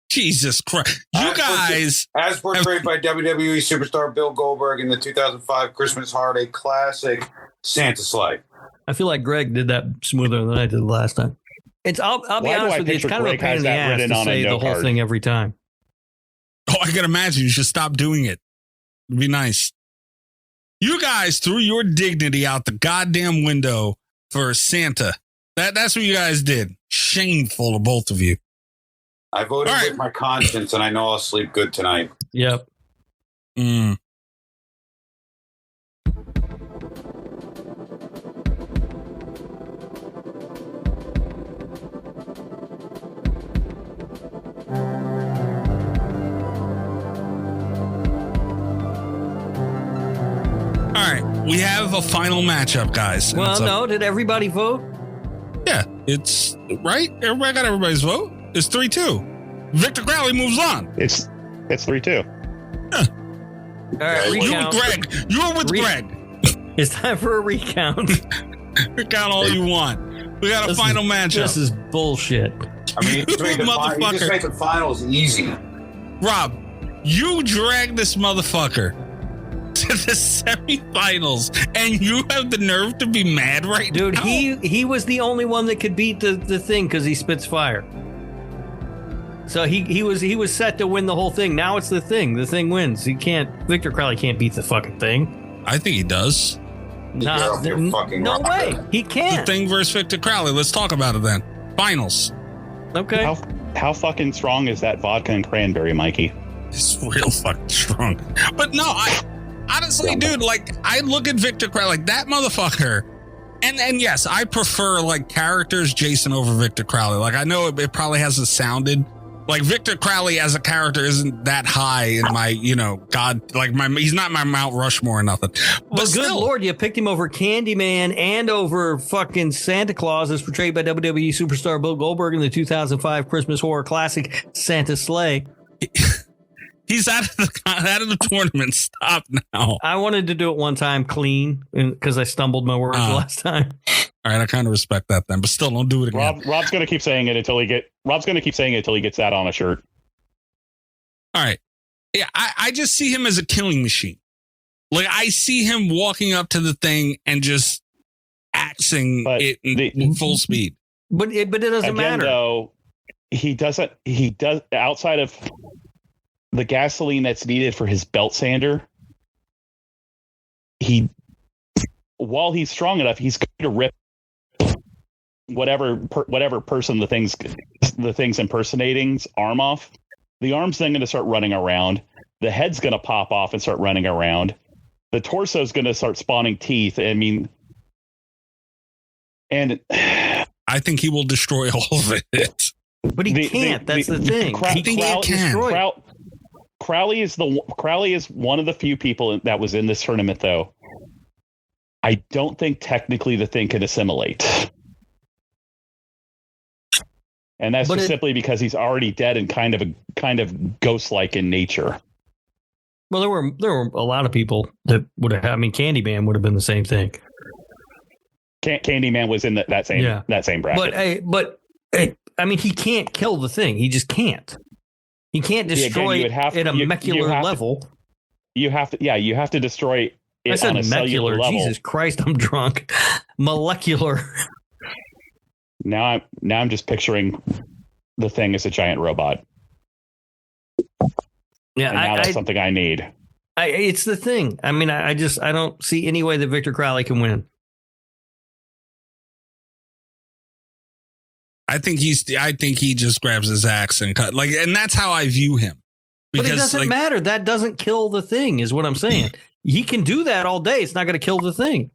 [SPEAKER 3] Jesus Christ. You guys.
[SPEAKER 7] As portrayed by WWE superstar Bill Goldberg in the 2005 Christmas Holiday Classic, Santa Sleigh.
[SPEAKER 4] I feel like Greg did that smoother than I did last time. I'll be
[SPEAKER 6] Why do
[SPEAKER 4] honest
[SPEAKER 6] I
[SPEAKER 4] with you, it's
[SPEAKER 6] picture
[SPEAKER 4] kind of a
[SPEAKER 6] Greg
[SPEAKER 4] pain
[SPEAKER 6] has
[SPEAKER 4] in the
[SPEAKER 6] that
[SPEAKER 4] ass
[SPEAKER 6] written
[SPEAKER 4] to
[SPEAKER 6] on a
[SPEAKER 4] say the
[SPEAKER 6] note
[SPEAKER 4] whole
[SPEAKER 6] card?
[SPEAKER 4] thing every time.
[SPEAKER 3] Oh, I can imagine. You should stop doing it. It'd be nice. You guys threw your dignity out the goddamn window for Santa. That's what you guys did. Shameful to both of you.
[SPEAKER 7] I voted
[SPEAKER 3] All right.
[SPEAKER 7] with my conscience, and I know I'll sleep good tonight.
[SPEAKER 4] Yep.
[SPEAKER 3] Mm. All right, we have a final matchup, guys. And
[SPEAKER 4] Well,
[SPEAKER 3] it's a-
[SPEAKER 4] no, did everybody vote?
[SPEAKER 3] Yeah, it's right. Everybody got everybody's vote. It's 3-2. Victor Crowley moves on.
[SPEAKER 6] It's 3-2.
[SPEAKER 4] All right,
[SPEAKER 7] You
[SPEAKER 3] You
[SPEAKER 4] recount.
[SPEAKER 3] with Greg. You're with Greg.
[SPEAKER 4] It's time for a recount.
[SPEAKER 3] Recount all you want. We got a
[SPEAKER 4] This
[SPEAKER 3] final
[SPEAKER 4] is-
[SPEAKER 3] matchup.
[SPEAKER 4] This is bullshit.
[SPEAKER 7] I mean, you just make the
[SPEAKER 3] Motherfucker.
[SPEAKER 7] finals easy.
[SPEAKER 3] Rob, you dragged this motherfucker to the semifinals, and you have the nerve to be mad right
[SPEAKER 4] Dude,
[SPEAKER 3] now?
[SPEAKER 4] he was the only one that could beat the thing because he spits fire. So he was set to win the whole thing. Now it's the thing. The thing wins. Victor Crowley can't beat the fucking thing.
[SPEAKER 3] I think he does.
[SPEAKER 4] Nah,
[SPEAKER 7] You're fucking
[SPEAKER 4] no
[SPEAKER 7] wrong.
[SPEAKER 4] way. He
[SPEAKER 3] The
[SPEAKER 4] can't.
[SPEAKER 3] thing versus Victor Crowley. Let's talk about it then. Finals.
[SPEAKER 4] Okay.
[SPEAKER 6] How fucking strong is that vodka and cranberry, Mikey?
[SPEAKER 3] It's real fucking strong. But no, I honestly, dude, like I look at Victor Crowley, like that motherfucker. And yes, I prefer like characters Jason over Victor Crowley. Like I know it probably hasn't sounded like Victor Crowley as a character isn't that high in my, God, like he's not my Mount Rushmore or nothing. But
[SPEAKER 4] Well, good
[SPEAKER 3] still,
[SPEAKER 4] Lord, you picked him over Candyman and over fucking Santa Claus as portrayed by WWE superstar Bill Goldberg in the 2005 Christmas Horror Classic, Santa's Sleigh.
[SPEAKER 3] he's out of the tournament. Stop now.
[SPEAKER 4] I wanted to do it one time clean because I stumbled my words last time.
[SPEAKER 3] All right, I kind of respect that then, but still don't do it again.
[SPEAKER 6] Rob's gonna keep saying it until he gets that on a shirt.
[SPEAKER 3] All right. Yeah, I just see him as a killing machine. Like I see him walking up to the thing and just axing it in full speed.
[SPEAKER 4] But it doesn't
[SPEAKER 6] Again,
[SPEAKER 4] matter.
[SPEAKER 6] though, he does outside of the gasoline that's needed for his belt sander. While he's strong enough, he's going to rip whatever person the thing's impersonating's arm off. The arm's then going to start running around. The head's going to pop off and start running around. The torso's going to start spawning teeth. I mean, and
[SPEAKER 3] I think he will destroy all of it.
[SPEAKER 4] But he can't. That's the thing. He can't destroy it.
[SPEAKER 6] Crowley is one of the few people that was in this tournament, though. I don't think technically the thing can assimilate. And that's just simply because he's already dead and kind of ghost-like in nature.
[SPEAKER 4] Well, there were a lot of people that would have. I mean, Candyman would have been the same thing.
[SPEAKER 6] Candyman was in that same bracket.
[SPEAKER 4] But I mean, he can't kill the thing. He just can't. He can't destroy it at a molecular level.
[SPEAKER 6] You have to destroy it
[SPEAKER 4] I said
[SPEAKER 6] on a cellular level.
[SPEAKER 4] Jesus Christ, I'm drunk. Molecular.
[SPEAKER 6] Now I'm just picturing the thing as a giant robot.
[SPEAKER 4] Yeah,
[SPEAKER 6] and now that's something I need.
[SPEAKER 4] It's the thing. I mean, I don't see any way that Victor Crowley can win.
[SPEAKER 3] I think he just grabs his axe and cut and that's how I view him.
[SPEAKER 4] But it doesn't matter. That doesn't kill the thing, is what I'm saying. he can do that all day. It's not going to kill the thing.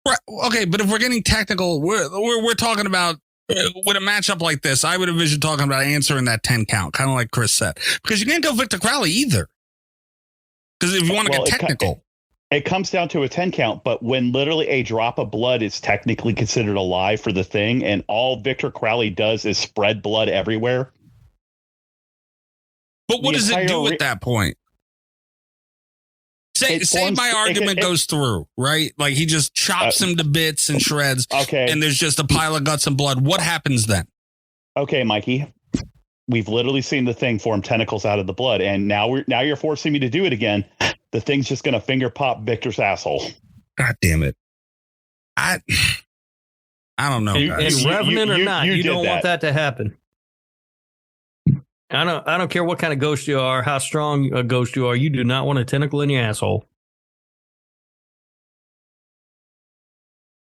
[SPEAKER 3] Right. Okay, but if we're getting technical, we're talking about with a matchup like this. I would envision talking about answering that 10 count, kind of like Chris said, because you can't go Victor Crowley either. Because if you want to get technical,
[SPEAKER 6] it comes down to a 10 count. But when literally a drop of blood is technically considered alive for the thing, and all Victor Crowley does is spread blood everywhere.
[SPEAKER 3] But what does it do at that point? Say my argument goes through, right? Like he just chops him to bits and shreds.
[SPEAKER 6] Okay.
[SPEAKER 3] And there's just a pile of guts and blood. What happens then?
[SPEAKER 6] Okay, Mikey. We've literally seen the thing form tentacles out of the blood, and now you're forcing me to do it again. The thing's just going to finger pop Victor's asshole.
[SPEAKER 3] God damn it! I don't know.
[SPEAKER 4] And Revenant or not, you don't want that to happen. I don't care what kind of ghost you are, how strong a ghost you are. You do not want a tentacle in your asshole.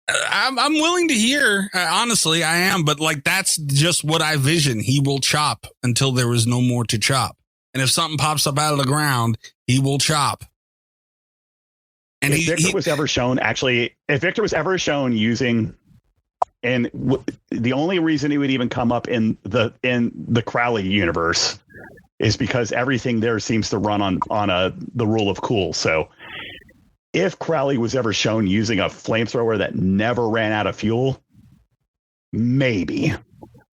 [SPEAKER 3] I'm willing to hear. Honestly, I am. But like, that's just what I vision. He will chop until there is no more to chop. And if something pops up out of the ground, he will chop. And
[SPEAKER 6] if Victor was ever shown using, and the only reason he would even come up in the Crowley universe is because everything there seems to run on the rule of cool. So if Crowley was ever shown using a flamethrower that never ran out of fuel, maybe.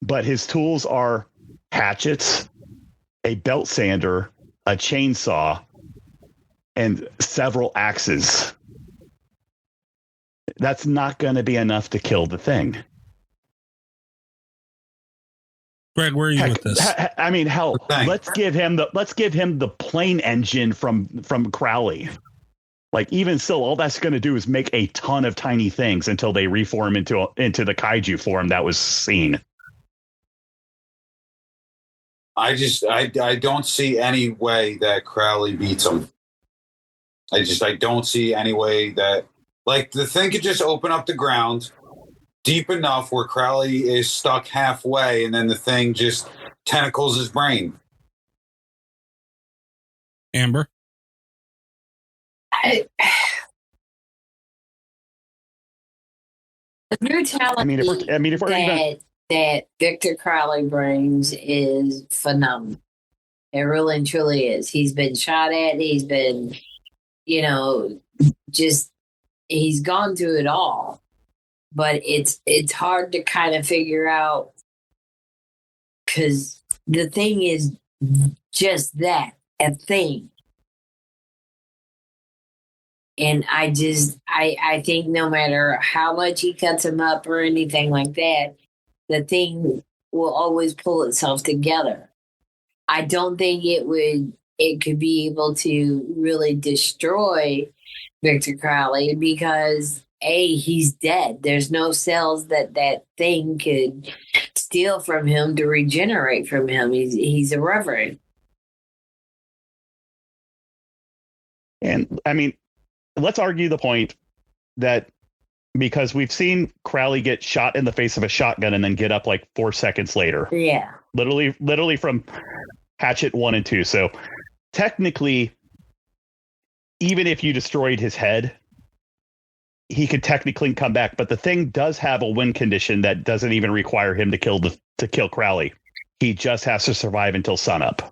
[SPEAKER 6] But his tools are hatchets, a belt sander, a chainsaw, and several axes. That's not going to be enough to kill the thing.
[SPEAKER 3] Greg, where are you with this?
[SPEAKER 6] I mean, hell, let's give him the plane engine from Crowley. Like, even still, all that's going to do is make a ton of tiny things until they reform into the kaiju form that was seen.
[SPEAKER 7] I don't see any way that Crowley beats him. I don't see any way that, like, the thing could just open up the ground deep enough where Crowley is stuck halfway, and then the thing just tentacles his brain.
[SPEAKER 3] Amber?
[SPEAKER 5] The brutality that Victor Crowley brings is phenomenal. It really and truly is. He's been shot at. He's been, he's gone through it all. But it's hard to kind of figure out, because the thing is just that, a thing. And I think no matter how much he cuts him up or anything like that, the thing will always pull itself together. I don't think it could be able to really destroy Victor Crowley because he's dead. There's no cells that thing could steal from him to regenerate from him. He's irreverent.
[SPEAKER 6] And I mean, let's argue the point that because we've seen Crowley get shot in the face of a shotgun and then get up like 4 seconds later.
[SPEAKER 5] Yeah.
[SPEAKER 6] Literally from Hatchet 1 and 2. So technically, even if you destroyed his head, he could technically come back. But the thing does have a win condition that doesn't even require him to kill Crowley. He just has to survive until sunup.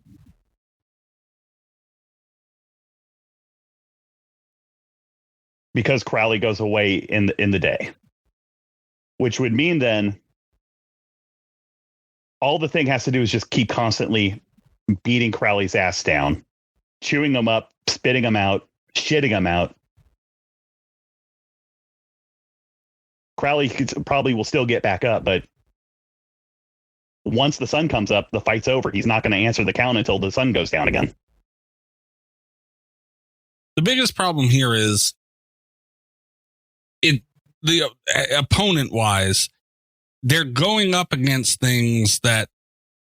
[SPEAKER 6] Because Crowley goes away in the day, which would mean then all the thing has to do is just keep constantly beating Crowley's ass down, chewing him up, spitting him out, shitting him out. Crowley probably will still get back up, but once the sun comes up, the fight's over. He's not going to answer the count until the sun goes down again.
[SPEAKER 3] The biggest problem here is the opponent wise, they're going up against things that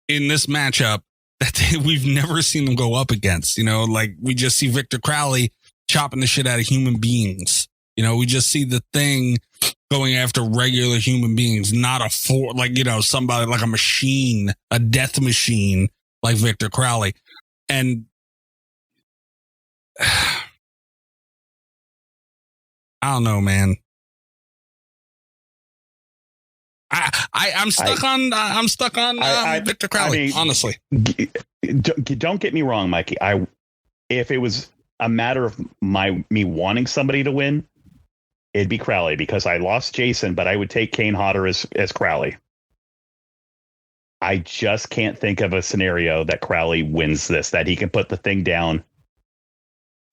[SPEAKER 3] in this matchup that we've never seen them go up against. Like we just see Victor Crowley chopping the shit out of human beings. We just see the thing going after regular human beings, not somebody like a machine, a death machine like Victor Crowley. And I don't know, man. I'm stuck on Victor Crowley, honestly.
[SPEAKER 6] Don't get me wrong, Mikey. If it was a matter of me wanting somebody to win, it'd be Crowley, because I lost Jason, but I would take Kane Hodder as Crowley. I just can't think of a scenario that Crowley wins this, that he can put the thing down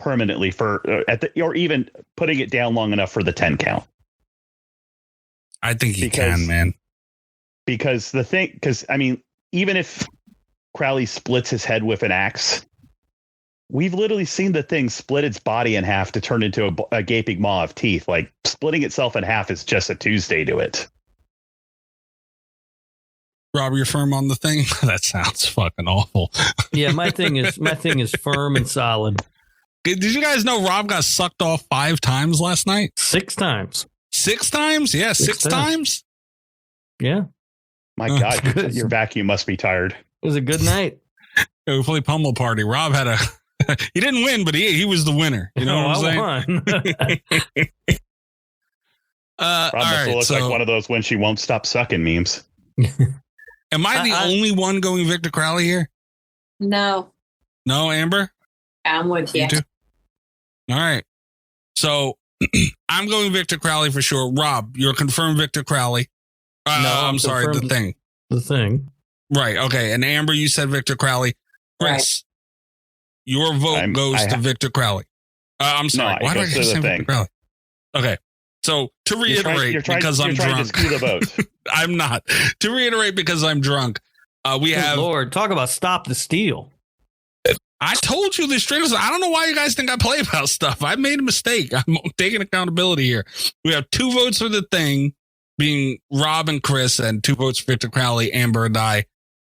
[SPEAKER 6] permanently or even putting it down long enough for the 10 count.
[SPEAKER 3] I think he can, man.
[SPEAKER 6] Because I mean, even if Crowley splits his head with an axe, we've literally seen the thing split its body in half to turn into a gaping maw of teeth. Like, splitting itself in half is just a Tuesday to it.
[SPEAKER 3] Rob, you're firm on the thing? That sounds fucking awful.
[SPEAKER 4] Yeah, my thing is firm and solid.
[SPEAKER 3] Did you guys know Rob got sucked off 5 times last night?
[SPEAKER 4] 6 times.
[SPEAKER 3] 6 times? Yeah, 6 times?
[SPEAKER 4] Yeah.
[SPEAKER 6] My God, your vacuum must be tired.
[SPEAKER 4] It was a good night.
[SPEAKER 3] We played Pummel Party. Rob had he didn't win, but he was the winner. You know what I'm saying?
[SPEAKER 6] Rob must look like one of those when she won't stop sucking memes.
[SPEAKER 3] Am I the only one going Victor Crowley here?
[SPEAKER 5] No.
[SPEAKER 3] No, Amber?
[SPEAKER 5] I'm with you.
[SPEAKER 3] All right. So I'm going Victor Crowley for sure. Rob, you're confirmed Victor Crowley.
[SPEAKER 4] No,
[SPEAKER 3] I'm sorry, the thing.
[SPEAKER 4] The thing.
[SPEAKER 3] Right. Okay. And Amber, you said Victor Crowley. Chris, your vote goes to Victor Crowley. I'm sorry.
[SPEAKER 6] No,
[SPEAKER 3] why did I just say Victor Crowley? Okay. So to reiterate, because I'm drunk. To skew the vote. I'm not. To reiterate, because I'm drunk. We have.
[SPEAKER 4] Lord, talk about stop the steal.
[SPEAKER 3] I told you this triggers. I don't know why you guys think I play about stuff. I made a mistake. I'm taking accountability here. We have 2 votes for the thing, being Rob and Chris, and 2 votes for Victor Crowley, Amber and I.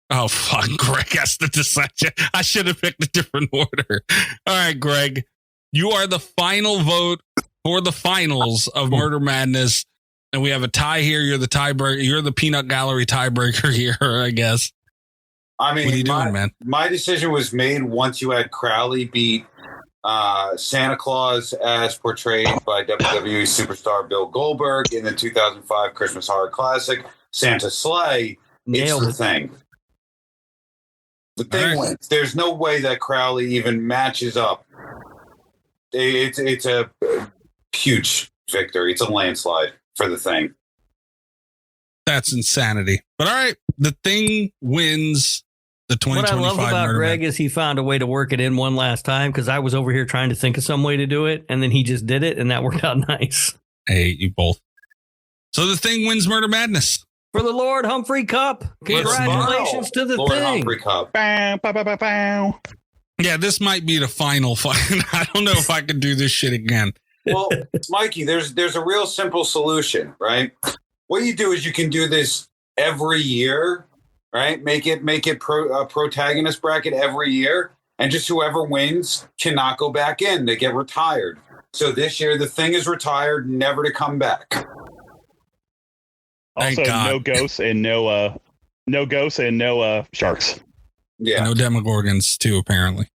[SPEAKER 3] Oh, fuck. Greg has to decide. I should have picked a different order. All right, Greg, you are the final vote for the finals of Murder Madness. And we have a tie here. You're the tiebreaker. You're the peanut gallery tiebreaker here, I guess.
[SPEAKER 7] I mean,
[SPEAKER 3] what are you doing, man?
[SPEAKER 7] My decision was made once you had Crowley beat Santa Claus as portrayed by WWE superstar Bill Goldberg in the 2005 Christmas Horror Classic, Santa Sleigh. It's the thing. The thing wins. There's no way that Crowley even matches up. It's a huge victory. It's a landslide for the thing.
[SPEAKER 3] That's insanity. But all right, the thing wins the 2025.
[SPEAKER 4] What I love about Greg is he found a way to work it in one last time, because I was over here trying to think of some way to do it, and then he just did it, and that worked out nice.
[SPEAKER 3] I hate you both. So the thing wins Murder Madness.
[SPEAKER 4] For the Lord Humphrey Cup. Congratulations to the
[SPEAKER 7] Lord
[SPEAKER 4] thing.
[SPEAKER 7] Humphrey Cup.
[SPEAKER 6] Bow, bow, bow, bow, bow.
[SPEAKER 3] Yeah, this might be the final fight. I don't know if I can do this shit again.
[SPEAKER 7] Well, Mikey, there's a real simple solution, right? What you do is you can do this every year, right? Make it a protagonist bracket every year, and just whoever wins cannot go back in. They get retired. So this year, the thing is retired, never to come back.
[SPEAKER 6] Also, no ghosts and no sharks.
[SPEAKER 7] Yeah,
[SPEAKER 3] and no Demogorgons too, apparently.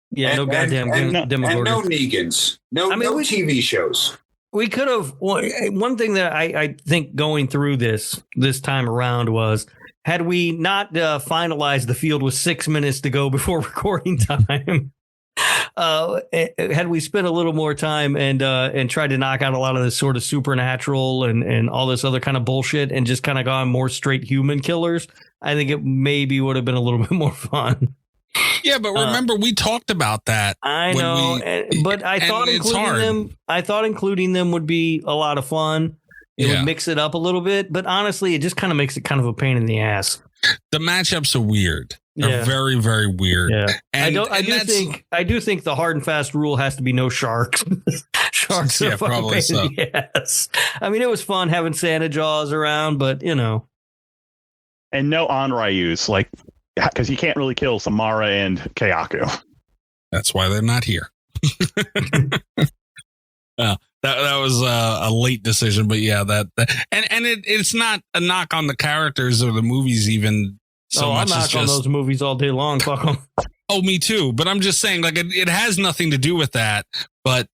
[SPEAKER 4] Yeah, no goddamn Demogorgons.
[SPEAKER 7] And no Negans. No TV shows.
[SPEAKER 4] We could have. One thing that I think going through this time around was, had we not finalized the field with 6 minutes to go before recording time, had we spent a little more time and tried to knock out a lot of this sort of supernatural and all this other kind of bullshit and just kind of gone more straight human killers, I think it maybe would have been a little bit more fun.
[SPEAKER 3] Yeah, but remember we talked about that.
[SPEAKER 4] I know, but I thought including them would be a lot of fun. It would mix it up a little bit, but honestly, it just kind of makes it kind of a pain in the ass.
[SPEAKER 3] The matchups are weird. They're very, very weird.
[SPEAKER 4] Yeah. And I do think the hard and fast rule has to be no sharks. Sharks are fucking pain in the ass. I mean, it was fun having Santa Jaws around, but you know.
[SPEAKER 6] And no Onryus, like, because you can't really kill Samara and Kyaku.
[SPEAKER 3] That's why they're not here. That was a late decision, but yeah, it's not a knock on the characters or the movies even so much.
[SPEAKER 4] I knock on those movies all day long. Fuck them.
[SPEAKER 3] Oh, me too. But I'm just saying, like, it has nothing to do with that. But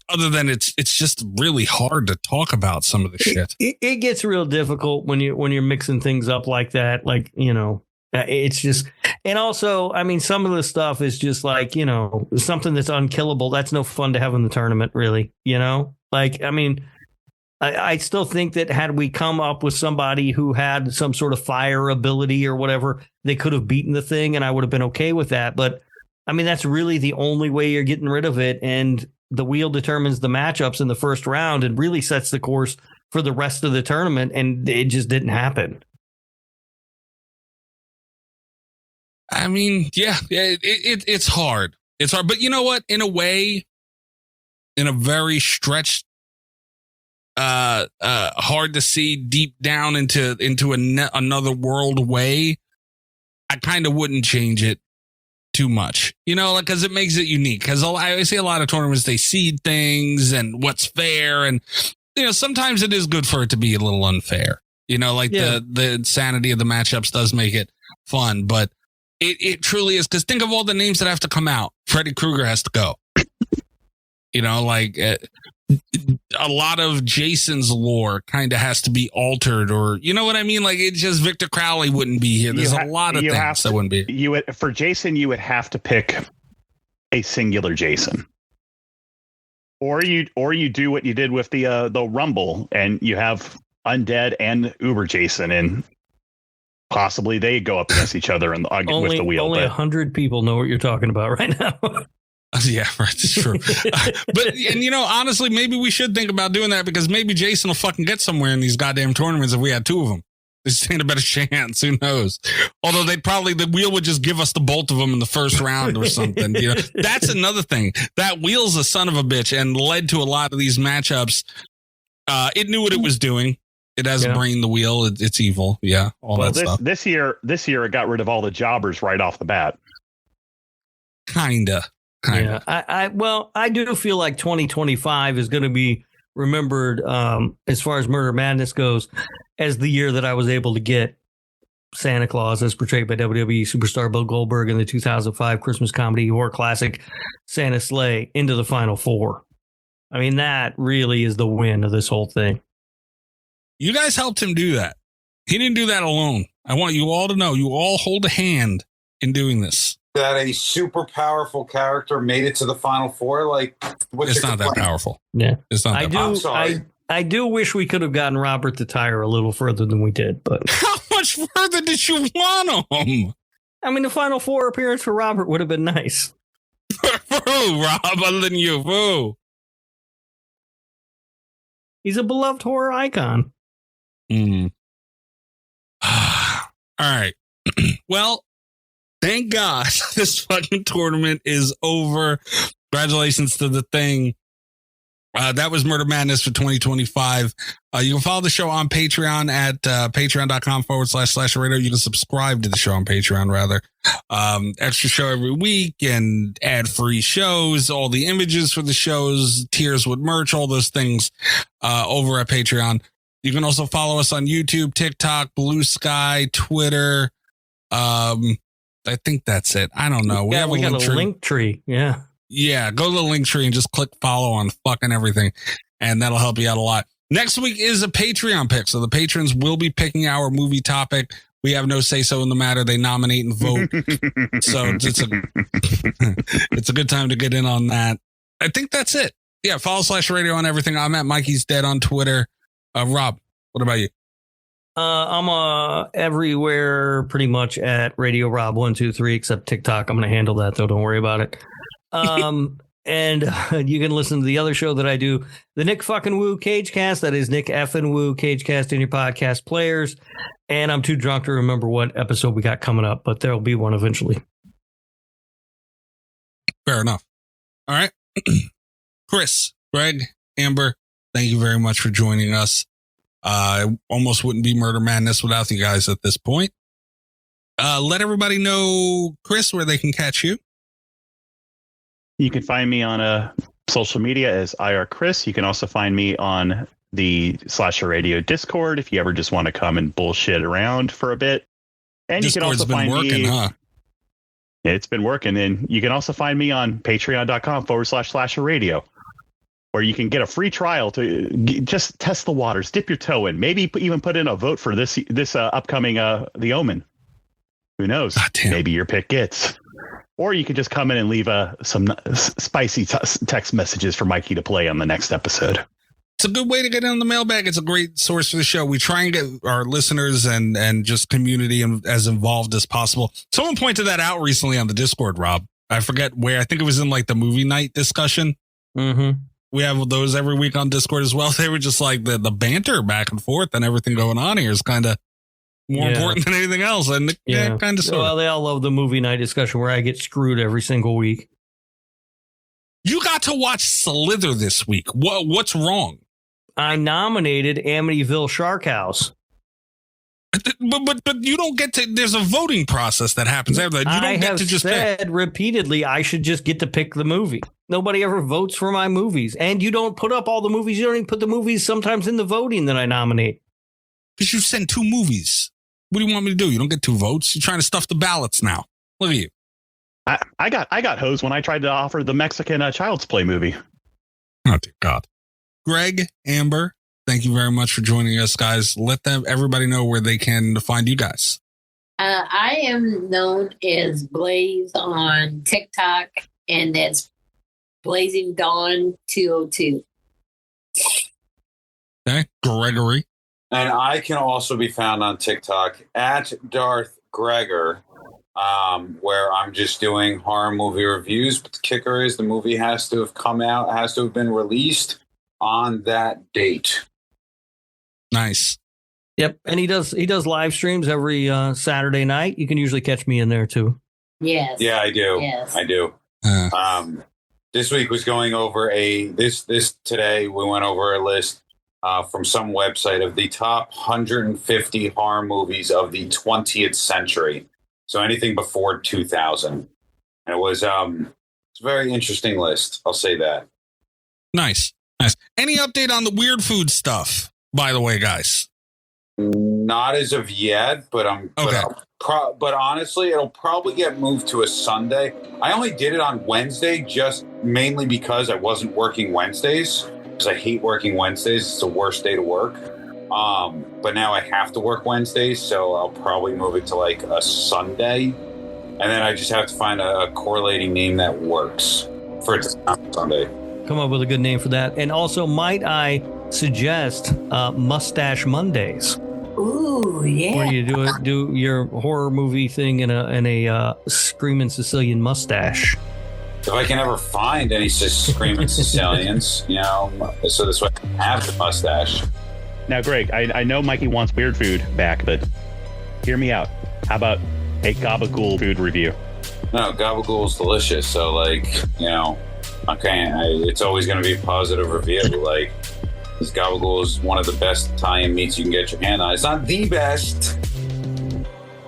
[SPEAKER 3] other than it's just really hard to talk about some of the shit.
[SPEAKER 4] It gets real difficult when you're mixing things up like that. Like, you know, it's just, and also, I mean, some of the stuff is just like, you know, something that's unkillable. That's no fun to have in the tournament, really. You know, like, I mean, I still think that had we come up with somebody who had some sort of fire ability or whatever, they could have beaten the thing, and I would have been okay with that. But I mean, that's really the only way you're getting rid of it. And the wheel determines the matchups in the first round and really sets the course for the rest of the tournament. And it just didn't happen.
[SPEAKER 3] I mean, yeah, it's hard. It's hard. But you know what? In a way, in a very stretched, hard to see deep down into another world way, I kind of wouldn't change it too much, you know, like, because it makes it unique. Because I see a lot of tournaments, they seed things and what's fair, and you know, sometimes it is good for it to be a little unfair, you know, like the insanity of the matchups does make it fun, but it truly is, because think of all the names that have to come out. Freddy Krueger has to go, you know, like a lot of Jason's lore kind of has to be altered, or you know what I mean? Like, it's just Victor Crowley wouldn't be here. There's a lot of things that wouldn't be.
[SPEAKER 6] For Jason, you would have to pick a singular Jason, or you do what you did with the Rumble, and you have Undead and Uber Jason, and possibly they go up against each other and with the wheel.
[SPEAKER 4] Only 100 people know what you're talking about right now.
[SPEAKER 3] Yeah, right. It's true. But, and you know, honestly, maybe we should think about doing that, because maybe Jason will fucking get somewhere in these goddamn tournaments if we had two of them. They stand a better chance. Who knows? Although the wheel would just give us the both of them in the first round or something. You know, that's another thing. That wheel's a son of a bitch and led to a lot of these matchups. It knew what it was doing. It has a brain, the wheel. It's evil. Yeah. That stuff.
[SPEAKER 6] This year, it got rid of all the jobbers right off the bat.
[SPEAKER 3] Kinda.
[SPEAKER 4] Yeah, I do feel like 2025 is going to be remembered, as far as Murder Madness goes, as the year that I was able to get Santa Claus, as portrayed by WWE superstar Bill Goldberg in the 2005 Christmas comedy horror classic Santa's Sleigh, into the Final Four. I mean, that really is the win of this whole thing.
[SPEAKER 3] You guys helped him do that. He didn't do that alone. I want you all to know, you all hold a hand in doing this.
[SPEAKER 7] That a super powerful character made it to the Final Four. Like,
[SPEAKER 3] it's not that powerful.
[SPEAKER 4] Yeah,
[SPEAKER 3] it's not.
[SPEAKER 7] I'm sorry.
[SPEAKER 4] I do wish we could have gotten Robert the Tire a little further than we did, but
[SPEAKER 3] how much further did you want him?
[SPEAKER 4] I mean, the Final Four appearance for Robert would have been nice.
[SPEAKER 3] For who, Rob? Other than you, who?
[SPEAKER 4] He's a beloved horror icon.
[SPEAKER 3] All right. Well, thank God this fucking tournament is over. Congratulations to the thing. That was Murder Madness for 2025. You can follow the show on Patreon at patreon.com//radio. You can subscribe to the show on Patreon, rather. Extra show every week and ad-free shows, all the images for the shows, tiers with merch, all those things over at Patreon. You can also follow us on YouTube, TikTok, Blue Sky, Twitter. I think that's it. I don't know.
[SPEAKER 4] We got a link tree. Yeah.
[SPEAKER 3] Yeah. Go to the link tree and just click follow on fucking everything. And that'll help you out a lot. Next week is a Patreon pick. So the patrons will be picking our movie topic. We have no say so in the matter. They nominate and vote. So it's a good time to get in on that. I think that's it. Yeah. Follow /radio on everything. I'm at Mikey's Dead on Twitter. Rob, what about you?
[SPEAKER 4] I'm everywhere pretty much at Radio Rob 123 except TikTok. I'm going to handle that though. Don't worry about it. And you can listen to the other show that I do, the Nick fucking Woo Cagecast. That is Nick effing Woo Cagecast in your podcast players. And I'm too drunk to remember what episode we got coming up, but there'll be one eventually.
[SPEAKER 3] Fair enough. All right. Chris, Greg, Amber, thank you very much for joining us. Almost wouldn't be Murder Madness without you guys at this point. Let everybody know, Chris, where they can catch you.
[SPEAKER 6] You can find me on social media as EyeRChris. You can also find me on the Slasher Radio Discord if you ever just want to come and bullshit around for a bit. And
[SPEAKER 3] Discord's
[SPEAKER 6] you can also find me.
[SPEAKER 3] Huh?
[SPEAKER 6] It's been working. And you can also find me on patreon.com/Slasher Radio. where you can get a free trial to just test the waters, dip your toe in, maybe even put in a vote for this upcoming The Omen. Who knows? Maybe your pick gets. Or you could just come in and leave some spicy text messages for Mikey to play on the next episode.
[SPEAKER 3] It's a good way to get in the mailbag. It's a great source for the show. We try and get our listeners and just community as involved as possible. Someone pointed that out recently on the Discord, Rob. I forget where. I think it was in like the movie night discussion.
[SPEAKER 4] Mm-hmm.
[SPEAKER 3] We have those every week on Discord as well. They were just like the banter back and forth and everything going on here is kind of more important than anything else. And kind of.
[SPEAKER 4] Well, they all love the movie night discussion where I get screwed every single week.
[SPEAKER 3] You got to watch Slither this week. What's wrong?
[SPEAKER 4] I nominated Amityville Shark House.
[SPEAKER 3] But you don't get to. There's a voting process that happens after that. You don't get to just
[SPEAKER 4] said repeatedly I should just get to pick the movie. Nobody ever votes for my movies, and you don't put up all the movies. You don't even put the movies sometimes in the voting that I nominate.
[SPEAKER 3] Because you sent 2 movies. What do you want me to do? You don't get 2 votes. You're trying to stuff the ballots now. Look at you.
[SPEAKER 6] I got hosed when I tried to offer the Mexican Child's Play movie.
[SPEAKER 3] Oh dear God. Greg, Amber, thank you very much for joining us, guys. Let everybody know where they can find you guys.
[SPEAKER 5] I am known as Blaze on TikTok, and that's Blazing Dawn 202.
[SPEAKER 3] Okay, Gregory.
[SPEAKER 7] And I can also be found on TikTok at Darth Gregor, where I'm just doing horror movie reviews. But the kicker is the movie has to have come out, has to have been released on that date.
[SPEAKER 3] Nice.
[SPEAKER 4] Yep, and he does live streams every Saturday night. You can usually catch me in there too.
[SPEAKER 5] Yes.
[SPEAKER 7] Yeah, I do.
[SPEAKER 5] Yes.
[SPEAKER 7] I do. This week was going over today we went over a list from some website of the top 150 horror movies of the 20th century. So anything before 2000. And it was it's a very interesting list. I'll say that.
[SPEAKER 3] Nice. Any update on the weird food stuff, by the way, guys?
[SPEAKER 7] Not as of yet, but
[SPEAKER 3] okay.
[SPEAKER 7] But honestly, it'll probably get moved to a Sunday. I only did it on Wednesday, just mainly because I wasn't working Wednesdays. Because I hate working Wednesdays. It's the worst day to work. But now I have to work Wednesdays, so I'll probably move it to like a Sunday. And then I just have to find a correlating name that works for it to sound Sunday.
[SPEAKER 4] Come up with a good name for that. And also, might I suggest Mustache Mondays?
[SPEAKER 5] Ooh, yeah.
[SPEAKER 4] Where you do your horror movie thing in a screaming Sicilian mustache.
[SPEAKER 7] If I can ever find any screaming Sicilians, so this way I can have the mustache.
[SPEAKER 6] Now, Greg, I know Mikey wants weird food back, but hear me out. How about a gabagool food review?
[SPEAKER 7] No, gabagool is delicious. So, it's always going to be a positive review. Like, this gabagool is one of the best Italian meats you can get your hand on. It's not the best.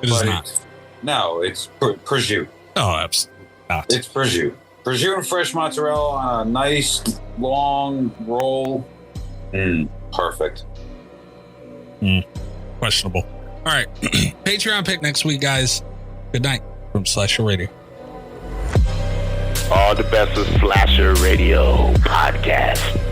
[SPEAKER 3] It is not.
[SPEAKER 7] No, it's prosciutto.
[SPEAKER 3] Oh, absolutely not.
[SPEAKER 7] It's prosciutto. Prosciutto and fresh mozzarella on a nice long roll. Perfect.
[SPEAKER 3] Questionable. All right. Patreon pick next week, guys. Good night from Slasher Radio.
[SPEAKER 10] All the best of Slasher Radio podcast.